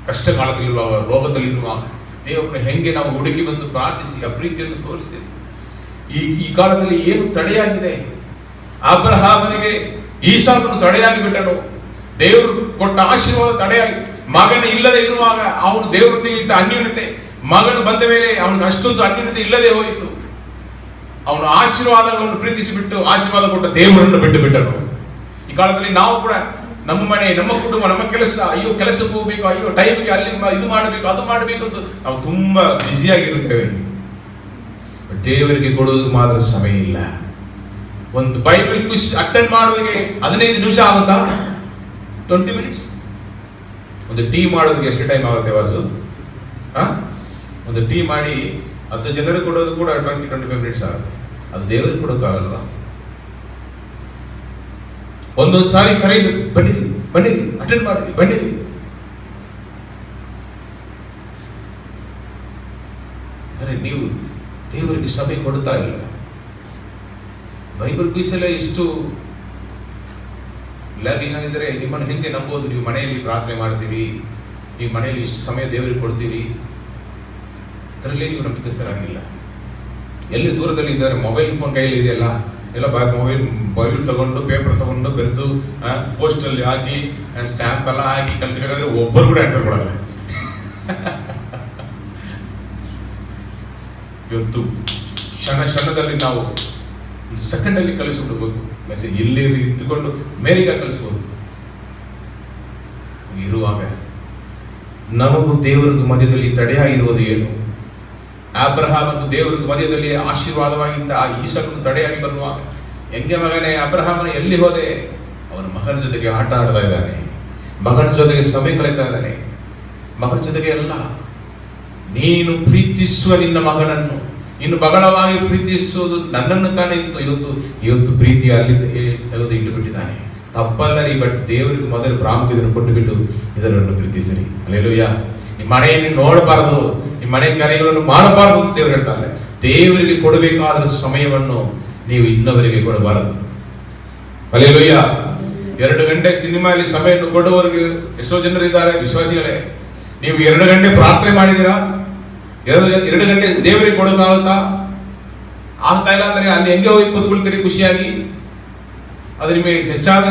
ಕಷ್ಟ ಕಾಲದಲ್ಲಿರುವಾಗ, ರೋಗದಲ್ಲಿರುವಾಗ ದೇವರನ್ನು ಹೆಂಗೆ ನಾವು ಹುಡುಕಿ ಬಂದು ಪ್ರಾರ್ಥಿಸಿ ಆ ಪ್ರೀತಿಯನ್ನು ತೋರಿಸ್ತೇವೆ. ಈ ಕಾಲದಲ್ಲಿ ಏನು ತಡೆಯಾಗಿದೆ? ಅಬ್ರಹಾಮನಿಗೆ ಈಸಾಕನು ತಡೆಯಾಗಿ ಬಿಟ್ಟನು. ದೇವರು ಕೊಟ್ಟ ಆಶೀರ್ವಾದ ತಡೆಯಾಗಿ. ಮಗನು ಇಲ್ಲದೆ ಇರುವಾಗ ಅವನು ದೇವರೊಂದಿಗೆ ಇದ್ದ ಅನ್ಯೋನ್ಯತೆ, ಮಗನು ಬಂದ ಮೇಲೆ ಅವನಿಗೆ ಅಷ್ಟೊಂದು ಅನ್ಯೋನ್ಯತೆ ಇಲ್ಲದೆ ಹೋಯಿತು. ಅವನು ಆಶೀರ್ವಾದಗಳನ್ನು ಪ್ರೀತಿಸಿಬಿಟ್ಟು ಆಶೀರ್ವಾದ ಕೊಟ್ಟ ದೇವರನ್ನು ಬಿಟ್ಟು ಬಿಟ್ಟನು. ಈ ಕಾಲದಲ್ಲಿ ನಾವು ಕೂಡ ನಮ್ಮ ಮನೆ, ನಮ್ಮ ಕುಟುಂಬ, ನಮ್ಮ ಕೆಲಸ, ಅಯ್ಯೋ ಕೆಲಸಕ್ಕೆ ಹೋಗ್ಬೇಕು, ಅಯ್ಯೋ ಟೈಮ್ಗೆ ಅಲ್ಲಿ ಇದು ಮಾಡಬೇಕು, ಅದು ಮಾಡಬೇಕು ಅಂತ ನಾವು ತುಂಬಾ ಬ್ಯುಸಿಯಾಗಿರುತ್ತೇವೆ. ದೇವರಿಗೆ ಕೊಡೋದು ಮಾತ್ರ ಸಮಯ ಇಲ್ಲ. ಒಂದು ಬೈಬಲ್ ಕ್ವಿಜ್ ಅಟೆಂಡ್ ಮಾಡೋದಕ್ಕೆ 15 ನಿಮಿಷ ಆಗುತ್ತಾ? 20 ಮಿನಿಟ್ಸ್. ಒಂದು ಟೀ ಮಾಡೋದಕ್ಕೆ ಎಷ್ಟು ಟೈಮ್ ಆಗುತ್ತೆ ವಾಸು? ಒಂದು ಟೀ ಮಾಡಿ 10 ಜನರಿಗೆ ಕೊಡೋದು ಕೂಡ 20-25 ಮಿನಿಟ್ಸ್ ಆಗುತ್ತೆ. ಅದು ದೇವರಿಗೆ ಕೊಡೋಕ್ಕಾಗಲ್ವಾ? ಒಂದೊಂದು ಸಾರಿ ಕರೆದು ಬನ್ನಿರಿ ಬನ್ನಿರಿ ಅಟೆಂಡ್ ಮಾಡಿರಿ ಬನ್ನಿರಿ. ಅರೆ ನೀವು ದೇವರಿಗೆ ಸಭೆ ಕೊಡ್ತಾ ಇಲ್ಲ. ಬೈಬಲ್ ಕ್ವಿಜ್ ಇಷ್ಟು ಲ್ಯಾಬಿಂಗ್ ಆಗಿದ್ರೆ ನಿಮ್ಮನ್ನು ಹೆಂಗೆ ನಂಬೋದು? ನೀವು ಮನೆಯಲ್ಲಿ ಪ್ರಾರ್ಥನೆ ಮಾಡ್ತೀರಿ, ನೀವು ಮನೆಯಲ್ಲಿ ಇಷ್ಟು ಸಮಯ ದೇವರಿಗೆ ಕೊಡ್ತೀರಿ, ಅದರಲ್ಲೇ ನೀವು ನಂಬಿಕಸ್ಥರಾಗಿಲ್ಲ. ಎಲ್ಲಿ ದೂರದಲ್ಲಿ ಇದ್ದಾರೆ, ಮೊಬೈಲ್ ಫೋನ್ ಕೈಯಲ್ಲಿ ಇದೆಯಲ್ಲ, ಎಲ್ಲ ಬೈಬಲ್ ತಗೊಂಡು ಪೇಪರ್ ತಗೊಂಡು ಬರೆದು ಪೋಸ್ಟಲ್ಲಿ ಹಾಕಿ ಸ್ಟ್ಯಾಂಪ್ ಎಲ್ಲ ಹಾಕಿ ಕಳಿಸಬೇಕಾದ್ರೆ ಒಬ್ಬರು ಕೂಡ ಆನ್ಸರ್ ಕೊಡಲ್ಲ. ಇವತ್ತು ಕ್ಷಣದಲ್ಲಿ ನಾವು ಸೆಕೆಂಡಲ್ಲಿ ಕಳಿಸ್ಬಿಡ್ಬೇಕು ಮೆಸೇಜ್. ಇಲ್ಲಿ ಇದ್ದುಕೊಂಡು ಮೇರಿಗ ಕಳಿಸ್ಬೋದು. ಇರುವಾಗ ನಮಗೂ ದೇವರಿಗೂ ಮಧ್ಯದಲ್ಲಿ ತಡೆಯಾಗಿರುವುದು ಏನು? ಅಬ್ರಹಾಮನು ದೇವರಿಗೂ ಮಧ್ಯದಲ್ಲಿ ಆಶೀರ್ವಾದವಾಗಿದ್ದ ಆ ಈಸಾಕನು ತಡೆಯಾಗಿ ಬರುವಾಗ, ಹೆಂಗೆ ಮಗನೇ ಅಬ್ರಹಾಮನು ಎಲ್ಲಿ ಹೋದೆ? ಅವನ ಮಗನ ಜೊತೆಗೆ ಆಟ ಆಡ್ತಾ ಇದ್ದಾನೆ, ಮಗನ ಜೊತೆಗೆ ಸಮಯ ಕಳೀತಾ ಇದ್ದಾನೆ, ಮಗನ ಜೊತೆಗೆ ಎಲ್ಲ ನೀನು ಪ್ರೀತಿಸುವ ನಿನ್ನ ಮಗನನ್ನು ಇನ್ನು ಬಹಳವಾಗಿ ಪ್ರೀತಿಸುವುದು ನನ್ನನ್ನು ತಾನೇ ಇತ್ತು. ಇವತ್ತು ಪ್ರೀತಿ ಅಲ್ಲಿ ತೆಗೆದು ಇಟ್ಟುಬಿಟ್ಟಿದ್ದಾನೆ. ತಪ್ಪಲ್ಲರಿ, ಬಟ್ ದೇವರಿಗೆ ಮೊದಲು ಪ್ರಾಮುಖ್ಯತೆಯನ್ನು ಕೊಟ್ಟುಬಿಟ್ಟು ಇದರನ್ನು ಪ್ರೀತಿಸಿರಿ. ಹಲ್ಲೆಲೂಯಾ. ನಿಮ್ಮ ಮನೆಯನ್ನು ನೋಡಬಾರದು, ನಿಮ್ಮ ಮನೆ ಕಾರ್ಯಗಳನ್ನು ಮಾಡಬಾರದು ಅಂತ ದೇವರು ಹೇಳ್ತಾರೆ. ದೇವರಿಗೆ ಕೊಡಬೇಕಾದ ಸಮಯವನ್ನು ನೀವು ಇನ್ನೊವರಿಗೆ ಕೊಡಬಾರದು. ಹಲ್ಲೆಲೂಯಾ. 2 ಗಂಟೆ ಸಿನಿಮಾದಲ್ಲಿ ಸಮಯವನ್ನು ಕೊಡುವವರಿಗೆ ಎಷ್ಟೋ ಜನರಿದ್ದಾರೆ, ವಿಶ್ವಾಸಿಗಳೇ. ನೀವು 2 ಗಂಟೆ ಪ್ರಾರ್ಥನೆ ಮಾಡಿದ್ದೀರಾ? 2 ಗಂಟೆ ದೇವರಿಗೆ ಕೊಡೋಕ್ಕಾಗುತ್ತಾ? ಆಗ್ತಾ ಇಲ್ಲ ಅಂದ್ರೆ ಅಲ್ಲಿ ಹೆಂಗೆ ಹೋಗಿ ಕೂತ್ಕೊಳ್ತೀರಿ ಖುಷಿಯಾಗಿ? ಅದು ನಿಮಗೆ ಹೆಚ್ಚಾದ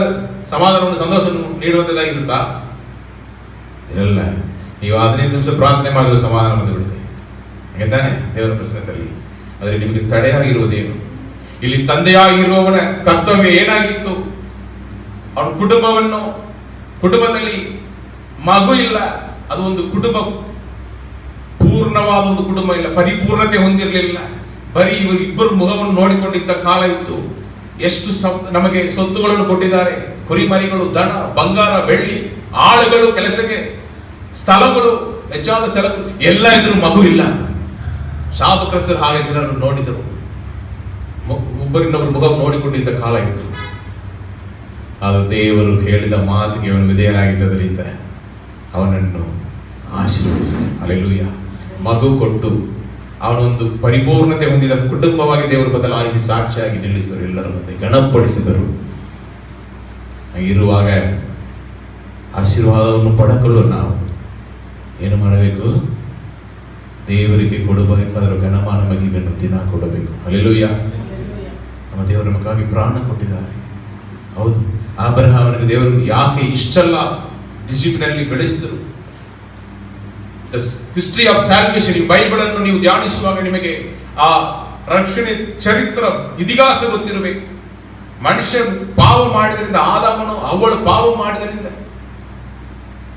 ಸಮಾಧಾನವನ್ನು ಸಂತೋಷವನ್ನು ನೀಡುವಂಥದ್ದಾಗಿರುತ್ತಾ? ಇರಲ್ಲ. ನೀವು 15 ನಿಮಿಷ ಪ್ರಾರ್ಥನೆ ಮಾಡಿದ್ರೆ ಸಮಾಧಾನ ಬಂದು ಬಿಡುತ್ತೆ, ಹಾಗೆ ತಾನೆ ದೇವರ ಪ್ರಸನ್ನದಲ್ಲಿ. ಆದರೆ ನಿಮಗೆ ತಡೆಯಾಗಿರುವುದೇನು? ಇಲ್ಲಿ ತಂದೆಯಾಗಿರುವವನ ಕರ್ತವ್ಯ ಏನಾಗಿತ್ತು? ಅವನ ಕುಟುಂಬದಲ್ಲಿ ಮಗು ಇಲ್ಲ, ಅದು ಒಂದು ಕುಟುಂಬ ಪೂರ್ಣವಾದ ಒಂದು ಕುಟುಂಬ ಇಲ್ಲ, ಪರಿಪೂರ್ಣತೆ ಹೊಂದಿರಲಿಲ್ಲ. ಬರೀ ಇವರಿಬ್ಬರು ಮುಖವನ್ನು ನೋಡಿಕೊಂಡಿದ್ದ ಕಾಲ ಇತ್ತು. ಎಷ್ಟು ನಮಗೆ ಸೊತ್ತುಗಳನ್ನು ಕೊಟ್ಟಿದ್ದಾರೆ, ಕುರಿಮರಿಗಳು, ದನ, ಬಂಗಾರ, ಬೆಳ್ಳಿ, ಆಳುಗಳು, ಕೆಲಸಕ್ಕೆ ಸ್ಥಳಗಳು, ಹೆಚ್ಚಾದ ಸ್ಥಳಗಳು ಎಲ್ಲ ಇದ್ರು, ಮಗು ಇಲ್ಲ. ಶಾಪಗ್ರಸ್ತರು ಹಾಗೆ ಜನರು ನೋಡಿದರು, ಒಬ್ಬರಿನ್ನೊಬ್ಬರು ಮುಖ ನೋಡಿಕೊಂಡಿದ್ದ ಕಾಲ ಇತ್ತು. ಅದು ದೇವರು ಹೇಳಿದ ಮಾತಿಗೆ ಅವನು ವಿಧೇಯನಾಗಿದ್ದರಿಂದ ಅವನನ್ನು ಆಶೀರ್ವದಿಸಿ, ಹಲ್ಲೆಲೂಯಾ, ಮಗು ಕೊಟ್ಟು ಅವನೊಂದು ಪರಿಪೂರ್ಣತೆ ಹೊಂದಿದ ಕುಟುಂಬವಾಗಿ ದೇವರು ಬದಲಾಯಿಸಿ ಸಾಕ್ಷಿಯಾಗಿ ನಿಲ್ಲಿಸಿದರು, ಎಲ್ಲರ ಮುಂದೆ ಗಣಪಡಿಸಿದರು. ಇರುವಾಗ ಆಶೀರ್ವಾದವನ್ನು ಪಡೆಕೊಳ್ಳಲು ನಾವು ಏನು ಮಾಡಬೇಕು? ದೇವರಿಗೆ ಕೊಡಬೇಕಾದರೂ ಘನಮಾನ ಮಹಿಮೆಯನ್ನು ದಿನ ಕೊಡಬೇಕು. ಹಲ್ಲೆಲೂಯಾ. ನಮ್ಮ ದೇವರು ನಮಗಾಗಿ ಪ್ರಾಣ ಕೊಟ್ಟಿದ್ದಾರೆ. ಹೌದು, ಅಬ್ರಹಾಮನಿಗೆ ದೇವರು ಯಾಕೆ ಇಷ್ಟೆಲ್ಲ ಡಿಸಿಪ್ಲಿನ್ ಅಲ್ಲಿ ಬೆಳೆಸಿದರು? ದ ಹಿಸ್ಟರಿ ಆಫ್ ಸ್ಯಾಲ್ವೇಷನ್, ಈ ಬೈಬಲ್ ಅನ್ನು ನೀವು ಧ್ಯಾನಿಸುವಾಗ ನಿಮಗೆ ಆ ರಕ್ಷಣೆ ಚರಿತ್ರ ಇತಿಹಾಸ ಗೊತ್ತಿರಬೇಕು. ಮನುಷ್ಯ ಪಾಪ ಮಾಡಿದ್ರಿಂದ, ಆದಾಮನು ಅವಳು ಪಾಪ ಮಾಡಿದ್ರಿಂದ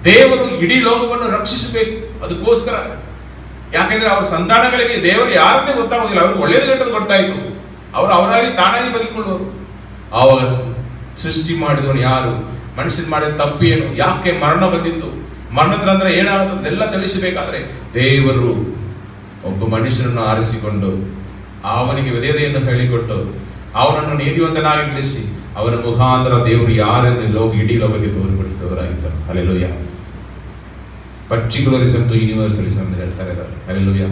ದೇವರು ಇಡೀ ಲೋಕವನ್ನು ರಕ್ಷಿಸಬೇಕು. ಅದಕ್ಕೋಸ್ಕರ, ಯಾಕೆಂದ್ರೆ ಅವರ ಸಂತಾನಗಳಿಗೆ ದೇವರು ಯಾರನ್ನೇ ಗೊತ್ತಾಗೋದಿಲ್ಲ, ಅವ್ರಿಗೆ ಒಳ್ಳೇದು ಕೆಟ್ಟದ್ದು ಗೊತ್ತಾ ಇತ್ತು. ಅವರು ಅವರಾಗಿ ತಾನಾಗಿ ಬದುಕೊಳ್ಳುವರು. ಆವಾಗ ಸೃಷ್ಟಿ ಮಾಡಿದವನು ಯಾರು, ಮನುಷ್ಯನ ಮಾಡಿದ ತಪ್ಪು ಏನು, ಯಾಕೆ ಮರಣ ಬಂದಿತ್ತು, ಮರಣದ ನಂತರ ಏನಾಗುತ್ತದೆ ಎಲ್ಲ ತಿಳಿಸಬೇಕಾದ್ರೆ ದೇವರು ಒಬ್ಬ ಮನುಷ್ಯನನ್ನು ಆರಿಸಿಕೊಂಡು ಅವನಿಗೆ ವಿಧೇಯತೆಯನ್ನು ಹೇಳಿಕೊಟ್ಟು ಅವನನ್ನು ನೀತಿವಂತನಾಗಿ ನಿಲ್ಲಿಸಿ ಅವನ ಮುಖಾಂತರ ದೇವರು ಯಾರೆಂದು ಇಡೀ ಲೋಕಕ್ಕೆ ತೋರ್ಪಡಿಸಿದವರಾಗಿದ್ದರು. ಹಲ್ಲೆಲೂಯಾ. ಪರ್ಟಿಕ್ಯುಲರಿಸಮ್ ಟು ಯೂನಿವರ್ಸಲಿಸಮ್ ಅಂತ ಹೇಳ್ತಾರೆ. ಹಲ್ಲೆಲೂಯಾ.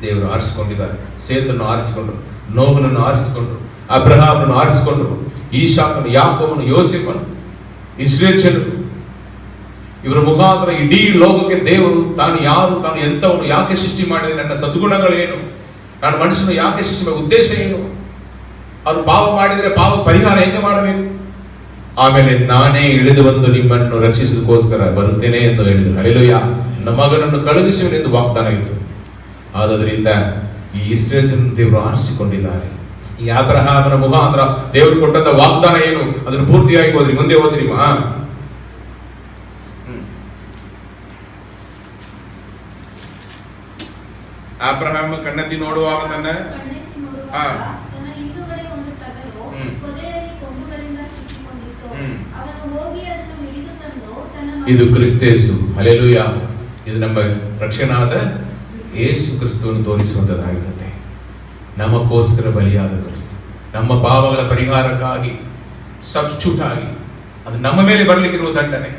ದೇವರು ಆರಿಸಿಕೊಂಡಿದ್ದಾರೆ. ಸೇತನ್ನು ಆರಿಸಿಕೊಂಡ್ರು, ನೋಹನನ್ನು ಆರಿಸಿಕೊಂಡ್ರು, ಅಬ್ರಹಾಮನನ್ನು ಆರಿಸಿಕೊಂಡ್ರು, ಈಸಾಕನು, ಯಾಕೋಬನು, ಯೋಸೇಫನು, ಇಸ್ರೇಲ್ ಜನರು. ಇವರ ಮುಖಾಂತರ ಇಡೀ ಲೋಕಕ್ಕೆ ದೇವರು ತಾನು ಯಾರು, ತಾನು ಎಂಥವನು, ಯಾಕೆ ಸೃಷ್ಟಿ ಮಾಡಿದೆ, ನನ್ನ ಸದ್ಗುಣಗಳೇನು, ನಾನು ಮನುಷ್ಯನು ಯಾಕೆ ಸೃಷ್ಟಿ ಮಾಡಿದ ಉದ್ದೇಶ ಏನು, ಅವರು ಪಾಪ ಮಾಡಿದರೆ ಪಾಪ ಪರಿಹಾರ ಹೆಂಗೆ ಮಾಡಬೇಕು, ಆಮೇಲೆ ನಾನೇ ಇಳಿದು ಬಂದು ನಿಮ್ಮನ್ನು ರಕ್ಷಿಸೋದಕ್ಕೋಸ್ಕರ ಬರುತ್ತೇನೆ ಎಂದು ಹೇಳಿದರು. ಹಲ್ಲೆಲೂಯಾ. ನನ್ನ ಮಗನನ್ನು ಕಳುಹಿಸುವೆನೆಂದು ವಾಗ್ದಾನ ಇತ್ತು. ಆದ್ದರಿಂದ ಈ ಇಸ್ರೇಲ್ ಜನರನ್ನು ದೇವರು ಆರಿಸಿಕೊಂಡಿದ್ದಾರೆ. ಈ ಅಬ್ರಹಾಮನ ಮುಖಾಂತರ ದೇವರು ಕೊಟ್ಟಂತ ವಾಗ್ದಾನ ಏನು, ಅದನ್ನು ಪೂರ್ತಿಯಾಗಿ ಹೋದ್ರಿ, ಮುಂದೆ ಹೋದ್ರಿ. ಅಬ್ರಹಾಮ ಕಣ್ಣೆತ್ತಿ ನೋಡುವಾಗ ಇದು ಕ್ರಿಸ್ತೇಸು. ಹಲ್ಲೆಲೂಯಾ. ಇದು ನಮ್ಮ ರಕ್ಷಣಾದ ಯೇಸು ಕ್ರಿಸ್ತವನ್ನು ತೋರಿಸುವಂತದ್ದಾಗಿರುತ್ತೆ. ನಮಗೋಸ್ಕರ ಬಲಿಯಾದ ಕ್ರಿಸ್ತ, ನಮ್ಮ ಪಾಪಗಳ ಪರಿಹಾರಕ್ಕಾಗಿ ಸಬ್ಸ್ಟಿಟ್ಯೂಟ್ ಆಗಿ ಅದು ನಮ್ಮ ಮೇಲೆ ಬರಲಿಕ್ಕಿರುವ ದಂಡನೆ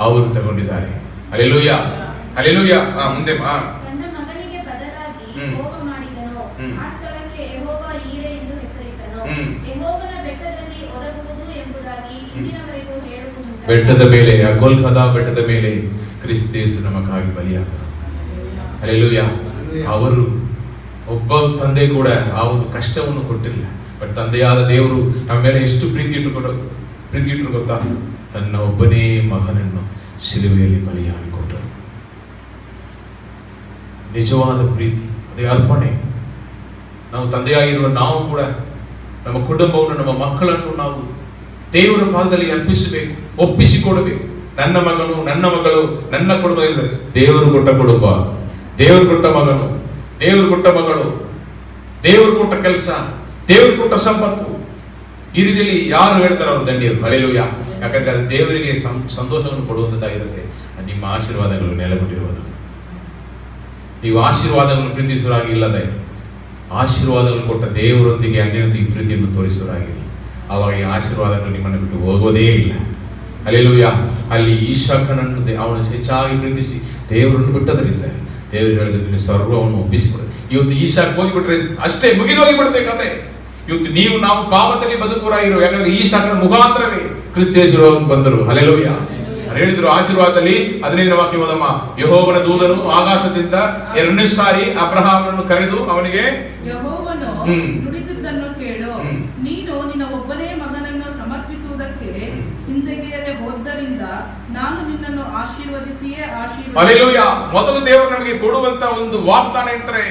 ಅವರು ತಗೊಂಡಿದ್ದಾರೆ. ಹಲ್ಲೆಲೂಯಾ. ಹಲ್ಲೆಲೂಯಾ. ಮುಂದೆ ಬೆಟ್ಟದ ಮೇಲೆ, ಗೋಲ್ಗೊಥಾ ಬೆಟ್ಟದ ಮೇಲೆ ಕ್ರಿಸ್ತೇಸು ನಮಗಾಗಿ ಬಲಿಯಾದರು. ಹಲ್ಲೆಲೂಯಾ. ಅವರು ಒಬ್ಬ ತಂದೆ ಕೂಡ ಆ ಒಂದು ಕಷ್ಟವನ್ನು ಕೊಟ್ಟಿಲ್ಲ. ಬಟ್ ತಂದೆಯಾದ ದೇವರು ನಮ್ಮ ಮೇಲೆ ಎಷ್ಟು ಪ್ರೀತಿ ಇಟ್ಟರು ಗೊತ್ತಾ? ತನ್ನ ಒಬ್ಬನೇ ಮಗನನ್ನು ಶಿಲುಬೆಯಲ್ಲಿ ಬಲಿಯಾಗಿ ಕೊಟ್ಟರು. ನಿಜವಾದ ಪ್ರೀತಿ, ಅದೇ ಅರ್ಪಣೆ. ನಾವು ತಂದೆಯಾಗಿರುವ ನಾವು ಕೂಡ ನಮ್ಮ ಕುಟುಂಬವನ್ನು, ನಮ್ಮ ಮಕ್ಕಳನ್ನು ನಾವು ದೇವರ ಪಾದದಲ್ಲಿ ಅರ್ಪಿಸಬೇಕು, ಒಪ್ಪಿಸಿಕೊಡಬೇಕು. ನನ್ನ ಮಗನು, ನನ್ನ ಮಗಳು, ನನ್ನ ಕುಟುಂಬ, ದೇವರು ಕೊಟ್ಟ ಕುಟುಂಬ, ದೇವರು ಕೊಟ್ಟ ಮಗನು, ದೇವರು ಕೊಟ್ಟ ಮಗಳು, ದೇವರು ಕೊಟ್ಟ ಕೆಲಸ, ದೇವರು ಕೊಟ್ಟ ಸಂಪತ್ತು. ಈ ರೀತಿಯಲ್ಲಿ ಯಾರು ಹೇಳ್ತಾರೆ ಅವರು ಧನ್ಯರು. ಹಲ್ಲೆಲೂಯಾ. ಯಾಕಂದ್ರೆ ಅದು ದೇವರಿಗೆ ಸಂತೋಷವನ್ನು ಕೊಡುವಂತದ್ದಾಗಿರುತ್ತೆ. ನಿಮ್ಮ ಆಶೀರ್ವಾದಗಳು ನೆಲೆಗೊಂಡಿರುವುದು. ನೀವು ಆಶೀರ್ವಾದಗಳನ್ನು ಪ್ರೀತಿಸುವರಾಗಿ ಇಲ್ಲದೆ ಆಶೀರ್ವಾದಗಳನ್ನು ಕೊಟ್ಟ ದೇವರೊಂದಿಗೆ ಅನ್ಯೋನ್ಯತೆಗೆ ಪ್ರೀತಿಯನ್ನು ತೋರಿಸುವರಾಗಿರಿ. ಆವಾಗ ಈ ಆಶೀರ್ವಾದಗಳು ನಿಮ್ಮನ್ನು ಬಿಟ್ಟು ಹೋಗೋದೇ ಇಲ್ಲ. ಹಲ್ಲೆಲೂಯಾ. ಅಲ್ಲಿ ಈಶಾಕನನ್ನು ಅವನು ಹೆಚ್ಚಾಗಿ ಪ್ರೀತಿಸಿ ದೇವರನ್ನು ಬಿಟ್ಟದರಿಂದ ದೇವರು ಹೇಳಿದ್ರೆ ನಿನ್ನ ಸರ್ವವನ್ನು ಒಪ್ಪಿಸಿಕೊಡ. ಇವತ್ತು ಈಶಾಕ್ ಹೋಗಿಬಿಟ್ರೆ ಅಷ್ಟೇ, ಮುಗಿದೋಗಿಬಿಡುತ್ತೆ ಕತೆ. ಇವತ್ತು ನಾವು ಪಾಪದಲ್ಲಿ ಬದುಕುವರಾಗಿರೋ, ಯಾಕಂದ್ರೆ ಈಶಾಕನ ಮುಖಾಂತರವೇ ಕ್ರಿಸ್ತ ಯೇಸು ಬಂದರು. ಹಲ್ಲೆಲೂಯಾ. ಹೇಳಿದ್ರು ಆಶೀರ್ವಾದದಲ್ಲಿ 15ನೇ ವಾಕ್ಯ ಓದಮ್ಮ. ಯೆಹೋವನ ದೂತನು ಆಕಾಶದಿಂದ 2ನೇ ಸಾರಿ ಅಬ್ರಹಾಮನನ್ನು ಕರೆದು ಅವನಿಗೆ, ಯೆಹೋವನು ನುಡಿದಿದ್ದನ್ನು ಕೇಳು, ನೀನು ನಿನ್ನ ಒಬ್ಬನೇ ಮಗನನ್ನು ಸಮರ್ಪಿಸುವುದಕ್ಕೆ ಹಿಂದೆಗೆಯದೆ ಹೋದ್ದರಿಂದ ನಾನು ನಿನ್ನನ್ನು ಆಶೀರ್ವದಿಸಿಯೇ ಹಲ್ಲೆಲೂಯಾ. ಮೊದಲು ದೇವರು ನಮಗೆ ಕೊಡುವಂತ ಒಂದು ವಾಗ್ದಾನ ಎಂದರೆ,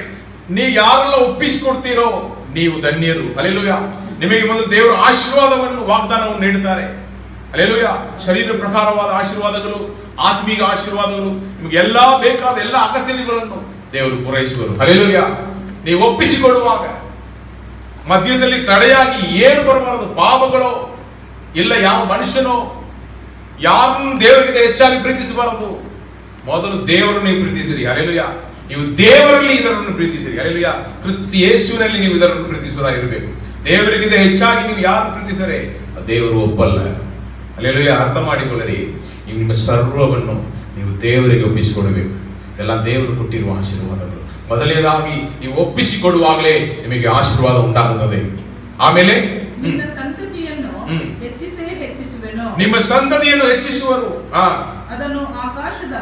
ನೀವು ಯಾರೆಲ್ಲ ಒಪ್ಪಿಸಿಕೊಡ್ತೀರೋ ನೀವು ಧನ್ಯರು. ಹಲ್ಲೆಲೂಯಾ. ನಿಮಗೆ ಮೊದಲು ದೇವರು ಆಶೀರ್ವಾದವನ್ನು ವಾಗ್ದಾನವನ್ನು ನೀಡುತ್ತಾರೆ. ಹಲ್ಲೆಲೂಯಾ. ಶರೀರ ಪ್ರಕಾರವಾದ ಆಶೀರ್ವಾದಗಳು, ಆತ್ಮೀಕ ಆಶೀರ್ವಾದಗಳು, ನಿಮಗೆ ಎಲ್ಲಾ ಬೇಕಾದ ಎಲ್ಲ ಅಗತ್ಯತೆಗಳನ್ನು ದೇವರು ಪೂರೈಸುವರು. ಹಲ್ಲೆಲೂಯಾ. ನೀವು ಒಪ್ಪಿಸಿಕೊಳ್ಳುವಾಗ ಮಧ್ಯದಲ್ಲಿ ತಡೆಯಾಗಿ ಏನು ಬರಬಾರದು. ಪಾಪಗಳು ಇಲ್ಲ, ಯಾವ ಮನುಷ್ಯನೋ ಯಾರನ್ನು ದೇವರಿಗೆ ಹೆಚ್ಚಾಗಿ ಪ್ರೀತಿಸಬಾರದು. ಮೊದಲು ದೇವರನ್ನು ನೀವು ಪ್ರೀತಿಸಿರಿ. ಹಲ್ಲೆಲೂಯಾ. ನೀವು ದೇವರಲ್ಲಿ ಇದರನ್ನು ಪ್ರೀತಿಸಿರಿ. ಹಲ್ಲೆಲೂಯಾ. ಕ್ರಿಸ್ತ ಯೇಸುವಿನಲ್ಲಿ ನೀವು ಇದರನ್ನು ಪ್ರೀತಿಸುವರಾಗಿರಬೇಕು. ದೇವರಿಗಿಂತ ಹೆಚ್ಚಾಗಿ ನೀವು ಯಾರನ್ನು ಪ್ರೀತಿಸರೆ ದೇವರು ಒಪ್ಪಲ್ಲ. ಹಲ್ಲೆಲೂಯಾ. ಅರ್ಥ ಮಾಡಿಕೊಳ್ಳರಿ. ನೀವು ನಿಮ್ಮ ಸರ್ವವನ್ನು ನೀವು ದೇವರಿಗೆ ಒಪ್ಪಿಸಿಕೊಡಬೇಕು. ಎಲ್ಲ ದೇವರು ಕೊಟ್ಟಿರುವ ಆಶೀರ್ವಾದಗಳು. ಮೊದಲನೇದಾಗಿ ನೀವು ಒಪ್ಪಿಸಿಕೊಡುವಾಗಲೇ ನಿಮಗೆ ಆಶೀರ್ವಾದ ಉಂಟಾಗುತ್ತದೆ. ಆಮೇಲೆ ನಿನ್ನ ಸಂತತಿಯನ್ನು ಹೆಚ್ಚಿಸುವೆನು. ನಿಮ್ಮ ಸಂತತಿಯನ್ನು ಹೆಚ್ಚಿಸುವರು. ಅದನ್ನು ಆಕಾಶದ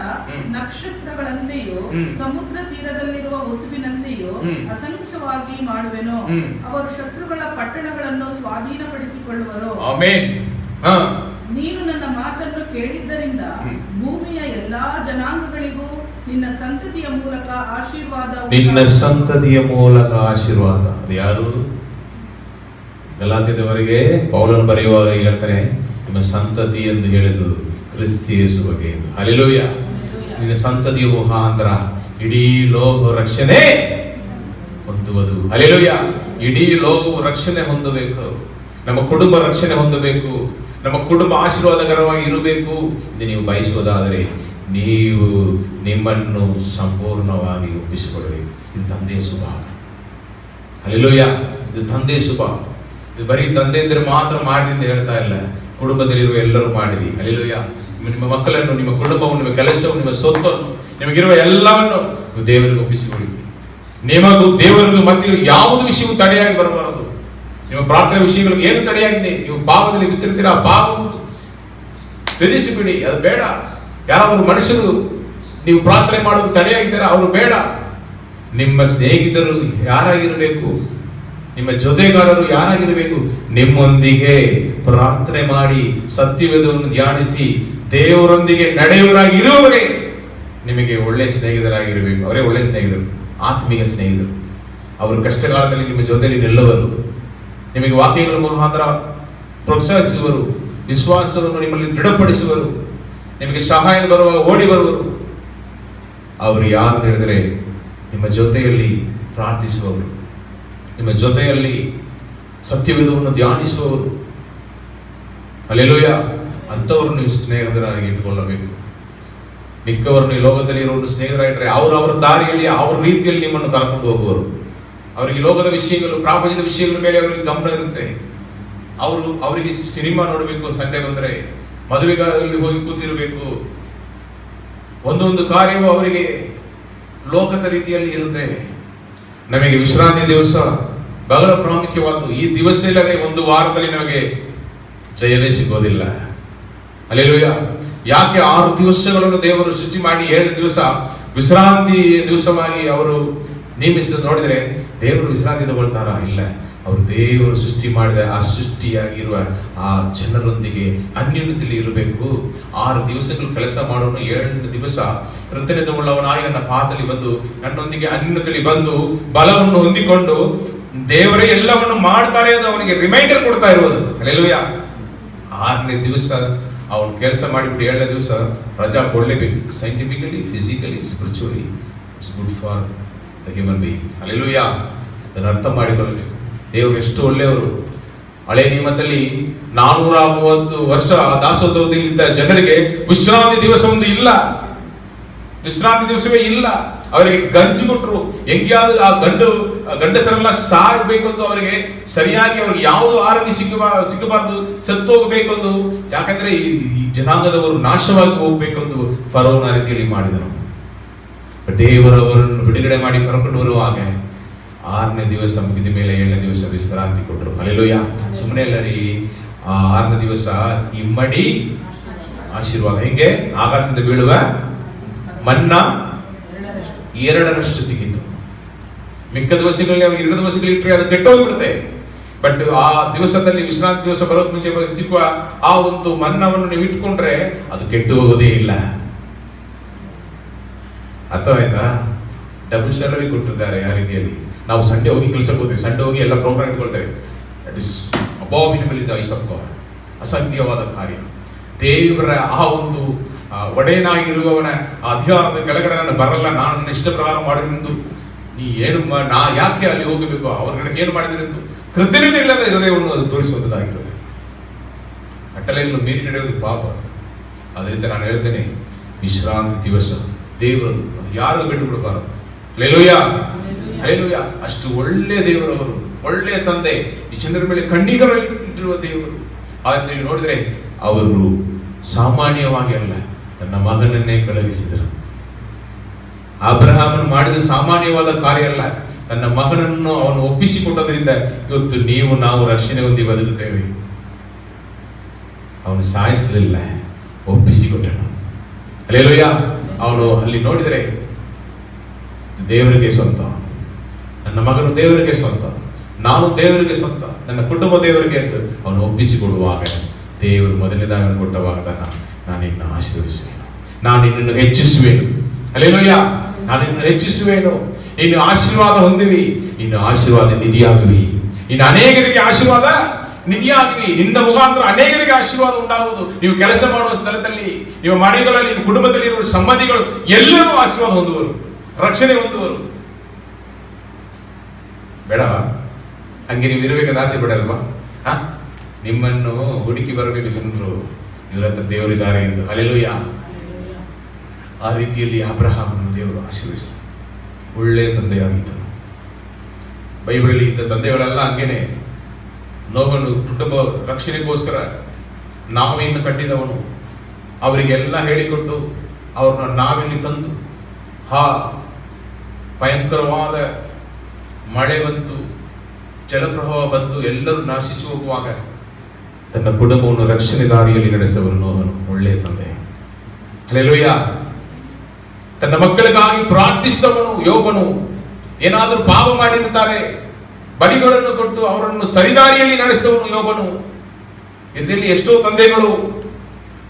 ನಕ್ಷತ್ರಗಳಂತೆಯೂ ಸಮುದ್ರ ತೀರದಲ್ಲಿರುವ ಉಸುಬಿನಂತೆಯೂ ಅಸಂಖ್ಯವಾಗಿ ಮಾಡುವೆನು. ಅವರು ಶತ್ರುಗಳ ಪಟ್ಟಣಗಳನ್ನು ಸ್ವಾಧೀನಪಡಿಸಿಕೊಳ್ಳುವರು. ಆಮೆನ್. ನೀನು ನನ್ನ ಮಾತನ್ನು ಕೇಳಿದ್ದರಿಂದ ಭೂಮಿಯ ಎಲ್ಲಾ ಜನಾಂಗಗಳಿಗೂ ನಿನ್ನ ಸಂತತಿಯ ಮೂಲಕ ಆಶೀರ್ವಾದ. ನಿನ್ನ ಸಂತತಿಯ ಮೂಲಕ ಆಶೀರ್ವಾದ. ಅದು ಯಾರು? ಗಲಾತ್ಯದವರಿಗೆ ಪೌಲನು ಬರೆಯುವಾಗ ಹೇಳ್ತಾರೆ, ನಿಮ್ಮ ಸಂತತಿ ಎಂದು ಹೇಳಿದ್ದು ಕ್ರಿಸ್ತ ಯೇಸು ಬಗ್ಗೆ. ಹಲ್ಲೆಲೂಯಾ. ನಿನ್ನ ಸಂತತಿಯ ಮುಖಾಂತರ ಇಡೀ ಲೋಕ ರಕ್ಷಣೆ ಹೊಂದುವುದು. ಹಲ್ಲೆಲೂಯಾ. ಇಡೀ ಲೋಕವು ರಕ್ಷಣೆ ಹೊಂದಬೇಕು. ನಮ್ಮ ಕುಟುಂಬ ರಕ್ಷಣೆ ಹೊಂದಬೇಕು. ನಮ್ಮ ಕುಟುಂಬ ಆಶೀರ್ವಾದಕರವಾಗಿ ಇರಬೇಕು ಎಂದು ನೀವು ಬಯಸುವುದಾದರೆ ನೀವು ನಿಮ್ಮನ್ನು ಸಂಪೂರ್ಣವಾಗಿ ಒಪ್ಪಿಸಿಕೊಳ್ಳಬೇಕು. ಇದು ತಂದೆಯ ಸ್ವಭಾವ. ಹಲ್ಲೆಲೂಯಾ. ಇದು ತಂದೆಯ ಸ್ವಭಾವ. ಇದು ಬರೀ ತಂದೆ ಇದ್ದರೆ ಮಾತ್ರ ಮಾಡಿ ಅಂತ ಹೇಳ್ತಾ ಇಲ್ಲ. ಕುಟುಂಬದಲ್ಲಿರುವ ಎಲ್ಲರೂ ಮಾಡಿರಿ. ಹಲ್ಲೆಲೂಯಾ. ನಿಮ್ಮ ಮಕ್ಕಳನ್ನು, ನಿಮ್ಮ ಕುಟುಂಬವನ್ನು, ನಿಮ್ಮ ಕೆಲಸವನ್ನು, ನಿಮ್ಮ ಸೊತ್ತನ್ನು, ನಿಮಗಿರುವ ಎಲ್ಲವನ್ನು ನೀವು ದೇವರಿಗೆ ಒಪ್ಪಿಸಿಕೊಳ್ಳಿ. ನಿಮಗೂ ದೇವರಿಗೂ ಮಧ್ಯೆ ಯಾವುದು ವಿಷಯವೂ ತಡೆಯಾಗಿ ಬರಬಾರದು. ನಿಮ್ಮ ಪ್ರಾರ್ಥನೆ ವಿಷಯಗಳಿಗೆ ಏನು ತಡೆಯಾಗಿದೆ? ನೀವು ಪಾಪದಲ್ಲಿ ಬಿತ್ತಿರ್ತೀರಾ, ಪಾಪವನ್ನು ತ್ಯಜಿಸಿಬಿಡಿ. ಅದು ಬೇಡ. ಯಾರಾದರೂ ಮನುಷ್ಯರು ನೀವು ಪ್ರಾರ್ಥನೆ ಮಾಡೋದು ತಡೆಯಾಗಿದ್ದಾರೆ, ಅವರು ಬೇಡ. ನಿಮ್ಮ ಸ್ನೇಹಿತರು ಯಾರಾಗಿರಬೇಕು? ನಿಮ್ಮ ಜೊತೆಗಾರರು ಯಾರಾಗಿರಬೇಕು? ನಿಮ್ಮೊಂದಿಗೆ ಪ್ರಾರ್ಥನೆ ಮಾಡಿ ಸತ್ಯವೇದವನ್ನು ಧ್ಯಾನಿಸಿ ದೇವರೊಂದಿಗೆ ನಡೆಯುವರಾಗಿ ಇರುವವರೇ ನಿಮಗೆ ಒಳ್ಳೆ ಸ್ನೇಹಿತರಾಗಿರಬೇಕು. ಅವರೇ ಒಳ್ಳೆ ಸ್ನೇಹಿತರು, ಆತ್ಮೀಯ ಸ್ನೇಹಿತರು. ಅವರು ಕಷ್ಟಕಾಲದಲ್ಲಿ ನಿಮ್ಮ ಜೊತೆಯಲ್ಲಿ ನಿಲ್ಲುವರು, ನಿಮಗೆ ವಾಕ್ಯಗಳ ಮುಖಾಂತರ ಪ್ರೋತ್ಸಾಹಿಸುವರು, ವಿಶ್ವಾಸವನ್ನು ನಿಮ್ಮಲ್ಲಿ ದೃಢಪಡಿಸುವರು, ನಿಮಗೆ ಸಹಾಯ ಬರುವ ಓಡಿ ಬರುವರು. ಅವರು ಯಾರು ಹೇಳಿದರೆ ನಿಮ್ಮ ಜೊತೆಯಲ್ಲಿ ಪ್ರಾರ್ಥಿಸುವವರು, ನಿಮ್ಮ ಜೊತೆಯಲ್ಲಿ ಸತ್ಯವೇದವನ್ನು ಧ್ಯಾನಿಸುವವರು. ಹಲ್ಲೆಲೂಯಾ. ಅಂಥವ್ರು ನೀವು ಸ್ನೇಹಿತರಾಗಿ ಇಟ್ಟುಕೊಳ್ಳಬೇಕು. ಮಿಕ್ಕವರನ್ನು ಈ ಲೋಕದಲ್ಲಿ ಇರೋರು ಸ್ನೇಹಿತರಾಗಿಟ್ಟರೆ ಅವರ ದಾರಿಯಲ್ಲಿ ಅವ್ರ ರೀತಿಯಲ್ಲಿ ನಿಮ್ಮನ್ನು ಕರ್ಕೊಂಡು ಹೋಗುವರು. ಅವರಿಗೆ ಲೋಕದ ವಿಷಯಗಳು, ಪ್ರಾಪಂಚಿಕ ವಿಷಯಗಳ ಮೇಲೆ ಅವರಿಗೆ ಗಮನ ಇರುತ್ತೆ. ಅವರಿಗೆ ಸಿನಿಮಾ ನೋಡಬೇಕು, ಸಂಡೆ ಬಂದರೆ ಮದುವೆಗಳಲ್ಲಿ ಹೋಗಿ ಕೂತಿರಬೇಕು. ಒಂದೊಂದು ಕಾರ್ಯವು ಅವರಿಗೆ ಲೋಕದ ರೀತಿಯಲ್ಲಿ ಇರುತ್ತೆ. ನಮಗೆ ವಿಶ್ರಾಂತಿ ದಿವಸ ಬಹಳ ಪ್ರಾಮುಖ್ಯವಾದ್ದು. ಈ ದಿವಸ ಇಲ್ಲದೆ ಒಂದು ವಾರದಲ್ಲಿ ನಮಗೆ ಜಯವೇ ಸಿಗೋದಿಲ್ಲ. ಹಲ್ಲೆಲೂಯಾ. ಯಾಕೆ 6 ದಿವಸಗಳನ್ನು ದೇವರು ಸೃಷ್ಟಿ ಮಾಡಿ 7 ದಿವಸ ವಿಶ್ರಾಂತಿ ದಿವಸವಾಗಿ ಅವರು ನೇಮಿಸಿದ ನೋಡಿದರೆ ದೇವರು ವಿಶ್ರಾಂತಿ ತಗೊಳ್ತಾರ? ಇಲ್ಲ. ಅವರು ದೇವರು ಸೃಷ್ಟಿ ಮಾಡಿದ ಆ ಸೃಷ್ಟಿಯಾಗಿರುವ ಆ ಜನರೊಂದಿಗೆ ಅನ್ಯೋನ್ಯತೆಯಲ್ಲಿ ಇರಬೇಕು. 6 ದಿವಸಗಳು ಕೆಲಸ ಮಾಡೋನು, 7ನೇ ದಿವಸ ಕೃತಜ್ಞತೆಯುಳ್ಳವನಾಗಿ ನನ್ನ ಪಾದದಲ್ಲಿ ಬಂದು ನನ್ನೊಂದಿಗೆ ಅನ್ಯೋನ್ಯತೆಯಲ್ಲಿ ಬಂದು ಬಲವನ್ನು ಹೊಂದಿಕೊಂಡು ದೇವರೇ ಎಲ್ಲವನ್ನು ಮಾಡ್ತಾರೆ ಅಂತ ಅವನಿಗೆ ರಿಮೈಂಡರ್ ಕೊಡ್ತಾ ಇರುವುದು. ಹಲ್ಲೆಲೂಯಾ. 6ನೇ ದಿವಸ ಅವನು ಕೆಲಸ ಮಾಡಿಬಿಟ್ಟು 7ನೇ ದಿವಸ ರಜಾ ಕೊಡಲೇಬೇಕು. Scientifically, physically, spiritually it's good for the human being. Hallelujah. ಅದನ್ನು ಅರ್ಥ ಮಾಡಿಕೊಳ್ಳಬೇಕು. ದೇವರು ಎಷ್ಟು ಒಳ್ಳೆಯವರು. ಹಳೆ ನಿಯಮದಲ್ಲಿ 430 ವರ್ಷ ದಾಸೋಹದಲ್ಲಿದ್ದ ಜನರಿಗೆ ವಿಶ್ರಾಂತಿ ದಿವಸ ಒಂದು ಇಲ್ಲ, ವಿಶ್ರಾಂತಿ ದಿವಸವೇ ಇಲ್ಲ. ಅವರಿಗೆ ಗಂಜು ಕೊಟ್ಟರು. ಹೆಂಗ್ಯಾವ್ದು ಆ ಗಂಡಸರೆಲ್ಲ ಸಾಗಬೇಕಂದು ಅವರಿಗೆ ಸರಿಯಾಗಿ ಅವ್ರಿಗೆ ಯಾವುದು ಆರೋಗ್ಯ ಸಿಗಬಾರದು, ಸತ್ತೋಗಬೇಕೆಂದು. ಯಾಕಂದ್ರೆ ಈ ಜನಾಂಗದವರು ನಾಶವಾಗಿ ಹೋಗ್ಬೇಕೆಂದು ಫರೋನ ರೀತಿಯಲ್ಲಿ ಮಾಡಿದನು. ದೇವರವರನ್ನು ಬಿಡುಗಡೆ ಮಾಡಿ ಕರ್ಕೊಂಡು ಬರುವಾಗ 6ನೇ ದಿವಸ ಮುಗಿದ ಮೇಲೆ 7ನೇ ದಿವಸ ವಿಶ್ರಾಂತಿ ಕೊಟ್ಟರು. ಹಲ್ಲೆಲೂಯ. ಸುಮ್ಮನೆ ಅಲ್ಲರಿ, ಆ 6ನೇ ದಿವಸ ಇಮ್ಮಡಿ ಆಶೀರ್ವಾದ. ಹೆಂಗೆ? ಆಕಾಶದಿಂದ ಬೀಳುವ ಮನ್ನಾ 2ರಷ್ಟು ಸಿಕ್ಕಿತು. ಮಿಕ್ಕ ದಿವಸಗಳಲ್ಲಿ ಅವ್ರಿಗೆ 2 ದಿವಸಗಳು ಇಟ್ಟರೆ ಅದು ಕೆಟ್ಟೋಗ್ಬಿಡುತ್ತೆ. ಬಟ್ ಆ ದಿವಸದಲ್ಲಿ ವಿಶ್ರಾಂತಿ ದಿವಸ ಬರೋಕ್ ಮುಂಚೆ ಸಿಕ್ಕುವ ಆ ಒಂದು ಮನ್ನವನ್ನು ನೀವು ಇಟ್ಕೊಂಡ್ರೆ ಅದು ಕೆಟ್ಟು ಹೋಗೋದೇ ಇಲ್ಲ. ಅರ್ಥವಾಯ್ತಾ? ಡಬಲ್ ಸ್ಯಾಲರಿ ಕೊಟ್ಟಿದ್ದಾರೆ. ಆ ರೀತಿಯಲ್ಲಿ ನಾವು ಸಂಡೇ ಹೋಗಿ ಕೆಲಸಕ್ಕೆ ಹೋಗ್ತೀವಿ, ಸಂಡೇ ಹೋಗಿ ಎಲ್ಲ ಪ್ರೋಗ್ರಾಮ್ ಇಟ್ಕೊಳ್ತೇವೆ. That is abominable in the eyes of God. ಅಸಂಖ್ಯವಾದ ಕಾರ್ಯ. ದೇವರ ಆ ಒಂದು ಒಡೆಯನಾಗಿರುವವನ ಅಧಿಕಾರದ ಕೆಳಗಡೆ ನಾನು ಬರಲ್ಲ, ನಾನು ನನ್ನ ಇಷ್ಟ ಪ್ರಕಾರ ಮಾಡಿದ್ದು, ನೀ ಏನು ನಾ ಯಾಕೆ ಅಲ್ಲಿ ಹೋಗಬೇಕು, ಅವ್ರ ನನಗೆ ಏನು ಮಾಡಿದ್ರೆ ಅಂತ ಕೃತಜ್ಞತೆ ಇಲ್ಲದ ಹೃದಯವನ್ನು ಅದು ತೋರಿಸುವಂಥದ್ದಾಗಿರುತ್ತೆ. ಕಟ್ಟಲೆಯನ್ನು ಮೀರಿ ನಡೆಯೋದು ಪಾಪ. ಅದರಿಂದ ನಾನು ಹೇಳ್ತೇನೆ, ವಿಶ್ರಾಂತಿ ದಿವಸ ದೇವರದು, ಯಾರು ಬಿಟ್ಟು ಬಿಡಬಾರದು. Hallelujah, hallelujah. ಅಷ್ಟು ಒಳ್ಳೆಯ ದೇವರವರು, ಒಳ್ಳೆಯ ತಂದೆ, ಈ ಚಂದ್ರ ಮೇಲೆ ಕಣ್ಣಿಗರ ಇಟ್ಟಿರುವ ದೇವರು. ಆದ್ರೆ ನೀವು ನೋಡಿದ್ರೆ ಅವರು ಸಾಮಾನ್ಯವಾಗಿ ಅಲ್ಲ, ತನ್ನ ಮಗನನ್ನೇ ಕಳುಹಿಸಿದರು. ಅಬ್ರಹಾಮನು ಮಾಡಿದ ಸಾಮಾನ್ಯವಾದ ಕಾರ್ಯ ಅಲ್ಲ, ತನ್ನ ಮಗನನ್ನು ಅವನು ಒಪ್ಪಿಸಿಕೊಟ್ಟದ್ರಿಂದ ಇವತ್ತು ನೀವು ನಾವು ರಕ್ಷಣೆ ಹೊಂದಿ ಬದುಕುತ್ತೇವೆ. ಅವನು ಸಾಯಿಸಲಿಲ್ಲ, ಒಪ್ಪಿಸಿಕೊಟ್ಟನು. ಹಲ್ಲೆಲೂಯ. ಅವನು ಅಲ್ಲಿ ನೋಡಿದರೆ ದೇವರಿಗೆ ಸ್ವಂತ, ನನ್ನ ಮಗನು ದೇವರಿಗೆ ಸ್ವಂತ, ನಾನು ದೇವರಿಗೆ ಸ್ವಂತ, ನನ್ನ ಕುಟುಂಬ ದೇವರಿಗೆ ಅಂತ ಅವನು ಒಪ್ಪಿಸಿಕೊಡುವಾಗ ದೇವರು ಮೊದಲನೇದಾಗಿ ಕೊಟ್ಟ ವಾಗ್ದಾನ, ನಾನು ನಿನ್ನ ಆಶೀರ್ವದಿಸುವೆನು, ನಾನು ನಿನ್ನನ್ನು ಹೆಚ್ಚಿಸುವೆನು. ಹಲ್ಲೆಲೂಯ. ನಾನು ನಿನ್ನನ್ನು ಹೆಚ್ಚಿಸುವೆನು. ನೀನು ಆಶೀರ್ವಾದ ಹೊಂದಿವಿ, ಇನ್ನು ಆಶೀರ್ವಾದ ನಿಧಿಯಾಗುವಿ, ಇನ್ನು ಅನೇಕರಿಗೆ ಆಶೀರ್ವಾದ ನಿಧಿಯಾಗುವಿ. ನಿನ್ನ ಮುಖಾಂತರ ಅನೇಕರಿಗೆ ಆಶೀರ್ವಾದ ಉಂಟಾಗುವುದು. ನೀವು ಕೆಲಸ ಮಾಡುವ ಸ್ಥಳದಲ್ಲಿ, ನಿಮ್ಮ ಮನೆಗಳಲ್ಲಿ, ನಿಮ್ಮ ಕುಟುಂಬದಲ್ಲಿ ಇರುವ ಸಂಬಂಧಿಗಳು ಎಲ್ಲರೂ ಆಶೀರ್ವಾದ ಹೊಂದುವರು, ರಕ್ಷಣೆ ಹೊಂದುವರು. ಬೇಡವಾ? ಹಂಗೆ ನೀವು ಇರಬೇಕಾದ ಆಸೆ ಬೇಡಲ್ವಾ? ನಿಮ್ಮನ್ನು ಹುಡುಕಿ ಬರಬೇಕು ಜನರು, ಇವರ ಹತ್ರ ದೇವರಿದ್ದಾರೆ ಎಂದು. ಹಲ್ಲೆಲೂಯ. ಆ ರೀತಿಯಲ್ಲಿ ಅಬ್ರಹಾಮನು ದೇವರು ಆಶೀರ್ವದಿಸಿ ಒಳ್ಳೆಯ ತಂದೆಯಾಗಿದ್ದನು. ಬೈಬಲಲ್ಲಿ ಇದ್ದ ತಂದೆಗಳೆಲ್ಲ ಹಂಗೇನೆ. ನೋಹನು ಕುಟುಂಬ ರಕ್ಷಣೆಗೋಸ್ಕರ ನಾವೆಯನ್ನು ಕಟ್ಟಿದವನು. ಅವರಿಗೆಲ್ಲ ಹೇಳಿಕೊಟ್ಟು ಅವ್ರನ್ನ ನಾವಿಲ್ಲಿ ತಂದು, ಭಯಂಕರವಾದ ಮಳೆ ಬಂತು, ಜಲಪ್ರವಾಹ ಬಂತು, ಎಲ್ಲರೂ ನಾಶಿಸಿ ಹೋಗುವಾಗ ತನ್ನ ಕುಟುಂಬವನ್ನು ರಕ್ಷಣೆ ದಾರಿಯಲ್ಲಿ ನಡೆಸಿದವನು ನೋಹನು, ಒಳ್ಳೆಯ ತಂದೆ. ಹಲ್ಲೆಲೂಯ. ತನ್ನ ಮಕ್ಕಳಿಗಾಗಿ ಪ್ರಾರ್ಥಿಸಿದವನು ಯೋಬನು. ಏನಾದರೂ ಪಾಪ ಮಾಡಿರುತ್ತಾರೆ, ಬಲಿಗಳನ್ನು ಕೊಟ್ಟು ಅವರನ್ನು ಸರಿದಾರಿಯಲ್ಲಿ ನಡೆಸಿದವನು ಯೋಬನು. ಇದರಲ್ಲಿ ಎಷ್ಟೋ ತಂದೆಗಳು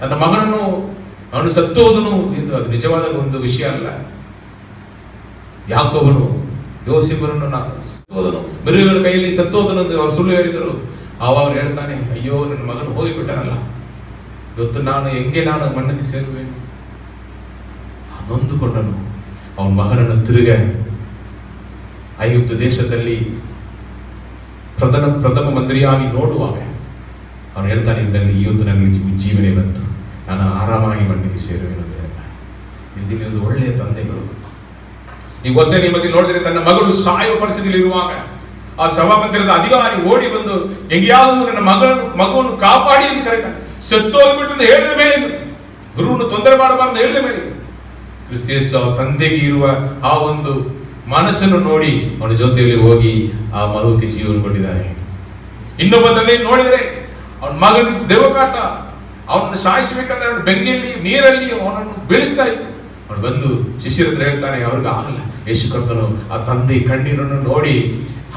ತನ್ನ ಮಗನನ್ನು ಅವನು ಸತ್ತೋದನು ಎಂದು, ಅದು ನಿಜವಾದ ಒಂದು ವಿಷಯ ಅಲ್ಲ. ಯಾಕೋಬನು ಯೋಸೇಫನನ್ನು ಸತ್ತೋದನು, ಮೃಗಗಳ ಕೈಯಲ್ಲಿ ಸತ್ತೋದನು ಎಂದು ಅವರು ಸುಳ್ಳು ಹೇಳಿದರು. ಆವಾಗ ಹೇಳ್ತಾನೆ, ಅಯ್ಯೋ ನನ್ನ ಮಗನು ಹೋಗಿಬಿಟ್ಟನಲ್ಲ, ಇವತ್ತು ನಾನು ಮಣ್ಣಿಗೆ ಸೇರುವೆನು. ನೊಂದುಕೊಂಡನು. ಅವನ ಮಗನನ್ನು ತಿರುಗ ಐಗುಪ್ತ ದೇಶದಲ್ಲಿ ಪ್ರಥಮ ಮಂತ್ರಿಯಾಗಿ ನೋಡುವಾಗ ಅವನು ಹೇಳ್ತಾನೆ, ಇದರಲ್ಲಿ ಇವತ್ತು ನನಗೆ ಜೀವನೇ ಬಂತು, ನಾನು ಆರಾಮಾಗಿ ಮಣ್ಣಿಗೆ ಸೇರುವೆನು ಅಂತ ಹೇಳ್ತಾನೆ. ಇಲ್ಲಿ ಒಂದು ಒಳ್ಳೆಯ ತಂದೆಗಳು. ಈ ಹೊಸ ನಿಮ್ಮಲ್ಲಿ ನೋಡಿದ್ರೆ ತನ್ನ ಮಗಳು ಸಾಯುವ ಪರಿಸ್ಥಿತಿಯಲ್ಲಿ ಇರುವಾಗ ಆ ಸಭಾಮಂದಿರದ ಅಧಿಕಾರಿ ಓಡಿ ಬಂದು, ಹೆಂಗ್ಯಾವುದು ನನ್ನ ಮಗುವನ್ನು ಕಾಪಾಡಿ ಎಂದು ಕರೆತಾನೆ. ಸತ್ತೋಗ್ಬಿಟ್ಟು ಹೇಳಿದ ಮೇಲೆ, ಗುರುವನ್ನು ತೊಂದರೆ ಮಾಡಬಾರದು ಹೇಳಿದ ಮೇಲೆ, ಕ್ರಿಸ್ತೇಸು ತಂದೆಗೆ ಇರುವ ಆ ಒಂದು ಮನಸ್ಸನ್ನು ನೋಡಿ ಅವನ ಜೊತೆಯಲ್ಲಿ ಹೋಗಿ ಆ ಮಗುವಿಗೆ ಜೀವನ ಕೊಟ್ಟಿದ್ದಾರೆ. ಇನ್ನೊಬ್ಬ ತಂದೆ ನೋಡಿದರೆ ಅವನ ಮಗನ ದೇವಕಾಟ, ಅವನನ್ನು ಸಾಯಿಸಬೇಕಂದ್ರೆ ಅವನು ಬೆಂಕಿಯಲ್ಲಿ ನೀರಲ್ಲಿ ಅವನನ್ನು ಬೀಳಿಸ್ತಾ ಇತ್ತು. ಅವನು ಬಂದು ಶಿಷ್ಯರ ಹತ್ರ ಹೇಳ್ತಾನೆ, ಅವ್ರಿಗೆ ಆಗಲ್ಲ. ಯೇಸು ಕರ್ತನು ಆ ತಂದೆ ಕಣ್ಣೀರನ್ನು ನೋಡಿ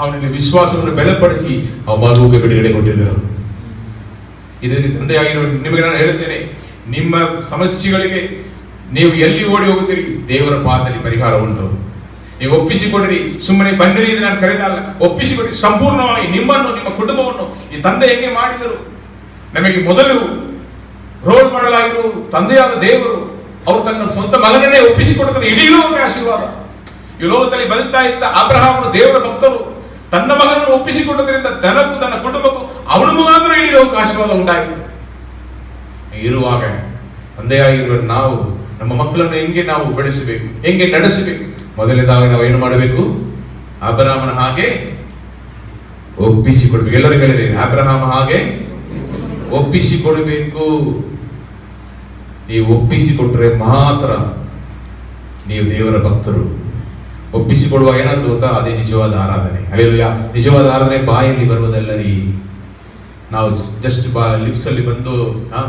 ಅವನಿಗೆ ವಿಶ್ವಾಸವನ್ನು ಬಲಪಡಿಸಿ ಆ ಮಗುವಿಗೆ ಬಿಡುಗಡೆ ಕೊಟ್ಟಿದ್ದರು. ಇದರಲ್ಲಿ ತಂದೆಯಾಗಿರುವ ನಿಮಗೆ ನಾನು ಹೇಳ್ತೇನೆ, ನಿಮ್ಮ ಸಮಸ್ಯೆಗಳಿಗೆ ನೀವು ಎಲ್ಲಿ ಓಡಿ ಹೋಗುತ್ತೀರಿ, ದೇವರ ಪಾದದಲ್ಲಿ ಪರಿಹಾರ ಉಂಟು. ನೀವು ಒಪ್ಪಿಸಿಕೊಡ್ರಿ, ಸುಮ್ಮನೆ ಬನ್ನಿರಿ ಎಂದು ನಾನು ಕರೆದಲ್ಲ, ಒಪ್ಪಿಸಿಕೊಡ್ರಿ ಸಂಪೂರ್ಣವಾಗಿ ನಿಮ್ಮನ್ನು, ನಿಮ್ಮ ಕುಟುಂಬವನ್ನು. ಈ ತಂದೆ ಹೇಗೆ ಮಾಡಿದರು, ನಮಗೆ ಮೊದಲು ರೋಲ್ ಮಾಡಲಾಗಿರುವ ತಂದೆಯಾದ ದೇವರು, ಅವರು ತನ್ನ ಸ್ವಂತ ಮಗನನ್ನೇ ಒಪ್ಪಿಸಿಕೊಡುತ್ತಾರೆ. ಇಡೀ ಲೋಕಕ್ಕೆ ಆಶೀರ್ವಾದ. ಈ ಲೋಕದಲ್ಲಿ ಬದುಕ್ತಾ ಇದ್ದ ಅಬ್ರಹಾಮನು ದೇವರ ಭಕ್ತರು, ತನ್ನ ಮಗನನ್ನು ಒಪ್ಪಿಸಿಕೊಟ್ಟದ್ರಿಂದ ತನಗೂ ತನ್ನ ಕುಟುಂಬಕ್ಕೂ ಅವನ ಮುಖಾಂತರ ಇಡೀ ಲೋಕ ಆಶೀರ್ವಾದ ಉಂಟಾಯಿತು. ಇರುವಾಗ ತಂದೆಯಾಗಿರುವ ನಾವು ನಮ್ಮ ಮಕ್ಕಳನ್ನು ಹೆಂಗೆ ನಾವು ಬೆಳೆಸಬೇಕು, ಹೆಂಗೆ ನಡೆಸಬೇಕು, ಮೊದಲನೇದಾಗಿ ನಾವು ಏನು ಮಾಡಬೇಕು? ಅಬ್ರಹಾಮನ ಹಾಗೆ ಒಪ್ಪಿಸಿಕೊಡ್ಬೇಕು. ಎಲ್ಲರೂ ಹೇಳಿರಿ, ಅಬ್ರಹಾಮ ಹಾಗೆ ಒಪ್ಪಿಸಿಕೊಡ್ಬೇಕು. ನೀವು ಒಪ್ಪಿಸಿಕೊಟ್ರೆ ಮಾತ್ರ ನೀವು ದೇವರ ಭಕ್ತರು. ಒಪ್ಪಿಸಿಕೊಡುವಾಗ ಏನಾದ್ರು ಗೊತ್ತಾ? ಅದೇ ನಿಜವಾದ ಆರಾಧನೆ. ಹಲ್ಲೆಲೂಯಾ. ನಿಜವಾದ ಆರಾಧನೆ ಬಾಯಲ್ಲಿ ಬರುವುದಲ್ಲ ರೀ. ನಾವು ಜಸ್ಟ್ ಲಿಪ್ಸ್ ಅಲ್ಲಿ ಬಂದು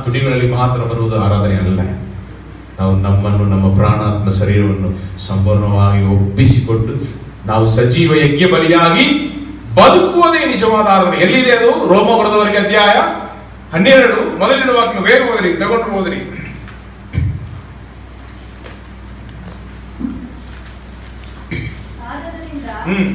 ತುಟಿಗಳಲ್ಲಿ ಮಾತ್ರ ಬರುವುದು ಆರಾಧನೆ ಅಲ್ಲ. ನಾವು ನಮ್ಮನ್ನು, ನಮ್ಮ ಪ್ರಾಣಾತ್ಮ ಶರೀರವನ್ನು ಸಂಪೂರ್ಣವಾಗಿ ಒಪ್ಪಿಸಿಕೊಟ್ಟು ನಾವು ಸಜೀವ ಯಜ್ಞ ಬಲಿಯಾಗಿ ಬದುಕುವುದೇ ನಿಜವಾದ ಆರಾಧನೆ. ಎಲ್ಲಿದೆ ಅದು? ರೋಮ ಬರೆದವರಿಗೆ ಅಧ್ಯಾಯ 12 ಮೊದಲಿನ ವಾಕ್ಯ. ಬೇಗ ಹೋದ್ರಿ, ತಗೊಂಡು ಹೋದ್ರಿ.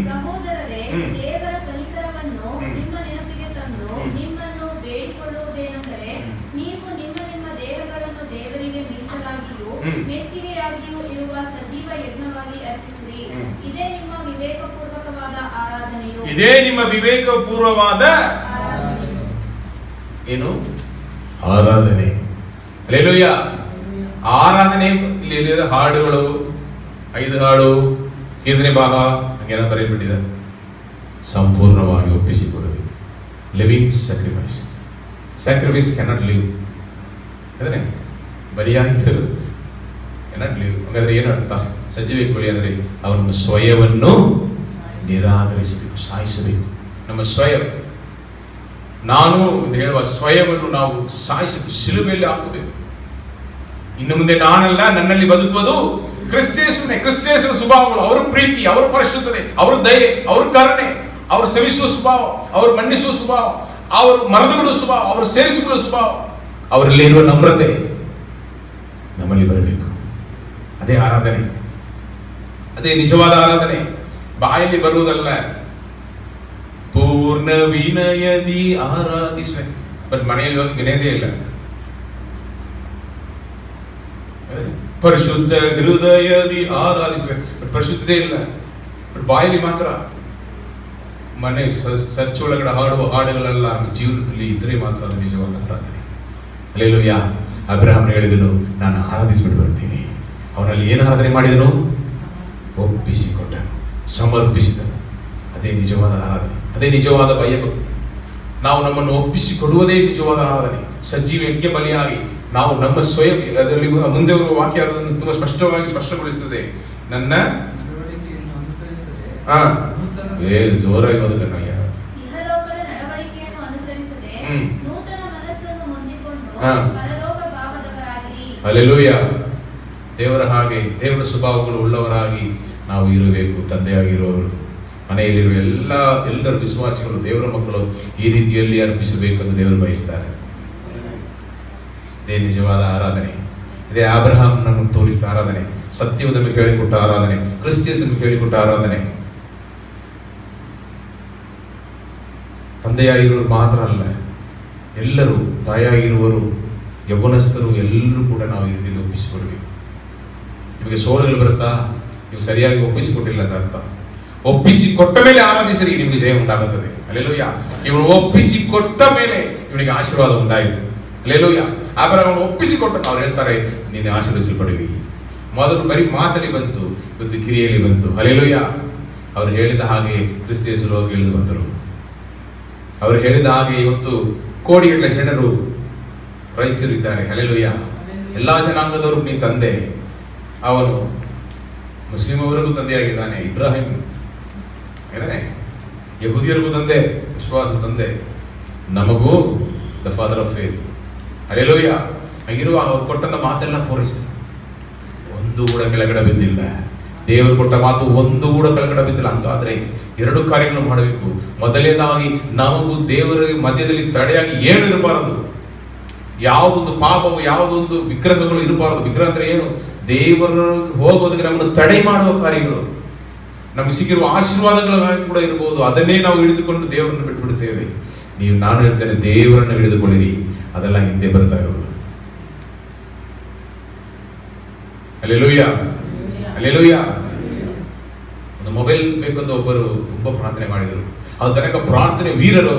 ಸಹೋದರರೇ, ದೇವರ ಕನಿಕರವನ್ನು ನಿಮ್ಮ ನೆನಪಿಗೆ ತಂದು ನಿಮ್ಮನ್ನು ಬೇಡಿಕೊಳ್ಳುವುದೇನೆಂದರೆ, ನೀವು ನಿಮ್ಮ ನಿಮ್ಮ ದೇಹಗಳನ್ನು ದೇವರಿಗೆ ಮೀಸಲಾಗಿಯೂ ಮೆಚ್ಚುಗೆಯಾಗಿಯೂ ಇರುವ ಸಜೀವ ಯಜ್ಞವಾಗಿ ಅರ್ಪಿಸಿರಿ. ಇದೇ ನಿಮ್ಮ ವಿವೇಕಪೂರ್ವಕವಾದ ಆರಾಧನೆಯು. ಇದೇ ನಿಮ್ಮ ವಿವೇಕಪೂರ್ವವಾದ ಏನು? ಆರಾಧನೆ. ಹಲ್ಲೆಲೂಯಾ. ಆರಾಧನೆ ಇಲ್ಲಿ ಹಾಡುಗಳು, 5 ಹಾಡು, ಕೀರ್ತನೆ ಭಾಗ ಹಂಗೇನ ಬರೆಯಲ್ಪಟ್ಟಿದೆ. ಸಂಪೂರ್ಣವಾಗಿ ಒಪ್ಪಿಸಿಕೊಡಬೇಕು. Living sacrifice. Sacrifice cannot live ಅಂದ್ರೆ ಬಲಿಯಾಗಿಸಲು ಕ್ಯಾನಾಟ್ ಲಿವ್. ಹಾಗಾದ್ರೆ ಏನು ಅರ್ಥ? ಸಜೀವ ಬಲಿ ಅಂದ್ರೆ ಅವನ ಸ್ವಯವನ್ನು ನಿರಾಕರಿಸಬೇಕು, ಸಾಯಿಸಬೇಕು. ನಮ್ಮ ಸ್ವಯಂ, ನಾನು ಎಂದು ಹೇಳುವ ಸ್ವಯವನ್ನು ನಾವು ಸಾಯಿಸಬೇಕು, ಶಿಲುಬೆಯಲ್ಲಿ ಹಾಕಬೇಕು. ಇನ್ನು ಮುಂದೆ ನಾನಲ್ಲ, ನನ್ನಲ್ಲಿ ಬದುಕುವುದು ಕ್ರಿಸ್ತೇಸುವೇ. ಕ್ರಿಸ್ತೇಸುವ ಸ್ವಭಾವಗಳು, ಅವರ ಪ್ರೀತಿ, ಅವರ ಪರಿಶುದ್ಧತೆ, ಅವರ ದಯೆ, ಅವರ ಕರುಣೆ, ಅವರು ಸವಿಸುವ ಸ್ವಭಾವ, ಅವರು ಮನ್ನಿಸುವ ಸ್ವಭಾವ, ಅವರು ಮರೆದುಬಿಡುವ ಸ್ವಭಾವ, ಅವರು ಸೇರಿಸಿಕೊಳ್ಳುವ ಸ್ವಭಾವ, ಅವರಲ್ಲಿರುವ ನಮ್ರತೆ ನಮ್ಮಲ್ಲಿ ಬರಬೇಕು. ಅದೇ ಆರಾಧನೆ, ಅದೇ ನಿಜವಾದ ಆರಾಧನೆ. ಬಾಯಲ್ಲಿ ಬರುವುದಲ್ಲ. ಪೂರ್ಣ ವಿನಯದಿ ಆರಾಧಿಸುವೆ. ಬಟ್ ಮನೆಯಲ್ಲಿ ಹೋಗಿ ವಿನಯದೇ ಇಲ್ಲ. ಪರಿಶುದ್ಧ ಹೃದಯದಿ ಆರಾಧಿಸುವೆ, ಬಟ್ ಪರಿಶುದ್ಧತೆ ಇಲ್ಲ. ಬಟ್ ಬಾಯಲ್ಲಿ ಮಾತ್ರ. ಮನೆ ಚರ್ಚ್ ಒಳಗಡೆ ಹಾಡುವ ಹಾಡುಗಳೆಲ್ಲ ನಮ್ಮ ಜೀವನದಲ್ಲಿ ಇದ್ರೆ ಮಾತ್ರ ಅದು ನಿಜವಾದ ಆರಾಧನೆ. ಹಲ್ಲೆಲೂಯಾ. ಅಬ್ರಹಾಮನು ಹೇಳಿದನು, ನಾನು ಆರಾಧಿಸಿಬಿಟ್ಟು ಬರ್ತೀನಿ. ಅವನಲ್ಲಿ ಏನು ಆರಾಧನೆ ಮಾಡಿದನು? ಒಪ್ಪಿಸಿಕೊಟ್ಟನು, ಸಮರ್ಪಿಸಿದನು. ಅದೇ ನಿಜವಾದ ಆರಾಧನೆ, ಅದೇ ನಿಜವಾದ ಭಯಭಕ್ತಿ. ನಾವು ನಮ್ಮನ್ನು ಒಪ್ಪಿಸಿಕೊಡುವುದೇ ನಿಜವಾದ ಆರಾಧನೆ. ಸಜೀವ ಯಜ್ಞ ಬಲಿಯಾಗಿ ನಾವು ನಮ್ಮ ಸ್ವಯಂ, ಅದರಲ್ಲಿ ಮುಂದೆ ಬರುವ ವಾಕ್ಯ ಅದನ್ನು ತುಂಬಾ ಸ್ಪಷ್ಟವಾಗಿ ಸ್ಪಷ್ಟಗೊಳಿಸುತ್ತದೆ. ನನ್ನ ನಡವಳಿಕೆಯನ್ನು ಅನುಸರಿಸದೆ ಜೋರಾಗಿ ಬದುಕನ್ನಯ್ಯ. ಇಹಲೋಕದ ನಡವಳಿಕೆಯನ್ನು ಅನುಸರಿಸದೆ ನೂತನ ಮನಸ್ಸನ್ನು ಹೊಂದಿಕೊಂಡು ಪರಲೋಕ ಭಾವದವರಾಗಿರಿ. ಹಲ್ಲೆಲೂಯಾ. ದೇವರ ಹಾಗೆ, ದೇವರ ಸ್ವಭಾವಗಳು ಉಳ್ಳವರಾಗಿ ನಾವು ಇರಬೇಕು. ತಂದೆಯಾಗಿರುವವರು, ಮನೆಯಲ್ಲಿರುವ ಎಲ್ಲರೂ ವಿಶ್ವಾಸಿಗಳು, ದೇವರ ಮಕ್ಕಳು ಈ ರೀತಿಯಲ್ಲಿ ಅರ್ಪಿಸಬೇಕೆಂದು ದೇವರು ಬಯಸ್ತಾರೆ. ಇದೇ ನಿಜವಾದ ಆರಾಧನೆ. ಇದೇ ಅಬ್ರಹಾಂ ನಮಗೆ ತೋರಿಸಿದ ಆರಾಧನೆ, ಸತ್ಯವು ನಮಗೆ ಹೇಳಿಕೊಟ್ಟ ಆರಾಧನೆ, ಕ್ರಿಸ್ತೇಸ್ ನಮಗೆ ಹೇಳಿಕೊಟ್ಟ ಆರಾಧನೆ. ತಂದೆಯಾಗಿರುವರು ಮಾತ್ರ ಅಲ್ಲ, ಎಲ್ಲರೂ, ತಾಯಾಗಿರುವರು, ಯೌವನಸ್ಥರು, ಎಲ್ಲರೂ ಕೂಡ ನಾವು ಈ ರೀತಿಯಲ್ಲಿ ಒಪ್ಪಿಸಿಕೊಡ್ಬೇಕು. ನಿಮಗೆ ಸೋಲುಗಳು ಬರುತ್ತಾ? ನೀವು ಸರಿಯಾಗಿ ಒಪ್ಪಿಸಿಕೊಟ್ಟಿಲ್ಲ ಅಂತ ಅರ್ಥ. ಒಪ್ಪಿಸಿಕೊಟ್ಟ ಮೇಲೆ ಆರಾಧಿಸರಿ, ನಿಮಗೆ ಜಯ ಉಂಟಾಗುತ್ತದೆ. ಹಲ್ಲೆಲೂಯಾ. ಇವನು ಒಪ್ಪಿಸಿಕೊಟ್ಟ ಮೇಲೆ ಇವನಿಗೆ ಆಶೀರ್ವಾದ ಉಂಟಾಯಿತು. ಹಲ್ಲೆಲೂಯಾ. ಅಬ್ರಹಾಮನು ಒಪ್ಪಿಸಿಕೊಟ್ಟು ಅವ್ರು ಹೇಳ್ತಾರೆ, ನೀನು ಆಶೀರ್ವದಿಸಲ್ಪಡುವಿ. ಮೊದಲು ಬರೀ ಮಾತಲ್ಲಿ ಬಂತು, ಇವತ್ತು ಕ್ರಿಯೆಯಲ್ಲಿ ಬಂತು. ಹಲ್ಲೆಲೂಯಾ. ಅವರು ಹೇಳಿದ ಹಾಗೆ ಕ್ರಿಸ್ತ ಯೇಸು ಹೋಗಿ ಇಳಿದು ಬಂದರು. ಅವರು ಹೇಳಿದ ಹಾಗೆ ಇವತ್ತು ಕೋಟಿಗಟ್ಟಲೆ ಜನರು ಕ್ರೈಸ್ತರಿದ್ದಾರೆ. ಹಲ್ಲೆಲೂಯಾ. ಎಲ್ಲಾ ಜನಾಂಗದವರು ನೀ ತಂದೆ. ಅವನು ಮುಸ್ಲಿಂ ಅವರಿಗೂ ತಂದೆಯಾಗಿದ್ದಾನೆ. ಇಬ್ರಾಹಿಂ ಏನೇ ಯಹೂದಿಯರಿಗೂ ತಂದೆ, ವಿಶ್ವಾಸ ತಂದೆ. ನಮಗೂ the father of faith. Hallelujah. ಹಾಗಿರುವ ಅವ್ರು ಕೊಟ್ಟಂತ ಮಾತೆಲ್ಲ ಪೂರೈಸಿದ, ಒಂದು ಕೂಡ ಕೆಳಗಡೆ ಬಿದ್ದಿಲ್ಲ. ದೇವರು ಕೊಟ್ಟ ಮಾತು ಒಂದು ಕೂಡ ಕೆಳಗಡೆ ಬಿದ್ದಿಲ್ಲ. ಹಂಗಾದ್ರೆ 2 ಕಾರ್ಯಗಳನ್ನು ಮಾಡಬೇಕು. ಮೊದಲನೇದಾಗಿ ನಮಗೂ ದೇವರ ಮಧ್ಯದಲ್ಲಿ ತಡೆಯಾಗಿ ಏನು ಇರಬಾರದು. ಯಾವುದೊಂದು ಪಾಪವು, ಯಾವುದೊಂದು ವಿಗ್ರಹಗಳು ಇರಬಾರದು. ವಿಗ್ರಹ ಅಂದ್ರೆ ಏನು? ದೇವರು ಹೋಗೋದಕ್ಕೆ ನಮ್ಮನ್ನು ತಡೆ ಮಾಡುವ ಕಾರ್ಯಗಳು. ನಮಗೆ ಸಿಕ್ಕಿರುವ ಆಶೀರ್ವಾದಗಳಾಗಿ ಕೂಡ ಇರಬಹುದು. ಅದನ್ನೇ ನಾವು ಹಿಡಿದುಕೊಂಡು ದೇವರನ್ನು ಬಿಟ್ಟುಬಿಡುತ್ತೇವೆ. ನಾನು ಹೇಳ್ತೇನೆ, ದೇವರನ್ನು ಹಿಡಿದುಕೊಳ್ಳಿರಿ. ಅದೆಲ್ಲ ಹಿಂದೆ ಬರ್ತಾ ಇರೋದು. ಹಲ್ಲೆಲೂಯಾ. ಹಲ್ಲೆಲೂಯಾ. ಒಂದು ಮೊಬೈಲ್ ಬೇಕೆಂದು ಒಬ್ಬರು ತುಂಬಾ ಪ್ರಾರ್ಥನೆ ಮಾಡಿದರು. ಅದು ತನಕ ಪ್ರಾರ್ಥನೆ ವೀರರು.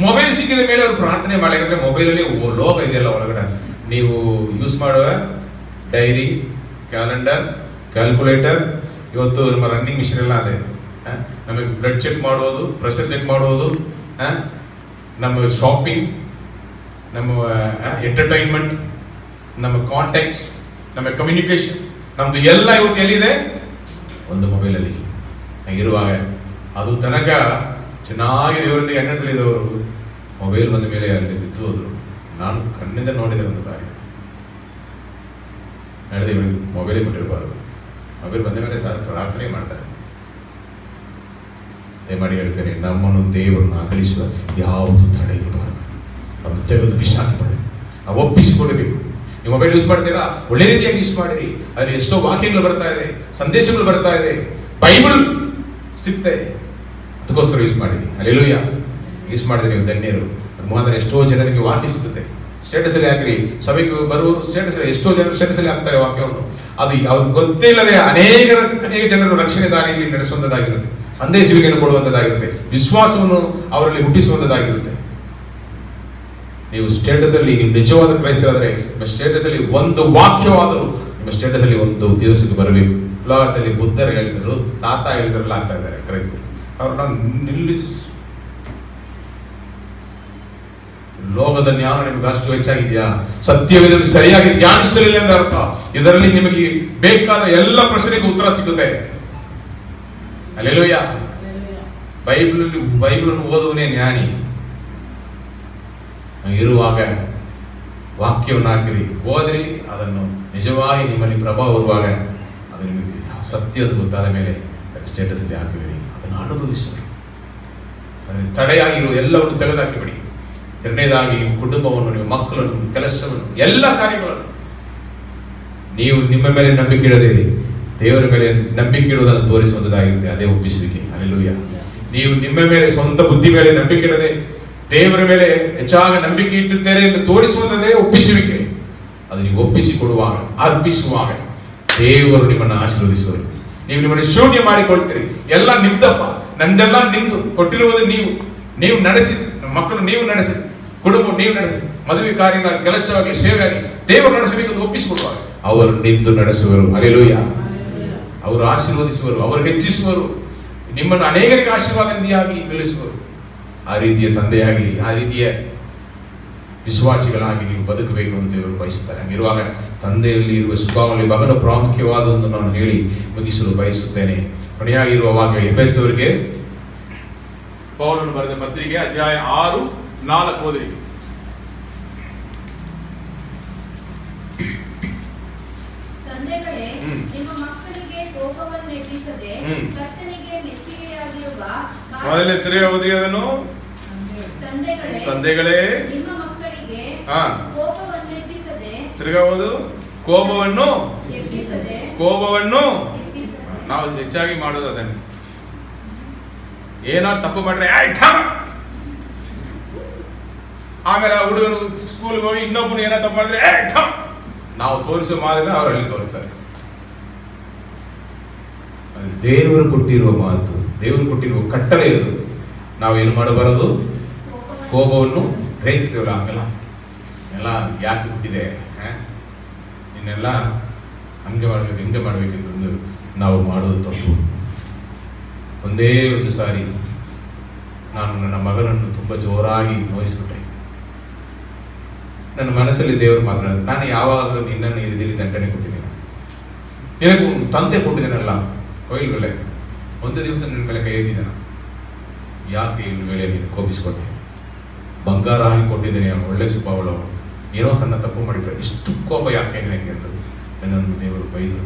ಮೊಬೈಲ್ ಸಿಕ್ಕಿದ ಮೇಲೆ ಅವರು ಪ್ರಾರ್ಥನೆ ಮಾಡಲಿಕ್ಕೆ, ಮೊಬೈಲಲ್ಲಿ ಲೋಕ ಇದೆಯಲ್ಲ ಒಳಗಡೆ. ನೀವು ಯೂಸ್ ಮಾಡುವ ಡೈರಿ, ಕ್ಯಾಲೆಂಡರ್, ಕ್ಯಾಲ್ಕುಲೇಟರ್, ಇವತ್ತು ನಮ್ಮ ರನ್ನಿಂಗ್ ಮಿಷಿನ್ ಎಲ್ಲ ಅದೇ. ನಮಗೆ ಬ್ಲಡ್ ಚೆಕ್ ಮಾಡೋದು, ಪ್ರೆಷರ್ ಚೆಕ್ ಮಾಡೋದು, ನಮ್ಮ ಶಾಪಿಂಗ್, ನಮ್ಮ ಎಂಟರ್ಟೈನ್ಮೆಂಟ್, ನಮ್ಮ ಕಾಂಟ್ಯಾಕ್ಟ್ಸ್, ನಮ್ಮ ಕಮ್ಯುನಿಕೇಶನ್, ನಮ್ದು ಎಲ್ಲ ಇವತ್ತು ಎಲ್ಲಿದೆ? ಒಂದು ಮೊಬೈಲಲ್ಲಿ ಇರುವಾಗ. ಅದು ತನಕ ಚೆನ್ನಾಗಿ ದೇವರೊಂದಿಗೆ ಎಣ್ಣೆ ತಿಳಿದವರು ಮೊಬೈಲ್ ಬಂದ ಮೇಲೆ ಅಲ್ಲಿ ಬಿದ್ದು ಹೋದ್ರು. ನಾನು ಕಣ್ಣಿಂದ ನೋಡಿದೆ ಒಂದು ಕಾರ್ಯ ನಡೆದ, ಇವರಿಗೆ ಮೊಬೈಲೇ ಕೊಟ್ಟಿರಬಾರದು. ಮೊಬೈಲ್ ಬಂದ ಮೇಲೆ ಸರ್ ಪ್ರಾರ್ಥನೆ ಮಾಡ್ತಾರೆ. ದಯಮಾಡಿ ಹೇಳ್ತೇನೆ, ನಮ್ಮನ್ನು ದೇವರನ್ನು ಅಗಲಿಸುವ ಯಾವುದು ತಡೆ ಇರಬಾರದು. ನಮ್ಮ ತೆಗೆದು ಬಿಸಾಕಬಾರದು, ನಾವು ಒಪ್ಪಿಸಿಕೊಡಬೇಕು. ನೀವು ಮೊಬೈಲ್ ಯೂಸ್ ಮಾಡ್ತೀರಾ, ಒಳ್ಳೆ ರೀತಿಯಾಗಿ ಯೂಸ್ ಮಾಡಿರಿ. ಅಲ್ಲಿ ಎಷ್ಟೋ ವಾಕ್ಯಗಳು ಬರ್ತಾ ಇದೆ, ಸಂದೇಶಗಳು ಬರ್ತಾ ಇದೆ, ಬೈಬಲ್ ಸಿಗ್ತಾ ಇದೆ, ಅದಕ್ಕೋಸ್ಕರ ಯೂಸ್ ಮಾಡಿರಿ. ಅಲ್ಲೆಲ್ಲೂಯ್ಯ. ಯೂಸ್ ಮಾಡಿದ್ರೆ ನೀವು ಧನ್ಯರು. ಅದು ಮುಖಾಂತರ ಎಷ್ಟೋ ಜನರಿಗೆ ವಾಕ್ಯ ಸಿಗುತ್ತೆ. ಸ್ಟೇಟಸ್ ಅಲ್ಲಿ ಹಾಕಿರಿ, ಸಭೆಗೆ ಬರುವವರು ಸ್ಟೇಟಸ್ ಅಲ್ಲಿ ಎಷ್ಟೋ ಜನರು ಸ್ಟೇಟಸ್ ಅಲ್ಲಿ ಹಾಕ್ತಾರೆ ವಾಕ್ಯವನ್ನು. ಅದು ಅವ್ರಿಗೆ ಗೊತ್ತೇ ಇಲ್ಲದೆ ಅನೇಕ ಜನರು ರಕ್ಷಣೆ ದಾರಿಯಲ್ಲಿ ನಡೆಸುವಂತದ್ದಾಗಿರುತ್ತೆ, ಸಂದೇಶವನ್ನು ಕೊಡುವಂತದ್ದಾಗಿರುತ್ತೆ, ವಿಶ್ವಾಸವನ್ನು ಅವರಲ್ಲಿ ಹುಟ್ಟಿಸುವಂತದ್ದಾಗಿರುತ್ತೆ. ನೀವು ಸ್ಟೇಟಸ್ ಅಲ್ಲಿ ನೀವು ನಿಜವಾದ ಕ್ರೈಸ್ತರಾದರೆ ನಿಮ್ಮ ಸ್ಟೇಟಸ್ ಅಲ್ಲಿ ಒಂದು ವಾಕ್ಯವಾದರೂ ನಿಮ್ಮ ಸ್ಟೇಟಸ್ ಅಲ್ಲಿ ಒಂದು ದಿವಸಕ್ಕೆ ಬರಬೇಕು. ಲೋಕದಲ್ಲಿ ಬುದ್ಧರು ಹೇಳಿದರು, ತಾತ ಹೇಳಿದ್ರೆಲ್ಲ ಆಗ್ತಾ ಇದ್ದಾರೆ ಕ್ರೈಸ್ತರು. ಅವ್ರನ್ನ ನಿಲ್ಲಿಸಿ, ಲೋಕದ ಜ್ಞಾನ ನಿಮಗೆ ಅಷ್ಟು ಹೆಚ್ಚಾಗಿದೆಯಾ? ಸತ್ಯವೇದದಲ್ಲಿ ಸರಿಯಾಗಿ ಧ್ಯಾನಿಸಲಿಲ್ಲ ಅಂತ ಅರ್ಥ. ಇದರಲ್ಲಿ ನಿಮಗೆ ಬೇಕಾದ ಎಲ್ಲ ಪ್ರಶ್ನೆಗೆ ಉತ್ತರ ಸಿಗುತ್ತೆ. ಅಲ್ಲೆಲ್ಲೂಯ್ಯ. ಬೈಬಲನ್ನು ಓದುವನೇ ಜ್ಞಾನಿ. ಇರುವಾಗ ವಾಕ್ಯವನ್ನು ಹಾಕಿರಿ, ಓದಿರಿ, ಅದನ್ನು ನಿಜವಾಗಿ ನಿಮ್ಮಲ್ಲಿ ಪ್ರಭಾವ ಬರುವಾಗ ಅದು ನಿಮಗೆ ಸತ್ಯದ ಗೊತ್ತಾದ ಮೇಲೆ ಸ್ಟೇಟಸ್ ಅಲ್ಲಿ ಹಾಕಿಬಿಡಿ, ಅದನ್ನು ಅನುಭವಿಸಿರಿ. ತಡೆಯಾಗಿರುವ ಎಲ್ಲವನ್ನು ತೆಗೆದುಹಾಕಿಬಿಡಿ. ಎರಡನೇದಾಗಿ ನಿಮ್ಮ ಕುಟುಂಬವನ್ನು, ನಿಮ್ಮ ಮಕ್ಕಳನ್ನು, ನಿಮ್ಮ ಕೆಲಸವನ್ನು, ಎಲ್ಲ ಕಾರ್ಯಗಳನ್ನು ನೀವು ನಿಮ್ಮ ಮೇಲೆ ನಂಬಿಕೆ ಇಡದಿರಿ, ದೇವರ ಮೇಲೆ ನಂಬಿಕೆ ಇಡುವುದನ್ನು ತೋರಿಸುವಂತದ್ದಾಗಿರುತ್ತೆ. ಅದೇ ಒಪ್ಪಿಸುವಿಕೆ. ಅಲ್ಲೆಲ್ಲೂಯ್ಯ. ನೀವು ನಿಮ್ಮ ಮೇಲೆ ಸ್ವಂತ ಬುದ್ಧಿ ಮೇಲೆ ನಂಬಿಕೆ ಇಡದೆ ದೇವರ ಮೇಲೆ ಹೆಚ್ಚಾಗಿ ನಂಬಿಕೆ ಇಟ್ಟಿದ್ದೇನೆ ಎಂದು ತೋರಿಸುವುದೇ ಒಪ್ಪಿಸುವಿಕೆ. ಅದು ನೀವು ಒಪ್ಪಿಸಿಕೊಡುವಾಗ, ಅರ್ಪಿಸುವಾಗ ದೇವರು ನಿಮ್ಮನ್ನು ಆಶೀರ್ವದಿಸುವರು. ನೀವು ನಿಮ್ಮನ್ನು ಶೂನ್ಯ ಮಾಡಿಕೊಳ್ತೀರಿ. ಎಲ್ಲ ನಿಮ್ದಪ್ಪ, ನಂದೆಲ್ಲ ನಿಮ್ದು, ಕೊಟ್ಟಿರುವುದು ನೀವು ನಡೆಸಿ, ಮಕ್ಕಳು ನೀವು ನಡೆಸಿ, ಕುಟುಂಬ ನೀವು ನಡೆಸಿ, ಮದುವೆ ಕಾರ್ಯಗಳ ಕೆಲಸವಾಗಿ ಸೇವೆಯಾಗಿ ದೇವರು ನಡೆಸಬೇಕೆಂದು ಒಪ್ಪಿಸಿಕೊಡುವಾಗ ಅವರು ನಿಂದು ನಡೆಸುವರು. ಅಲ್ಲೆಲ್ಲೂಯ್ಯ. ಅವರು ಆಶೀರ್ವದಿಸುವರು, ಅವರು ಹೆಚ್ಚಿಸುವರು, ನಿಮ್ಮನ್ನು ಅನೇಕರಿಗೆ ಆಶೀರ್ವಾದನಿಯಾಗಿ ನಿಲ್ಲಿಸುವರು. ಆ ರೀತಿಯ ತಂದೆಯಾಗಿ, ಆ ರೀತಿಯ ವಿಶ್ವಾಸಿಗಳಾಗಿ ನೀವು ಬದುಕಬೇಕು ಎಂದು ದೇವರು ಬಯಸುತ್ತಾರೆ. ಹಂಗಿರುವಾಗ ತಂದೆಯಲ್ಲಿ ಇರುವ ಸ್ವಭಾವದಲ್ಲಿ ಬಹಳ ಪ್ರಾಮುಖ್ಯವಾದದನ್ನು ನಾನು ಹೇಳಿ ಮುಗಿಸಲು ಬಯಸುತ್ತೇನೆ. ಕೊನೆಯಾಗಿರುವ ವಾಕ್ಯ ಎಫೆಸದವರಿಗೆ ಪೌಲನು ಬರೆದ ಪತ್ರಿಕೆ ಅಧ್ಯಾಯ 6:4 ಓದಿರಿ. ತಂದೆಗಳೇ, ನಿಮ್ಮ ಮಕ್ಕಳಿಗೆ ಕೋಪವನ್ನು ಎಬ್ಬಿಸದೆ ಕರ್ತನಿಗೆ ಮೆಚ್ಚುಗೆಯಾಗಿರುವ ಮೊದಲನೇ ತಿರುಗಿ ಓದಿರಿ ಅದನ್ನು. ತಂದೆಗಳೇ, ನಿಮ್ಮ ಮಕ್ಕಳಿಗೆ ಕೋಪವನ್ನು ಎಬ್ಬಿಸದೆ, ತಿರುಗಾ ಓದು. ಕೋಪವನ್ನು ನಾವು ಹೆಚ್ಚಾಗಿ ಮಾಡೋದು ಅದನ್ನು. ಏನಾದ್ರು ತಪ್ಪು ಮಾಡ್ರೆ ಆಮೇಲೆ ಆ ಹುಡುಗನು ಸ್ಕೂಲ್ಗೆ ಹೋಗಿ ಇನ್ನೊಬ್ಬನು ಏನೋ ತಪ್ಪು ಮಾಡಿದ್ರೆ ನಾವು ತೋರಿಸುವ ಮಾದರಿನ ಅವರಲ್ಲಿ ತೋರಿಸ್ತಾರೆ. ದೇವರು ಕೊಟ್ಟಿರುವ ಮಾತು, ದೇವರು ಕೊಟ್ಟಿರುವ ಕಟ್ಟಳೆ ಇದು. ನಾವೇನು ಮಾಡಬಾರದು? ಕೋಪವನ್ನು ಗ್ರಹಿಸ್ತೇವಲ್ಲ, ಆಗಲ್ಲ. ಎಲ್ಲ ಯಾಕೆ ಹುಟ್ಟಿದೆ, ಇನ್ನೆಲ್ಲ ಹಂಗೆ ಮಾಡ್ಬೇಕು ಹಿಂಗೆ ಮಾಡ್ಬೇಕಂತಂದು ನಾವು ಮಾಡೋದು ತಪ್ಪು. ಒಂದೇ ಒಂದು ಸಾರಿ ನಾನು ನನ್ನ ಮಗನನ್ನು ತುಂಬ ಜೋರಾಗಿ ನೋಯಿಸ್ಬಿಟ್ಟೆ. ನನ್ನ ಮನಸ್ಸಲ್ಲಿ ದೇವರು ಮಾತನಾಡಿದ, ನಾನು ಯಾವಾಗಲೂ ನಿನ್ನನ್ನು ಈ ರೀತಿಯಲ್ಲಿ ದಂಡನೆ ಕೊಟ್ಟಿದ್ದೇನೆ, ನಿನಗೂ ತಂದೆ ಕೊಟ್ಟಿದ್ದೇನಲ್ಲ, ಕೊಯ್ಲುಗಳೇ ಒಂದು ದಿವಸ ನಿನ್ನ ಮೇಲೆ ಕೈ ಎತ್ತಿದ್ದಾನ, ಯಾಕೆ ಇನ್ನು ಮೇಲೆ ನೀನು ಕೋಪಿಸ್ಕೊಂಡೆ? ಬಂಗಾರ ಆಗಿ ಕೊಟ್ಟಿದ್ದೇನೆ, ಒಳ್ಳೆ ಸ್ವಭಾವಗಳು, ಏನೋ ಸಣ್ಣ ತಪ್ಪು ಮಾಡಿಬಿಟ್ರೆ ಇಷ್ಟು ಕೋಪ ಯಾಕೆ ನನಗೆ ಅಂತ ನನ್ನನ್ನು ದೇವರು ಬೈದರು.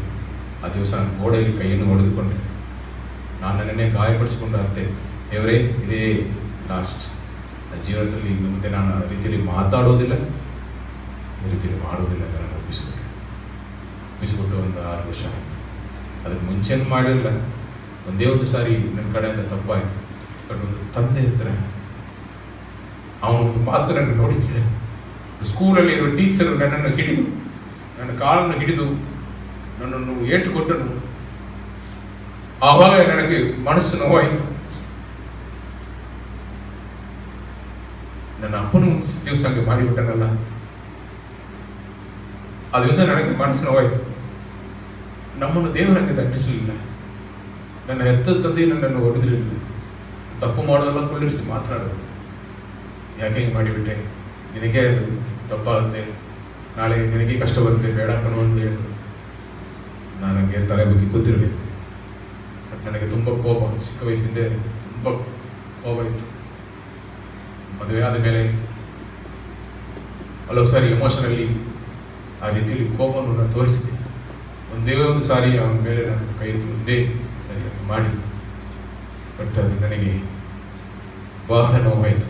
ಆ ದಿವಸ ನಾನು ಗೋಡೆಯಲ್ಲಿ ಕೈಯನ್ನು ಹೊಡೆದುಕೊಂಡೆ. ನಾನು ನನ್ನೇ ಗಾಯಪಡಿಸಿಕೊಂಡು ಅತ್ತೆ, ದೇವರೇ ಇದೇ ಲಾಸ್ಟ್, ನನ್ನ ಜೀವನದಲ್ಲಿ ಇನ್ನು ಮುಂದೆ ನಾನು ಆ ರೀತಿಯಲ್ಲಿ ಮಾತಾಡೋದಿಲ್ಲ, ಈ ರೀತಿಯಲ್ಲಿ ಮಾಡೋದಿಲ್ಲ ಅಂತ ನಾನು ಒಪ್ಪಿಸಿಕೊಟ್ಟು ಒಂದು 6 ವರ್ಷ ಆಯಿತು. ಅದಕ್ಕೆ ಮುಂಚೆನೂ ಮಾಡಿರಲಿಲ್ಲ, ಒಂದೇ ಒಂದು ಸಾರಿ ನನ್ನ ಕಡೆಯಿಂದ ತಪ್ಪಾಯಿತು. ಬಟ್ ಒಂದು ತಂದೆ ಹತ್ರ ಅವನೊಂದು ಮಾತು ನನ್ನ ನೋಡಿ ಕೇಳಿ, ಸ್ಕೂಲಲ್ಲಿ ಇರುವ ಟೀಚರ್ ನನ್ನನ್ನು ಹಿಡಿದು, ನನ್ನ ಕಾಲನ್ನು ಹಿಡಿದು ನನ್ನನ್ನು ಏಟು ಕೊಟ್ಟನು. ಆವಾಗ ನನಗೆ ಮನಸ್ಸು ನೋವಾಯಿತು. ನನ್ನ ಅಪ್ಪನು ದಿವಸ ಹಂಗೆ ಮಾಡಿಬಿಟ್ಟನಲ್ಲ, ಆ ದಿವಸ ನನಗೆ ಮನಸ್ಸು ನೋವಾಯಿತು. ನಮ್ಮನ್ನು ದೇವರಂಗೆ ದಂಡಿಸಲಿಲ್ಲ. ನನ್ನ ಹೆತ್ತ ತಂದೆ ನನ್ನನ್ನು ಹೊಡೆದಿರಲಿಲ್ಲ. ತಪ್ಪು ಮಾಡೋದೆಲ್ಲ ಕುಳ್ಳಿರಿಸಿ ಮಾತನಾಡೋದು. ಯಾಕೆ ಹಿಂಗೆ ಮಾಡಿಬಿಟ್ಟೆ, ನಿನಗೆ ಅದು ತಪ್ಪಾಗುತ್ತೆ, ನಾಳೆ ನಿನಗೆ ಕಷ್ಟ ಬರುತ್ತೆ, ಬೇಡ ಕಣೋ ಅಂತ ಹೇಳಿ ನನಗೆ ತಲೆ ಬಗ್ಗೆ ಗೊತ್ತಿರಬೇಕು. ಬಟ್ ನನಗೆ ತುಂಬ ಕೋಪ, ಚಿಕ್ಕ ವಯಸ್ಸಿಂದ ತುಂಬ ಕೋಪ ಇತ್ತು. ಮದುವೆ ಆದ ಮೇಲೆ ಹಲವು ಸಾರಿ ಎಮೋಷನಲ್ಲಿ ಆ ರೀತಿಯಲ್ಲಿ ಕೋಪವನ್ನು ನಾನು ತೋರಿಸಿದೆ. ಒಂದೇ ಒಂದು ಸಾರಿ ಅವನ ಮೇಲೆ ನಾನು ಕೈ ಮುಂದೆ ಸರಿ ಮಾಡಿ, ಬಟ್ ಅದು ನನಗೆ ಬಹಳ ನೋವಾಯಿತು.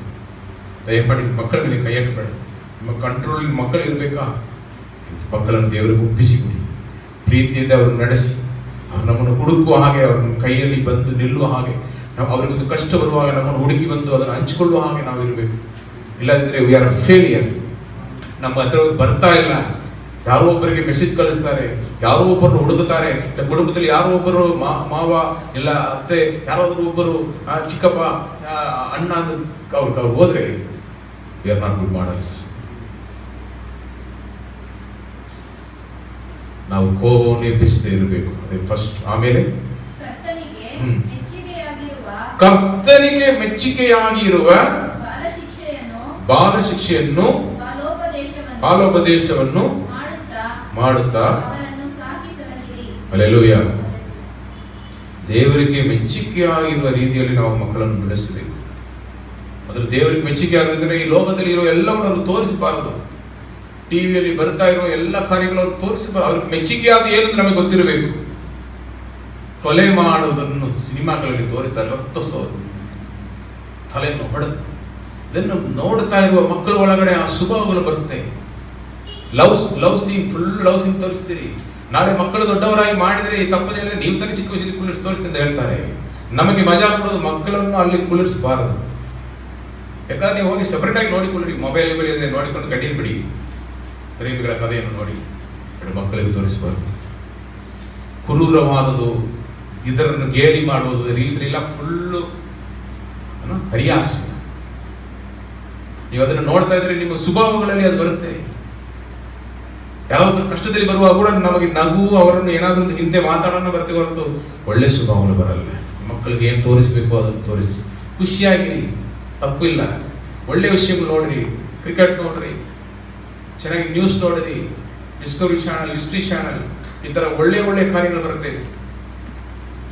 ದಯಮಾಡಿ ಮಕ್ಕಳ ಮೇಲೆ ಕೈ ಹಾಕಬೇಡ. ನಿಮ್ಮ ಕಂಟ್ರೋಲ್ ಮಕ್ಕಳು ಇರಬೇಕಾ? ಮಕ್ಕಳನ್ನು ದೇವರಿಗೆ ಒಪ್ಪಿಸಿಕೊಡಿ, ಪ್ರೀತಿಯಿಂದ ಅವ್ರನ್ನ ನಡೆಸಿ, ಅವ್ರು ನಮ್ಮನ್ನು ಹುಡುಕುವ ಹಾಗೆ, ಅವ್ರನ್ನ ಕೈಯಲ್ಲಿ ಬಂದು ನಿಲ್ಲುವ ಹಾಗೆ, ನಾವು ಅವರಿಗೊಂದು ಕಷ್ಟ ಬರುವಾಗ ನಮ್ಮನ್ನು ಹುಡುಕಿ ಬಂದು ಅದನ್ನು ಹಂಚಿಕೊಳ್ಳುವ ಹಾಗೆ ನಾವು ಇರಬೇಕು. ಇಲ್ಲದಿದ್ದರೆ ವಿ ಆರ್ ಫೇಲಿಯರ್. ನಮ್ಮ ಹತ್ರ ಬರ್ತಾ ಇಲ್ಲ, ಯಾರೋ ಒಬ್ಬರಿಗೆ ಮೆಸೇಜ್ ಕಳಿಸ್ತಾರೆ, ಯಾರೋ ಒಬ್ಬರನ್ನು ಹುಡುಕುತ್ತಾರೆ, ಕುಟುಂಬದಲ್ಲಿ ಯಾರೋ ಒಬ್ಬರು ಮಾವ ಇಲ್ಲ ಅತ್ತೆ, ಯಾರಾದರೂ ಒಬ್ಬರು ಚಿಕ್ಕಪ್ಪ ಅಣ್ಣ ಅವ್ರು ಹೋದ್ರೆ we are not good models. ನಾವು ಕೋಪವನ್ನು ಎಬ್ಬಿಸದೇ ಇರಬೇಕು, ಅದೇ ಫಸ್ಟ್. ಆಮೇಲೆ ಕರ್ತನಿಗೆ ಮೆಚ್ಚುಗೆಯಾಗಿರುವ ಬಾಲ ಶಿಕ್ಷೆಯನ್ನು ಬಾಲೋಪದೇಶವನ್ನು ಮಾಡುತ್ತಾ ಹಲ್ಲೆಲೂಯಾ, ದೇವರಿಗೆ ಮೆಚ್ಚುಗೆಯಾಗಿರುವ ರೀತಿಯಲ್ಲಿ ನಾವು ಮಕ್ಕಳನ್ನು ಬೆಳೆಸಬೇಕು. ಅದ್ರ ದೇವರಿಗೆ ಮೆಚ್ಚುಗೆ ಆಗಿದ್ರೆ ಈ ಲೋಕದಲ್ಲಿ ಇರೋ ಎಲ್ಲವನ್ನು ತೋರಿಸಬಾರದು. ಟಿವಿಯಲ್ಲಿ ಬರ್ತಾ ಇರೋ ಎಲ್ಲ ಕಾರ್ಯಗಳನ್ನು ತೋರಿಸಬಾರದು. ಅವ್ರಿಗೆ ಮೆಚ್ಚುಗೆಯಾದ ಏನು ನಮಗೆ ಗೊತ್ತಿರಬೇಕು. ಕೊಲೆ ಮಾಡುವುದನ್ನು ಸಿನಿಮಾಗಳಲ್ಲಿ ತೋರಿಸ್ತಾರೆ, ರಕ್ತ ಸೋರು, ತಲೆಯನ್ನು ಹೊಡೆದು, ಇದನ್ನು ನೋಡ್ತಾ ಇರುವ ಮಕ್ಕಳ ಒಳಗಡೆ ಆ ಸ್ವಭಾವಗಳು ಬರುತ್ತೆ. Love scene, full love scene ತೋರಿಸ್ತೀರಿ. ನಾಳೆ ಮಕ್ಕಳು ದೊಡ್ಡವರಾಗಿ ಮಾಡಿದರೆ ತಪ್ಪದೆ ಹೇಳಿದ್ರೆ ನೀವು ತಾನೇ ಚಿಕ್ಕ ವಯಸ್ಸಲ್ಲಿ ಕುಳ್ಳಿರಿಸಿ ತೋರಿಸಿ ಅಂತ ಹೇಳ್ತಾರೆ. ನಮಗೆ ಮಜಾ ಕೊಡೋದು ಮಕ್ಕಳನ್ನು ಅಲ್ಲಿ ಕುಳ್ಳಿರಿಸಬಾರದು. ಯಾಕಂದ್ರೆ ನೀವು ಹೋಗಿ ಸೆಪರೇಟ್ ಆಗಿ ನೋಡಿಕೊಳ್ಳ್ರಿ, ಮೊಬೈಲ್ ನೋಡಿಕೊಂಡು ಕಣ್ಣೀರು ಬಿಡಿ, ಪ್ರೇಮಿಗಳ ಕಥೆಯನ್ನು ನೋಡಿ, ಮಕ್ಕಳಿಗೆ ತೋರಿಸಬಾರದು. ಕ್ರೂರವಾದದು, ಇದರನ್ನು ಗೇಲಿ ಮಾಡುವುದು, ರೀಲ್ಸ್ ಎಲ್ಲ ಫುಲ್ಲು ಹರಿಯಾಸ. ನೀವು ಅದನ್ನು ನೋಡ್ತಾ ಇದ್ರೆ ನಿಮ್ಮ ಸ್ವಭಾವಗಳಲ್ಲಿ ಅದು ಬರುತ್ತೆ. ಯಾರಾದ್ರೂ ಕಷ್ಟದಲ್ಲಿ ಬರುವಾಗ ಕೂಡ ನಮಗೆ ನಗು, ಅವರನ್ನು ಏನಾದ್ರೂ ಹಿಂದೆ ಮಾತಾಡೋಣ ಬರುತ್ತೆ ಹೊರತು ಒಳ್ಳೆ ಸ್ವಭಾವಗಳು ಬರಲ್ಲ. ಮಕ್ಕಳಿಗೆ ಏನು ತೋರಿಸ್ಬೇಕು ಅದನ್ನು ತೋರಿಸಿ, ಖುಷಿಯಾಗಿರಿ, ತಪ್ಪು ಇಲ್ಲ. ಒಳ್ಳೆ ವಿಷಯಗಳು ನೋಡ್ರಿ, ಕ್ರಿಕೆಟ್ ನೋಡ್ರಿ, ಚೆನ್ನಾಗಿ ನ್ಯೂಸ್ ನೋಡ್ರಿ, ಡಿಸ್ಕವರಿ ಚಾನಲ್, ಹಿಸ್ಟ್ರಿ ಚಾನಲ್, ಈ ತರ ಒಳ್ಳೆ ಒಳ್ಳೆ ಕಾರ್ಯಗಳು ಬರುತ್ತೆ.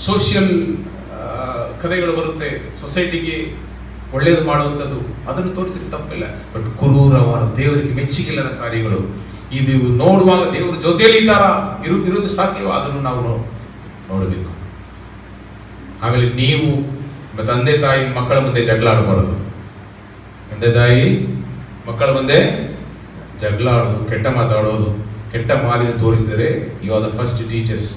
ಸೋಷಿಯಲ್ ಕಥೆಗಳು ಬರುತ್ತೆ, ಸೊಸೈಟಿಗೆ ಒಳ್ಳೇದು ಮಾಡುವಂಥದ್ದು, ಅದನ್ನು ತೋರಿಸಿದ್ರೆ ತಪ್ಪಿಲ್ಲ. ಬಟ್ ಕ್ರೂರವಾದ, ದೇವರಿಗೆ ಮೆಚ್ಚುಗೆಲ್ಲದ ಕಾರ್ಯಗಳು, ಇದು ನೋಡುವಾಗ ದೇವರ ಜೊತೆಯಲ್ಲಿ ಇರೋದು ಸಾಧ್ಯವೋ ಅದನ್ನು ನಾವು ನೋಡಬೇಕು. ಆಮೇಲೆ ನೀವು ತಂದೆ ತಾಯಿ ಮಕ್ಕಳ ಮುಂದೆ ಜಗಳ ಆಡಬಾರದು. ತಂದೆ ತಾಯಿ ಮಕ್ಕಳ ಮುಂದೆ ಜಗಳ ಆಡೋದು, ಕೆಟ್ಟ ಮಾತಾಡೋದು, ಕೆಟ್ಟ ಮಾತಿನ ತೋರಿಸಿದರೆ you are the first teachers.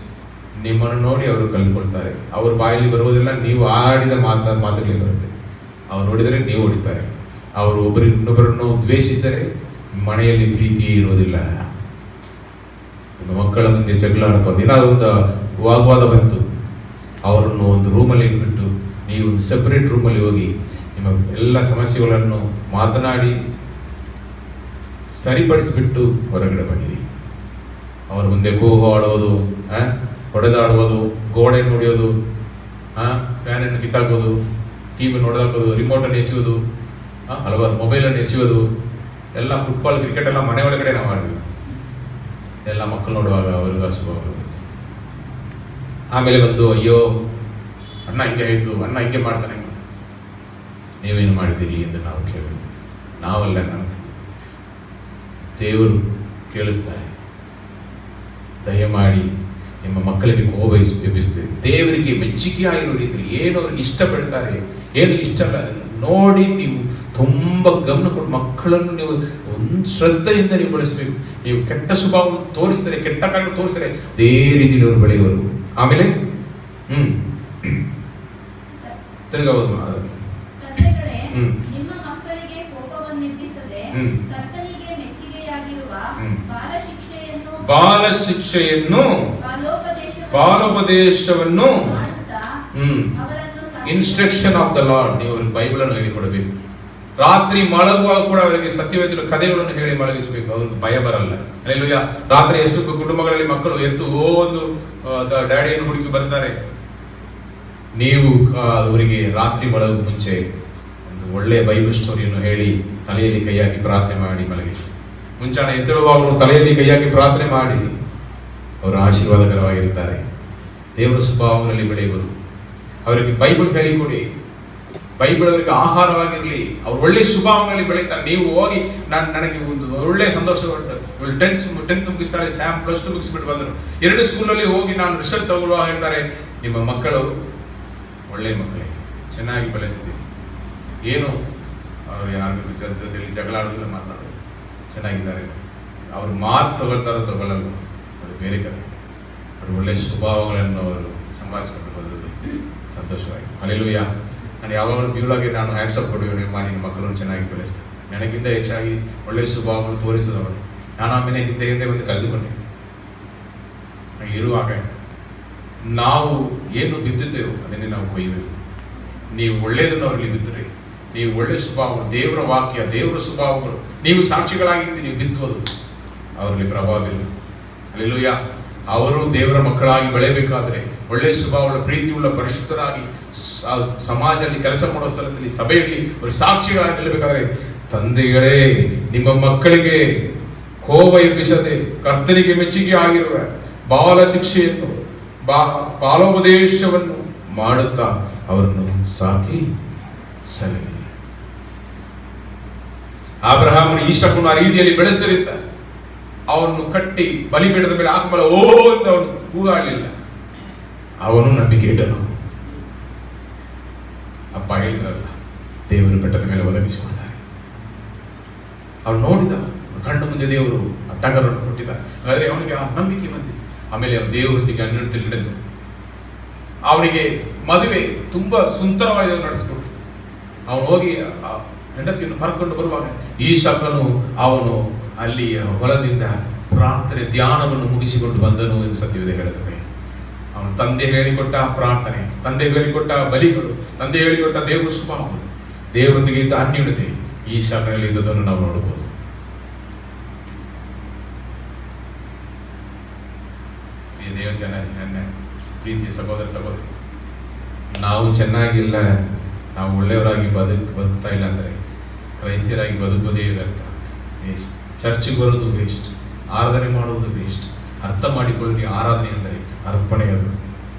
ನಿಮ್ಮನ್ನು ನೋಡಿ ಅವರು ಕಲಿತ್ಕೊಳ್ತಾರೆ. ಅವ್ರ ಬಾಯಲ್ಲಿ ಬರುವುದಿಲ್ಲ, ನೀವು ಆಡಿದ ಮಾತುಗಳೇ ಬರುತ್ತೆ. ಅವ್ರು ನೋಡಿದರೆ ನೀವು ಹೊಡಿತಾರೆ. ಅವರು ಇನ್ನೊಬ್ಬರನ್ನು ದ್ವೇಷಿಸಿದರೆ ಮನೆಯಲ್ಲಿ ಪ್ರೀತಿಯೇ ಇರೋದಿಲ್ಲ. ಮಕ್ಕಳ ಮುಂದೆ ಜಗಳ ಆಡ್ಬಾರ್ದು. ಏನಾದ್ರು ಒಂದು ವಾಗ್ವಾದ ಬಂತು, ಅವರನ್ನು ಒಂದು ರೂಮಲ್ಲಿ ಇಟ್ಬಿಟ್ಟು ನೀವು ಒಂದು ಸೆಪರೇಟ್ ರೂಮಲ್ಲಿ ಹೋಗಿ ನಿಮ್ಮ ಎಲ್ಲ ಸಮಸ್ಯೆಗಳನ್ನು ಮಾತನಾಡಿ ಸರಿಪಡಿಸಿಬಿಟ್ಟು ಹೊರಗಡೆ ಬನ್ನಿರಿ. ಅವರ ಮುಂದೆ ಕೂಗು ಆಡೋದು, ಹೊಡೆದಾಡುವುದು, ಗೋಡೆ ನೋಡಿಯೋದು, ಫ್ಯಾನನ್ನು ಕಿತ್ತಾಕೋದು, ಟಿವಿ ನೋಡೋದಾಕೋದು, ರಿಮೋಟನ್ನು ಎಸೆಯೋದು, ಹಲವಾರು ಮೊಬೈಲನ್ನು ಎಸೆಯೋದು, ಎಲ್ಲ ಫುಟ್ಬಾಲ್ ಕ್ರಿಕೆಟ್ ಎಲ್ಲ ಮನೆ ಒಳಗಡೆ ನಾವು ಆಡ್ತೀವಿ. ಎಲ್ಲ ಮಕ್ಕಳು ನೋಡುವಾಗ ಅವ್ರಿಗೆ ಸ್ವಭಾವ ಬರುತ್ತೆ. ಆಮೇಲೆ ಬಂದು ಅಯ್ಯೋ ಅಣ್ಣ ಹಿಂಗೆ ಆಯಿತು, ಅಣ್ಣ ಹಿಂಗೆ ಮಾಡ್ತಾನೆ, ನೀವೇನು ಮಾಡಿದ್ದೀರಿ ಎಂದು ನಾವು ಕೇಳೋದು. ನಾವಲ್ಲ, ನಾವು ದೇವರು ಕೇಳಿಸ್ತಾರೆ. ದಯಮಾಡಿ ನಿಮ್ಮ ಮಕ್ಕಳಿಗೆ ಕೋಪ ಎಬ್ಬಿಸ್ತೇವೆ. ದೇವರಿಗೆ ಮೆಚ್ಚುಗೆ ಆಗಿರೋ ರೀತಿಯಲ್ಲಿ ಏನು ಅವ್ರಿಗೆ ಇಷ್ಟಪಡ್ತಾರೆ, ಏನು ಇಷ್ಟ ಅಲ್ಲ ಅದನ್ನು ನೋಡಿ ನೀವು ತುಂಬ ಗಮನ ಕೊಟ್ಟು ಮಕ್ಕಳನ್ನು ನೀವು ಒಂದು ಶ್ರದ್ಧೆಯಿಂದ ನೀವು ಬೆಳೆಸಬೇಕು. ನೀವು ಕೆಟ್ಟ ಸ್ವಭಾವ ತೋರಿಸಿದರೆ, ಕೆಟ್ಟ ಕಾರ್ಯ ತೋರಿಸಿದರೆ ಅದೇ ರೀತಿಯಲ್ಲಿ ಅವರು ಬೆಳೆಯುವರು. ಆಮೇಲೆ ತಿರ್ಗಬಹುದು. ಬಾಲ ಶಿಕ್ಷೆಯನ್ನು ಬಾಲೋಪದೇಶವನ್ನು ಇನ್ಸ್ಟ್ರಕ್ಷನ್ ಆಫ್ ದ ಲಾರ್ಡ್, ನೀವು ಅವ್ರಿಗೆ ಬೈಬಲ್ ಅನ್ನು ಹೇಳಿಕೊಡಬೇಕು. ರಾತ್ರಿ ಮಲಗುವಾಗ ಕೂಡ ಅವರಿಗೆ ಸತ್ಯವೇದ ಕಥೆಗಳನ್ನು ಹೇಳಿ ಮಲಗಿಸಬೇಕು, ಅವ್ರಿಗೆ ಭಯ ಬರಲ್ಲ. ಅಲ್ಲೆಲ್ಲೂಯ್ಯ. ರಾತ್ರಿ ಎಷ್ಟು ಕುಟುಂಬಗಳಲ್ಲಿ ಮಕ್ಕಳು ಎದ್ದು ಒಂದು ಡ್ಯಾಡಿಯನ್ನು ಹುಡುಕಿ ಬರ್ತಾರೆ. ನೀವು ಅವರಿಗೆ ರಾತ್ರಿ ಮಲಗುವ ಮುಂಚೆ ಒಂದು ಒಳ್ಳೆಯ ಬೈಬಲ್ ಸ್ಟೋರಿಯನ್ನು ಹೇಳಿ ತಲೆಯಲ್ಲಿ ಕೈ ಹಾಕಿ ಪ್ರಾರ್ಥನೆ ಮಾಡಿ ಮಲಗಿಸಿ. ಮುಂಚಾನೆ ಎದ್ದೇಳುವಾಗ ತಲೆಯಲ್ಲಿ ಕೈ ಹಾಕಿ ಪ್ರಾರ್ಥನೆ ಮಾಡಿ, ಅವರು ಆಶೀರ್ವಾದಕರವಾಗಿರ್ತಾರೆ. ದೇವರ ಸ್ವಭಾವಗಳಲ್ಲಿ ಬೆಳೆಯುವರು. ಅವರಿಗೆ ಬೈಬಲ್ ಹೇಳಿಕೊಡಿ. ಬೈಬಲ್ ಅವರಿಗೆ ಆಹಾರವಾಗಿರಲಿ. ಅವ್ರು ಒಳ್ಳೆ ಸ್ವಭಾವಗಳಲ್ಲಿ ಬೆಳೀತಾರೆ. ನೀವು ಹೋಗಿ ನನಗೆ ಒಂದು ಒಳ್ಳೆ ಸಂತೋಷ, 10th ಮುಗಿಸ್ತಾರೆ, ಸ್ಯಾಮ್ +2 ಮುಗಿಸ್ಬಿಟ್ಟು ಬಂದರು. 2 ಸ್ಕೂಲಲ್ಲಿ ಹೋಗಿ ನಾನು ರಿಸಲ್ಟ್ ತಗೊಳ್ಳುವಾಗ ಹೇಳ್ತಾರೆ, ನಿಮ್ಮ ಮಕ್ಕಳು ಒಳ್ಳೆ ಮಕ್ಕಳೇ, ಚೆನ್ನಾಗಿ ಬೆಳೆಸಿದ್ದೀವಿ, ಏನು ಅವ್ರು ಯಾರ ಜೊತೆಯಲ್ಲಿ ಜಗಳ ಆಡೋದಿಲ್ಲ, ಮಾತಾಡೋದು, ಚೆನ್ನಾಗಿದ್ದಾರೆ. ಅವ್ರು ಮಾತು ತಗೊಳ್ಳಲ್ಲ, ಅದು ಬೇರೆ ಕಥೆ. ಅವರು ಒಳ್ಳೆಯ ಸ್ವಭಾವಗಳನ್ನು ಅವರು ಸಂಭಾಷಿಸ್ಕೊಂಡು ಬಂದದ್ದು ಸಂತೋಷವಾಯಿತು. ಅಲ್ಲೆಲ್ಲೂಯ್ಯ. ನಾನು ಯಾವಾಗಲೂ ಪ್ಯೂರಾಗಿ ನಾನು ಹ್ಯಾಂಡ್ಸಪ್ ಕೊಡುವೆ, ನಿನ್ನ ಮಕ್ಕಳನ್ನು ಚೆನ್ನಾಗಿ ಬೆಳೆಸ್ತೀನಿ. ನನಗಿಂತ ಹೆಚ್ಚಾಗಿ ಒಳ್ಳೆಯ ಸ್ವಭಾವವನ್ನು ತೋರಿಸಿದವನು ನಾನು. ಆಮೇಲೆ ಹಿಂದೆ ಒಂದು ಕಲಿದುಕೊಂಡೆ. ಇರುವಾಗ ನಾವು ಏನು ಬಿದ್ದಿದ್ದೇವೋ ಅದನ್ನೇ ನಾವು ಕೊಯ್ಯಬೇಕು. ನೀವು ಒಳ್ಳೆಯದನ್ನು ಅವರಲ್ಲಿ ಬಿದ್ದರೆ, ನೀವು ಒಳ್ಳೆಯ ಸ್ವಭಾವ, ದೇವರ ವಾಕ್ಯ, ದೇವರ ಸ್ವಭಾವಗಳು, ನೀವು ಸಾಕ್ಷಿಗಳಾಗಿದ್ದು ನೀವು ಬಿತ್ತುವುದು ಅವರಲ್ಲಿ ಪ್ರಭಾವ ಬೀರುವುದು. ಅಲ್ಲೆಲ್ಲೂಯ್ಯ. ಅವರು ದೇವರ ಮಕ್ಕಳಾಗಿ ಬೆಳೆಯಬೇಕಾದ್ರೆ, ಒಳ್ಳೆಯ ಸ್ವಭಾವಗಳ ಪ್ರೀತಿಯುಳ್ಳ ಪರಿಶುದ್ಧರಾಗಿ ಸಮಾಜದಲ್ಲಿ ಕೆಲಸ ಮಾಡುವ ಸ್ಥಳದಲ್ಲಿ, ಸಭೆಯಲ್ಲಿ ಅವರು ಸಾಕ್ಷಿಗಳಾಗಿ ನಿಲ್ಲಬೇಕಾದ್ರೆ, ತಂದೆಗಳೇ ನಿಮ್ಮ ಮಕ್ಕಳಿಗೆ ಕೋಪ ಎಬ್ಬಿಸದೆ ಕರ್ತನಿಗೆ ಮೆಚ್ಚುಗೆ ಆಗಿರುವ ಬಾಲ ಶಿಕ್ಷೆಯನ್ನು ಬಾಲೋಪದೇಶವನ್ನು ಮಾಡುತ್ತಾ ಅವರನ್ನು ಸಾಕಿ ಸಲಹೆ. ಅಬ್ರಹಾಮನು ಈಸಾಕನು ಆ ರೀತಿಯಲ್ಲಿ ಬೆಳೆಸಲಿದ್ದ. ಅವನು ಕಟ್ಟಿ ಬಲಿಪೀಠದ ಮೇಲೆ ಹಾಕಬಲ್ಲ ಅಂತ ಅವನು ಕೂಗಾಡಲಿಲ್ಲ. ಅವನು ನಂಬಿಕೆ ಇಟ್ಟನು. ಅಪ್ಪ ಹೇಳಿದ್ರಲ್ಲ, ದೇವರು ಬೆಟ್ಟದ ಮೇಲೆ ಒದಗಿಸಿಕೊಡ್ತಾರೆ. ಅವನು ನೋಡಿದ, ಕಣ್ಣು ಮುಂದೆ ದೇವರು ಆ ಟಗರನ್ನು ಕೊಟ್ಟಿದ್ದ. ಹಾಗಾದ್ರೆ ಅವನಿಗೆ ಆ ನಂಬಿಕೆ ಬಂದಿತ್ತು. ಆಮೇಲೆ ಅವನು ದೇವರೊಂದಿಗೆ ಅನ್ಯೋನ್ಯತೆಯಲ್ಲಿ ನಡೆದನು. ಅವನಿಗೆ ಮದುವೆ ತುಂಬಾ ಸುಂದರವಾಗಿ ನಡೆಸಿಕೊಟ್ರು. ಅವನು ಹೋಗಿ ಹೆಂಡತಿಯನ್ನು ಕರ್ಕೊಂಡು ಬರುವಾಗ ಈಸಾಕನು ಅವನು ಅಲ್ಲಿ ಹೊಲದಿಂದ ಪ್ರಾರ್ಥನೆ ಧ್ಯಾನವನ್ನು ಮುಗಿಸಿಕೊಂಡು ಬಂದನು ಎಂದು ಸತ್ಯವೇದ ಹೇಳುತ್ತದೆ. ಅವನು ತಂದೆ ಹೇಳಿಕೊಟ್ಟ ಪ್ರಾರ್ಥನೆ, ತಂದೆ ಹೇಳಿಕೊಟ್ಟ ಬಲಿಗಳು, ತಂದೆ ಹೇಳಿಕೊಟ್ಟ ದೇವರ ಸ್ವಭಾವ, ದೇವರೊಂದಿಗೆ ಇದ್ದ ಅನ್ಯೋನ್ಯತೆ ಈಸಾಕನಲ್ಲಿ ಇದ್ದದನ್ನು ನಾವು ನೋಡಬಹುದು. ದೇವ ಜನ, ನನ್ನ ಪ್ರೀತಿಯ ಸಹೋದರ ಸಹೋದರಿ, ನಾವು ಚೆನ್ನಾಗಿಲ್ಲ, ನಾವು ಒಳ್ಳೆಯವರಾಗಿ ಬದುಕ್ತಾ ಇಲ್ಲ ಅಂದರೆ ಕ್ರೈಸ್ತಿಯರಾಗಿ ಬದುಕೋದೇ ವ್ಯರ್ಥ, ವೇಸ್ಟ್. ಚರ್ಚಿಗೆ ಬರೋದು ವೇಸ್ಟ್, ಆರಾಧನೆ ಮಾಡೋದು ವೇಸ್ಟ್. ಅರ್ಥ ಮಾಡಿಕೊಳ್ಳಿ, ಆರಾಧನೆ ಅಂದರೆ ಅರ್ಪಣೆ. ಅದು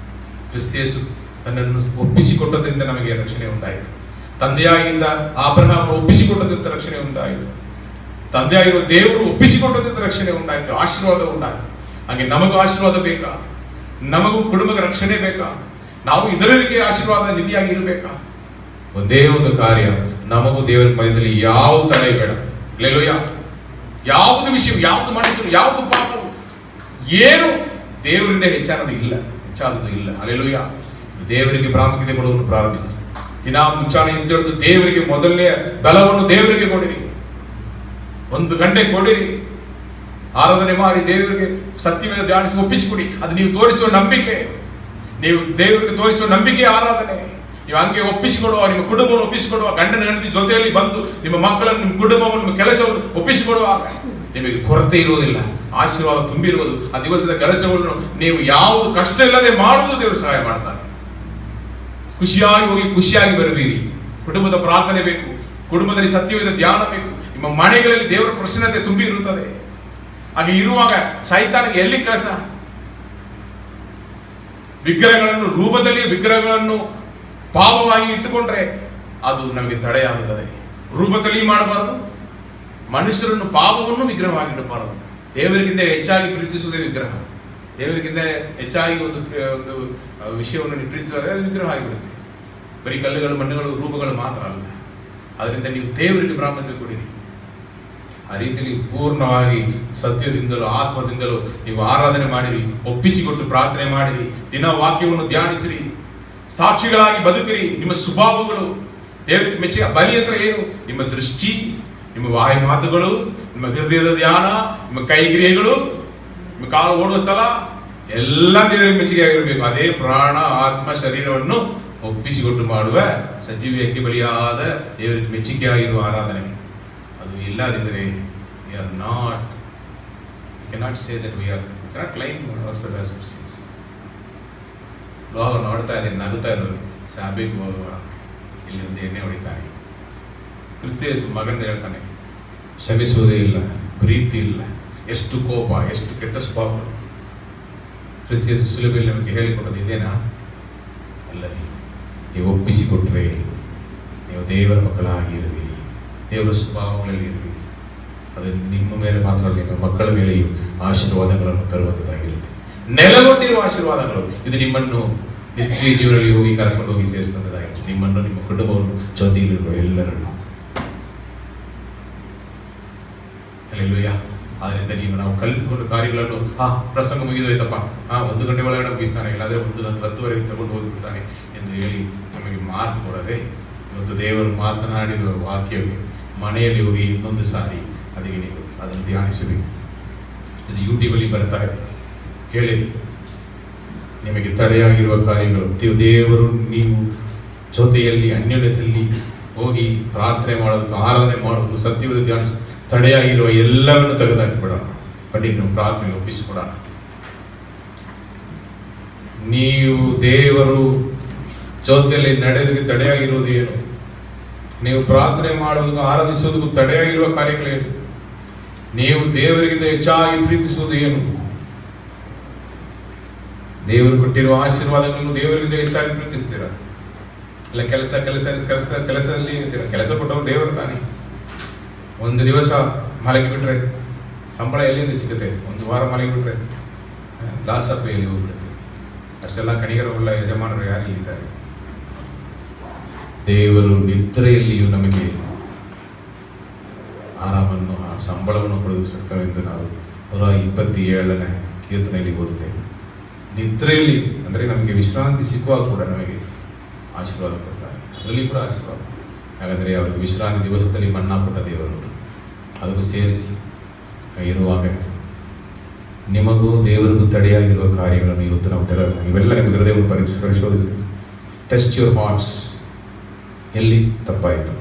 ಕ್ರಿಸ್ತೇಸು ತನ್ನನ್ನು ಒಪ್ಪಿಸಿಕೊಟ್ಟದ್ರಿಂದ ನಮಗೆ ರಕ್ಷಣೆ ಉಂಟಾಯಿತು. ತಂದೆಯಾಗಿದ್ದ ಅಬ್ರಹಾಮನು ಒಪ್ಪಿಸಿಕೊಟ್ಟದ್ರಿಂದ ರಕ್ಷಣೆ ಉಂಟಾಯಿತು. ತಂದೆಯಾಗಿರುವ ದೇವರು ಒಪ್ಪಿಸಿಕೊಟ್ಟದ್ರಿಂದ ರಕ್ಷಣೆ ಉಂಟಾಯಿತು, ಆಶೀರ್ವಾದ ಉಂಟಾಯಿತು. ಹಾಗೆ ನಮಗೂ ಆಶೀರ್ವಾದ ಬೇಕಾ? ನಮಗೂ ಕುಟುಂಬದ ರಕ್ಷಣೆ ಬೇಕಾ? ನಾವು ಇದರಿಗೆ ಆಶೀರ್ವಾದ ನಿಧಿಯಾಗಿ ಇರಬೇಕಾ? ಒಂದೇ ಒಂದು ಕಾರ್ಯ, ನಮಗೂ ದೇವರ ಮಧ್ಯದಲ್ಲಿ ಯಾವುದು ತಡೆ ಬೇಡ. ಲೆಲೋಯ. ಯಾವುದು ವಿಷಯ, ಯಾವುದು ಮನುಷ್ಯರು, ಯಾವುದು ಪಾಪವು, ಏನು ದೇವರಿಂದ ಹೆಚ್ಚಾದದು ಇಲ್ಲ. ಅಲ್ಲೆಲೂಯ. ದೇವರಿಗೆ ಪ್ರಾಮುಖ್ಯತೆ ಕೊಡುವುದನ್ನು ಪ್ರಾರಂಭಿಸಿ. ದಿನ ಮುಂಚಾನೆ ತಿಳಿದು ದೇವರಿಗೆ ಮೊದಲನೇ ಬಲವನ್ನು ದೇವರಿಗೆ ಕೊಡಿರಿ. 1 ಗಂಟೆ ಕೊಡಿರಿ, ಆರಾಧನೆ ಮಾಡಿ ದೇವರಿಗೆ ಸತ್ಯವೇದ ಧ್ಯಾನಿಸಿ ಒಪ್ಪಿಸಿಕೊಡಿ. ಅದು ನೀವು ತೋರಿಸುವ ನಂಬಿಕೆ, ನೀವು ದೇವರಿಗೆ ತೋರಿಸುವ ನಂಬಿಕೆ ಆರಾಧನೆ. ನೀವು ಹಂಗೆ ಒಪ್ಪಿಸಿಕೊಡುವ, ನಿಮ್ಮ ಕುಟುಂಬವನ್ನು ಒಪ್ಪಿಸಿಕೊಡುವ, ಗಂಡನ ಹೆಂಡತಿ ಜೊತೆಯಲ್ಲಿ ಬಂದು ನಿಮ್ಮ ಮಕ್ಕಳನ್ನು, ನಿಮ್ಮ ಕುಟುಂಬವನ್ನು, ನಿಮ್ಮ ಕೆಲಸವನ್ನು ಒಪ್ಪಿಸಿಕೊಡುವಾಗ ನಿಮಗೆ ಕೊರತೆ ಇರುವುದಿಲ್ಲ, ಆಶೀರ್ವಾದ ತುಂಬಿರುವುದು. ಆ ದಿವಸದ ಕೆಲಸವನ್ನು ನೀವು ಯಾವುದು ಕಷ್ಟ ಇಲ್ಲದೆ ಮಾಡುವುದು ದೇವರು ಸಹಾಯ ಮಾಡ್ತಾರೆ. ಖುಷಿಯಾಗಿ ಹೋಗಿ ಖುಷಿಯಾಗಿ ಬರುತ್ತೀರಿ. ಕುಟುಂಬದ ಪ್ರಾರ್ಥನೆ ಬೇಕು, ಕುಟುಂಬದಲ್ಲಿ ಸತ್ಯವೇದ ಧ್ಯಾನ ಬೇಕು, ನಿಮ್ಮ ಮನೆಗಳಲ್ಲಿ ದೇವರ ಪ್ರಸನ್ನತೆ ತುಂಬಿ ಇರುತ್ತದೆ. ಹಾಗೆ ಇರುವಾಗ ಸೈತಾನಿಗೆ ಎಲ್ಲಿ ಕೆಲಸ? ವಿಗ್ರಹಗಳನ್ನು ರೂಪದಲ್ಲಿ ವಿಗ್ರಹಗಳನ್ನು ಪಾಪವಾಗಿ ಇಟ್ಟುಕೊಂಡ್ರೆ ಅದು ನಮಗೆ ತಡೆಯಾಗುತ್ತದೆ. ರೂಪದಲ್ಲಿ ಮಾಡಬಾರದು, ಮನುಷ್ಯರನ್ನು ಪಾಪವನ್ನು ವಿಗ್ರಹವಾಗಿ ಇಡಬಾರದು. ದೇವರಿಗಿಂತ ಹೆಚ್ಚಾಗಿ ಪ್ರೀತಿಸುವುದೇ ವಿಗ್ರಹ. ದೇವರಿಗಿಂತ ಹೆಚ್ಚಾಗಿ ಒಂದು ವಿಷಯವನ್ನು ನೀವು ಪ್ರೀತಿಸಿದ್ರೆ ಅದು ವಿಗ್ರಹ ಆಗಿಬಿಡುತ್ತೆ. ಬರೀ ಕಲ್ಲುಗಳು, ಮಣ್ಣುಗಳು, ರೂಪಗಳು ಮಾತ್ರ ಅಲ್ಲ. ಅದರಿಂದ ನೀವು ದೇವರಿಗೆ ಪ್ರಾಮುಖ್ಯತೆ ಕೊಡಿರಿ. ಆ ರೀತಿಯಲ್ಲಿ ಪೂರ್ಣವಾಗಿ ಸತ್ಯದಿಂದಲೂ ಆತ್ಮದಿಂದಲೂ ನೀವು ಆರಾಧನೆ ಮಾಡಿರಿ, ಒಪ್ಪಿಸಿಕೊಟ್ಟು ಪ್ರಾರ್ಥನೆ ಮಾಡಿರಿ, ದಿನ ವಾಕ್ಯವನ್ನು ಧ್ಯಾನಿಸಿರಿ, ಸಾಕ್ಷಿಗಳಾಗಿ ಬದುಕಿರಿ. ನಿಮ್ಮ ಸ್ವಭಾವಗಳು ದೇವರಿಗೆ ಮೆಚ್ಚುಗೆ. ಬಲಿ ಅಂದ್ರೆ ಏನು? ನಿಮ್ಮ ದೃಷ್ಟಿ, ನಿಮ್ಮ ವಾಯು ಮಾತುಗಳು, ನಿಮ್ಮ ಹೃದಯದ ಧ್ಯಾನ, ನಿಮ್ಮ ಕೈಕ್ರಿಯೆಗಳು, ನಿಮ್ಮ ಕಾಲು ಓಡುವ ಸ್ಥಳ ಎಲ್ಲ ದೇವರಿಗೆ ಮೆಚ್ಚುಗೆ ಆಗಿರಬೇಕು. ಅದೇ ಪ್ರಾಣ ಆತ್ಮ ಶರೀರವನ್ನು ಒಪ್ಪಿಸಿಕೊಟ್ಟು ಮಾಡುವ ಸಜೀವ ಯಜ್ಞ ಬಲಿಯಾದ ದೇವರಿಗೆ ಮೆಚ್ಚುಗೆಯಾಗಿರುವ ಆರಾಧನೆ ಅದು ಇಲ್ಲದಿದ್ದರೆ we are not, we cannot say that we cannot claim ourselves as Christians. ಲೋಹ ನೋಡ್ತಾ ಇದೆ, ನಗುತ್ತಾ ಇರೋದು, ಶಾಬಿಗೆ ಹೋಗುವ ಇಲ್ಲಿ ಒಂದು ಎಣ್ಣೆ ಹೊಡಿತಾನೆ. ಕ್ರಿಸ್ತ ಮಗನ ಹೇಳ್ತಾನೆ, ಕ್ಷಮಿಸುವುದೇ ಇಲ್ಲ, ಪ್ರೀತಿ ಇಲ್ಲ, ಎಷ್ಟು ಕೋಪ, ಎಷ್ಟು ಕೆಟ್ಟ ಸ್ವಭಾವ. ಕ್ರಿಸ್ತ ಸುಲಭದಲ್ಲಿ ನಮಗೆ ಹೇಳಿಕೊಡೋದು ಇದೇನಾ? ಅಲ್ಲರಿ, ನೀವು ಒಪ್ಪಿಸಿಕೊಟ್ರೆ ನೀವು ದೇವರ ಮಕ್ಕಳಾಗಿ ಇರುವಿರಿ, ದೇವರ ಸ್ವಭಾವಗಳಲ್ಲಿ ಇರುವಿರಿ. ಅದು ನಿಮ್ಮ ಮೇಲೆ ಮಾತ್ರ ಅಲ್ಲ, ನಿಮ್ಮ ಮಕ್ಕಳ ಮೇಲೆಯೂ ಆಶೀರ್ವಾದಗಳನ್ನು ತರುವಂಥದ್ದಾಗಿರುತ್ತೆ. ನೆಲಗೊಂಡಿರುವ ಆಶೀರ್ವಾದಗಳು. ಇದು ನಿಮ್ಮನ್ನು ನಿತ್ಯ ಜೀವನದಲ್ಲಿ ಹೋಗಿ ಕರ್ಕೊಂಡು ಹೋಗಿ ಸೇರಿಸುವಂಥದ್ದಾಗಿರುತ್ತೆ. ನಿಮ್ಮನ್ನು, ನಿಮ್ಮ ಕುಟುಂಬವನ್ನು, ಜೊತೆಯಲ್ಲಿರುವ ಎಲ್ಲರನ್ನು. ಹಲ್ಲೆಲೂಯಾ. ಆದ್ದರಿಂದ ನಾವು ಕಲಿತುಕೊಂಡು ಕಾರ್ಯಗಳನ್ನು ಪ್ರಸಂಗ ಮುಗಿದೋಯ್ತಪ್ಪ, 1 ಗಂಟೆ ಒಳಗಡೆ ಮುಗಿಸ್ತಾನೆ, ಇಲ್ಲಾಂದ್ರೆ 10:10ವರೆಗೆ ತಗೊಂಡು ಹೋಗಿಬಿಡ್ತಾನೆ ಎಂದು ಹೇಳಿ ನಮಗೆ ಮಾತು ಕೊಡದೆ, ಇವತ್ತು ದೇವರು ಮಾತನಾಡಿದ ವಾಕ್ಯಕ್ಕೆ ಮನೆಯಲ್ಲಿ ಹೋಗಿ ಇನ್ನೊಂದು ಸಾರಿ ಅದಕ್ಕೆ ನೀವು ಅದನ್ನು ಧ್ಯಾನಿಸಬೇಕು. ಇದು ಯೂಟ್ಯೂಬಲ್ಲಿ ಬರ್ತಾ ಇದೆ, ಹೇಳಿರಿ. ನಿಮಗೆ ತಡೆಯಾಗಿರುವ ಕಾರ್ಯಗಳು, ದೇವರು ನೀವು ಜೊತೆಯಲ್ಲಿ ಅನ್ಯೋನ್ಯತೆಯಲ್ಲಿ ಹೋಗಿ ಪ್ರಾರ್ಥನೆ ಮಾಡೋದಕ್ಕೆ, ಆರಾಧನೆ ಮಾಡೋದಕ್ಕೆ, ಸತ್ಯವಾದ ಧ್ಯಾನಿಸ ತಡೆಯಾಗಿರುವ ಎಲ್ಲವನ್ನು ತೆಗೆದುಹಾಕಿಬಿಡೋಣ. ಬನ್ನಿ ನಾವು ಪ್ರಾರ್ಥನೆ ಒಪ್ಪಿಸಿಕೊಡೋಣ. ನೀವು ದೇವರು ಜೊತೆಯಲ್ಲಿ ನಡೆಯೋದಕ್ಕೆ ತಡೆಯಾಗಿರುವುದು ಏನು? ನೀವು ಪ್ರಾರ್ಥನೆ ಮಾಡೋದಕ್ಕೂ ಆರಾಧಿಸೋದಕ್ಕೂ ತಡೆಯಾಗಿರುವ ಕಾರ್ಯಗಳೇನು? ನೀವು ದೇವರಿಗಿಂತ ಹೆಚ್ಚಾಗಿ ಪ್ರೀತಿಸುವುದು ಏನು? ದೇವರು ಕೊಟ್ಟಿರುವ ಆಶೀರ್ವಾದಗಳನ್ನು ದೇವರಿಗಿಂತ ಹೆಚ್ಚಾಗಿ ಪ್ರೀತಿಸ್ತೀರಾ? ಇಲ್ಲ ಕೆಲಸದಲ್ಲಿ ಇರ್ತೀರಾ? ಕೆಲಸ ಕೊಟ್ಟವರು ದೇವರು ತಾನೆ. ಒಂದು ದಿವಸ ಮಲಗಿಬಿಟ್ರೆ ಸಂಬಳ ಎಲ್ಲಿಂದ ಸಿಗುತ್ತೆ? 1 ವಾರ ಮಲಗಿಬಿಟ್ರೆ ಲಾಸ್ ಆಫ್ ಎಲ್ಲಿ ಹೋಗ್ಬಿಡುತ್ತೆ. ಅಷ್ಟೆಲ್ಲ ಕಣಿಗರವುಳ್ಳ ಯಜಮಾನರು ಯಾರಿಲ್ಲಿದ್ದಾರೆ? ದೇವರು ನಿದ್ರೆಯಲ್ಲಿಯೂ ನಮಗೆ ಆರಾಮನ್ನು, ಸಂಬಳವನ್ನು ಕೊಡೋದು ಶಕ್ತವೆಂದು ನಾವು 127ನೇ ಕೀರ್ತನೆಯಲ್ಲಿ ಓದುತ್ತೇವೆ. ನಿದ್ರೆಯಲ್ಲಿ ಅಂದರೆ ನಮಗೆ ವಿಶ್ರಾಂತಿ ಸಿಕ್ಕುವಾಗ ಕೂಡ ನಮಗೆ ಆಶೀರ್ವಾದ ಕೊಡ್ತಾರೆ, ಅದರಲ್ಲಿ ಕೂಡ ಆಶೀರ್ವಾದ. ಹಾಗಾದರೆ ಅವರಿಗೆ ವಿಶ್ರಾಂತಿ ದಿವಸದಲ್ಲಿ ಮನ್ನಾ ಕೊಟ್ಟ ದೇವರು ಅದಕ್ಕೂ ಸೇರಿಸಿ ಇರುವಾಗ ನಿಮಗೂ ದೇವರಿಗೂ ತಡೆಯಾಗಿರುವ ಕಾರ್ಯಗಳನ್ನು ಇವತ್ತು ನಾವು ತೆಗೆದು ಇವೆಲ್ಲ ನಿಮಗೆ ಹೃದಯವನ್ನು ಪರಿಶೋಧಿಸಿ. Test your arts. ಎಲ್ಲಿ ತಪ್ಪಾಯಿತು?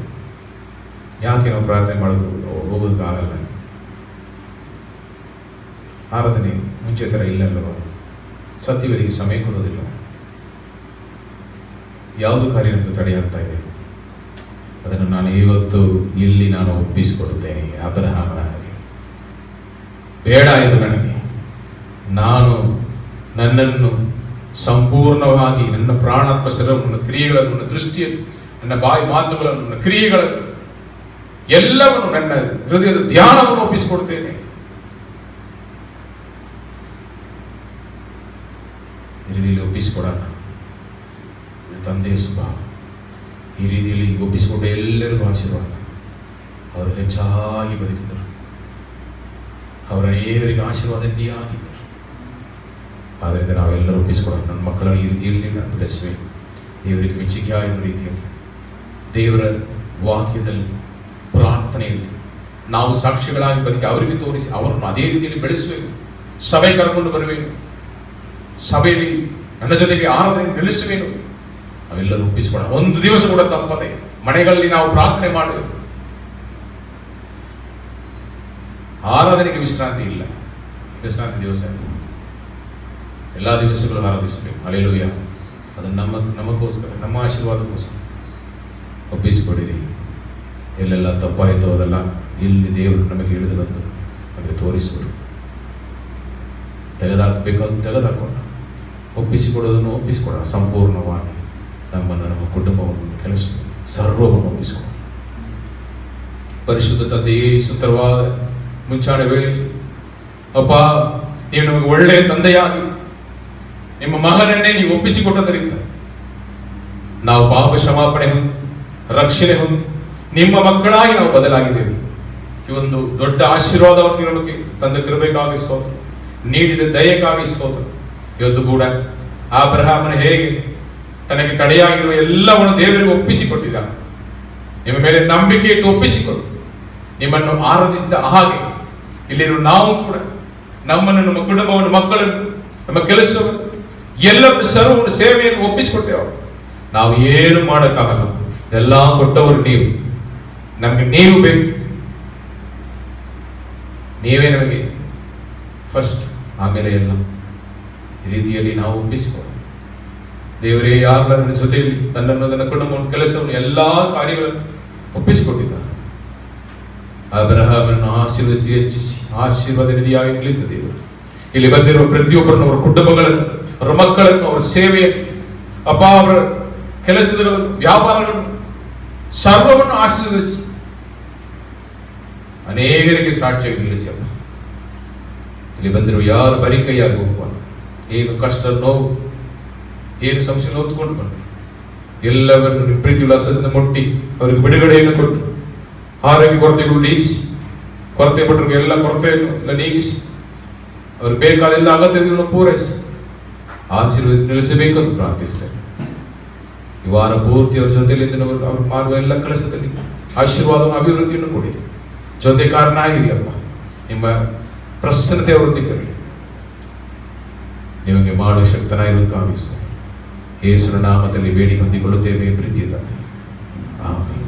ಯಾಕೆ ನಾವು ಪ್ರಾರ್ಥನೆ ಮಾಡೋದು ಹೋಗೋದಕ್ಕಾಗಲ್ಲ? ಆರಾಧನೆ ಮುಂಚೆ ಥರ ಇಲ್ಲಲ್ವ? ಸತ್ಯವೇದಿಗೆ ಸಮಯ ಕೊಡೋದಿಲ್ಲ. ಯಾವುದು ಕಾರ್ಯ ನಮಗೆ ತಡೆಯಾಗ್ತಾ ಇದೆ? ಅದನ್ನು ನಾನು ಇವತ್ತು ಇಲ್ಲಿ ನಾನು ಒಪ್ಪಿಸಿಕೊಡುತ್ತೇನೆ. ಅಬ್ರಹಾಮನ ಹಾಗೆ ಬೇಡ ಇದು ನನಗೆ. ನಾನು ನನ್ನನ್ನು ಸಂಪೂರ್ಣವಾಗಿ ನನ್ನ ಪ್ರಾಣಾತ್ಮ ಶರೀರವನ್ನು, ನನ್ನ ಕ್ರಿಯೆಗಳನ್ನು, ನನ್ನ ದೃಷ್ಟಿಯನ್ನು, ನನ್ನ ಬಾಯಿ ಮಾತುಗಳನ್ನು, ನನ್ನ ಕ್ರಿಯೆಗಳನ್ನು ಎಲ್ಲವನ್ನು, ನನ್ನ ಹೃದಯದ ಧ್ಯಾನವನ್ನು ಒಪ್ಪಿಸಿಕೊಡ್ತೇನೆ. ಈ ರೀತಿಯಲ್ಲಿ ಒಪ್ಪಿಸಿಕೊಡೋಣ. ಇದು ತಂದೆಯ ಸ್ವಭಾವ. ಈ ರೀತಿಯಲ್ಲಿ ಒಪ್ಪಿಸಿಕೊಟ್ಟ ಎಲ್ಲರಿಗೂ ಆಶೀರ್ವಾದ. ಅವರು ಹೆಚ್ಚಾಗಿ ಬದುಕಿದರು. ಅವರ ಅನೇಕರಿಗೆ ಆಶೀರ್ವಾದದಿಂದ ಆಗಿದ್ದರು. ಆದ್ದರಿಂದ ನಾವೆಲ್ಲರೂ ಒಪ್ಪಿಸಿಕೊಡೋಣ. ನನ್ನ ಮಕ್ಕಳನ್ನು ಈ ರೀತಿಯಲ್ಲಿ ನಾನು ಬೆಳೆಸಬೇಕು, ದೇವರಿಗೆ ಮೆಚ್ಚುಗೆ ಆಗಿರುವ ರೀತಿಯಲ್ಲಿ, ದೇವರ ವಾಕ್ಯದಲ್ಲಿ, ಪ್ರಾರ್ಥನೆಯಲ್ಲಿ ನಾವು ಸಾಕ್ಷಿಗಳಾಗಿ ಬದುಕಿ ಅವರಿಗೆ ತೋರಿಸಿ ಅವರನ್ನು ಅದೇ ರೀತಿಯಲ್ಲಿ ಬೆಳೆಸಬೇಕು. ಸಭೆ ಕರ್ಕೊಂಡು ಬರಬೇಕು. ಸಭೆಯಲ್ಲಿ ನನ್ನ ಜೊತೆಗೆ ಆರಾಧನೆ ನಿಲ್ಲಿಸುವೇನು. ನಾವೆಲ್ಲರೂ ಒಪ್ಪಿಸಿಕೊಳ್ಳೋಣ. ಒಂದು ದಿವಸ ಕೂಡ ತಪ್ಪದೆ ಮನೆಗಳಲ್ಲಿ ನಾವು ಪ್ರಾರ್ಥನೆ ಮಾಡಬೇಕು. ಆರಾಧನೆಗೆ ವಿಶ್ರಾಂತಿ ಇಲ್ಲ. ವಿಶ್ರಾಂತಿ ದಿವಸ ಎಲ್ಲ ದಿವಸಗಳು ಆರಾಧಿಸಬೇಕು. ಹಲ್ಲೆಲೂಯಾ. ಅದು ನಮಗೋಸ್ಕರ, ನಮ್ಮ ಆಶೀರ್ವಾದಕ್ಕೋಸ್ಕರ ಒಪ್ಪಿಸಿಕೊಡಿರಿ. ಎಲ್ಲೆಲ್ಲ ತಪ್ಪಾಯಿತು ಅದೆಲ್ಲ ಇಲ್ಲಿ ದೇವರು ನಮಗೆ ಹಿಡಿದು ಬಂದು ನಮಗೆ ತೋರಿಸುವರು. ತೆಗೆದಾಕಬೇಕು ಅಂತ ತೆಗೆದಾಕೋಣ. ಒಪ್ಪಿಸಿಕೊಡೋದನ್ನು ಒಪ್ಪಿಸಿಕೊಡೋಣ. ಸಂಪೂರ್ಣವಾಗಿ ನಮ್ಮನ್ನು, ನಮ್ಮ ಕುಟುಂಬವನ್ನು, ಕೆಲಸ ಸರ್ವವನ್ನು ಒಪ್ಪಿಸಿಕೊಡೋಣ. ಪರಿಶುದ್ಧ ತಂದೆಯೇ, ಸುಂದರವಾದ ಮುಂಚಾಣೆ ವೇಳೆ ಅಪ್ಪ, ನೀವು ನಮಗೆ ಒಳ್ಳೆಯ ತಂದೆಯಾಗಿ ನಿಮ್ಮ ಮಗನನ್ನೇ ನೀವು ಒಪ್ಪಿಸಿಕೊಟ್ಟದರಿಂದ ನಾವು ಪಾಪ ಕ್ಷಮಾಪಣೆ ಹೊಂದಿ, ರಕ್ಷಣೆ ಹೊಂದಿ ನಿಮ್ಮ ಮಕ್ಕಳಾಗಿ ನಾವು ಬದಲಾಗಿದ್ದೇವೆ. ಈ ಒಂದು ದೊಡ್ಡ ಆಶೀರ್ವಾದವನ್ನು ನಮಗೆ ತಂದ ಕೃಪೆಗಾಗಿ ಸ್ತೋತ್ರ, ನೀಡಿದ ದಯೆಗಾಗಿ ಸ್ತೋತ್ರ. ಇವತ್ತು ಕೂಡ ಅಬ್ರಹಾಮನು ಹೇಗೆ ತನಗೆ ತಡೆಯಾಗಿರುವ ಎಲ್ಲವನ್ನು ದೇವರಿಗೆ ಒಪ್ಪಿಸಿಕೊಟ್ಟಿದ್ದ, ನಿಮ್ಮ ಮೇಲೆ ನಂಬಿಕೆ ಇಟ್ಟು ಒಪ್ಪಿಸಿಕೊಟ್ಟು ನಿಮ್ಮನ್ನು ಆರಾಧಿಸಿದ ಹಾಗೆ ಇಲ್ಲಿರುವ ನಾವು ಕೂಡ ನಮ್ಮನ್ನು, ನಮ್ಮ ಕುಟುಂಬವನ್ನು, ಮಕ್ಕಳನ್ನು, ನಮ್ಮ ಕೆಲಸವನ್ನು, ಎಲ್ಲವನ್ನು, ಸರ್ವವನ್ನು, ಸೇವೆಯನ್ನು ಒಪ್ಪಿಸಿಕೊಟ್ಟೇವೆ. ನಾವು ಏನು ಮಾಡೋಕ್ಕಾಗಲ್ಲ. ಎಲ್ಲ ಕೊಟ್ಟವರು ನೀವು, ನಮ್ಗೆ ನೀವು ಬೇಕು, ನೀವೇ ನಮಗೆ ಫಸ್ಟ್, ಆಮೇಲೆ ಎಲ್ಲ. ಈ ರೀತಿಯಲ್ಲಿ ನಾವು ಒಪ್ಪಿಸಿಕೊಳ್ಳೋಣ. ದೇವರೇ ಯಾರು ನನ್ನ ಜೊತೆಯಲ್ಲಿ ತನ್ನನ್ನು, ತನ್ನ ಕುಟುಂಬವನ್ನು, ಕೆಲಸವನ್ನು, ಎಲ್ಲಾ ಕಾರ್ಯಗಳನ್ನು ಒಪ್ಪಿಸಿಕೊಟ್ಟಿದ್ದಾರೆ. ಅಬ್ರಹಾಮನನ್ನು ಆಶೀರ್ವದಿಸಿ ಹೆಚ್ಚಿಸಿ ಆಶೀರ್ವಾದ ನಿಧಿಯಾಗಿ ನಿಲ್ಲಿಸ ದೇವರು. ಇಲ್ಲಿ ಬಂದಿರುವ ಪ್ರತಿಯೊಬ್ಬರನ್ನು, ಅವರ ಕುಟುಂಬಗಳನ್ನು, ಅವರ ಮಕ್ಕಳನ್ನು, ಅವರ ಸೇವೆಯನ್ನು, ಅಪ್ಪ ಅವರ ಕೆಲಸಗಳನ್ನು, ವ್ಯಾಪಾರಗಳನ್ನು, ಸರ್ವವನ್ನು ಆಶೀರ್ವದಿಸಿ ಅನೇಕರಿಗೆ ಸಾಕ್ಷಿಯಾಗಿ ನಿಲ್ಲಿಸಿ ಅಪ್ಪ. ಇಲ್ಲಿ ಬಂದಿರುವ ಯಾರು ಬರೀ ಕೈಯಾಗಿ ಹೋಗಬಾರ್ದು. ಏನು ಕಷ್ಟ, ನೋವು, ಏನು ಸಂಶಯ ಹೊತ್ಕೊಂಡು ಬಂದರು ಎಲ್ಲವನ್ನು ನಿಮ್ಮ ಪ್ರೀತಿ ಉಲ್ಲಾಸದಿಂದ ಮುಟ್ಟಿ ಅವರಿಗೆ ಬಿಡುಗಡೆಯನ್ನು ಕೊಟ್ಟು ಆರೋಗ್ಯ ಕೊರತೆಗಳು ನೀಗಿಸಿ, ಕೊರತೆ ಪಟ್ಟರಿಗೆ ಎಲ್ಲ ಕೊರತೆಯನ್ನು ಎಲ್ಲ ನೀಗಿಸಿ ಅವ್ರಿಗೆ ಬೇಕಾದ ಎಲ್ಲ ಅಗತ್ಯಗಳನ್ನು ಪೂರೈಸಿ ಆಶೀರ್ವದಿಸಿ ನಿಲ್ಲಿಸಬೇಕೆಂದು ಪ್ರಾರ್ಥಿಸ್ತೇನೆ. ಈ ವಾರ ಪೂರ್ತಿ ಅವ್ರ ಜೊತೆಯಲ್ಲಿ ಅವ್ರು ಮಾಡುವ ಎಲ್ಲ ಕೆಲಸದಲ್ಲಿ ಆಶೀರ್ವಾದವನ್ನು, ಅಭಿವೃದ್ಧಿಯನ್ನು ಕೊಡಿ. ಜೊತೆ ಕಾರಣ ಆಗಿರಿ ಅಪ್ಪ. ನಿಮ್ಮ ಪ್ರಸನ್ನತೆ ಅವರೊಂದಿಗೆ ಕರಲಿ. ನಿಮಗೆ ಮಾಡುವ ಶಕ್ತನಾಗಿರೋದಕ್ಕಾಗಿಸ್ತೇನೆ. ಯೇಸುವಿನ ನಾಮದಲ್ಲಿ ಬೇಡಿ ಹೊಂದಿಕೊಳ್ಳುತ್ತೇವೆ ಪ್ರೀತಿಯ ತಂದೆ. ಆಮೆನ್.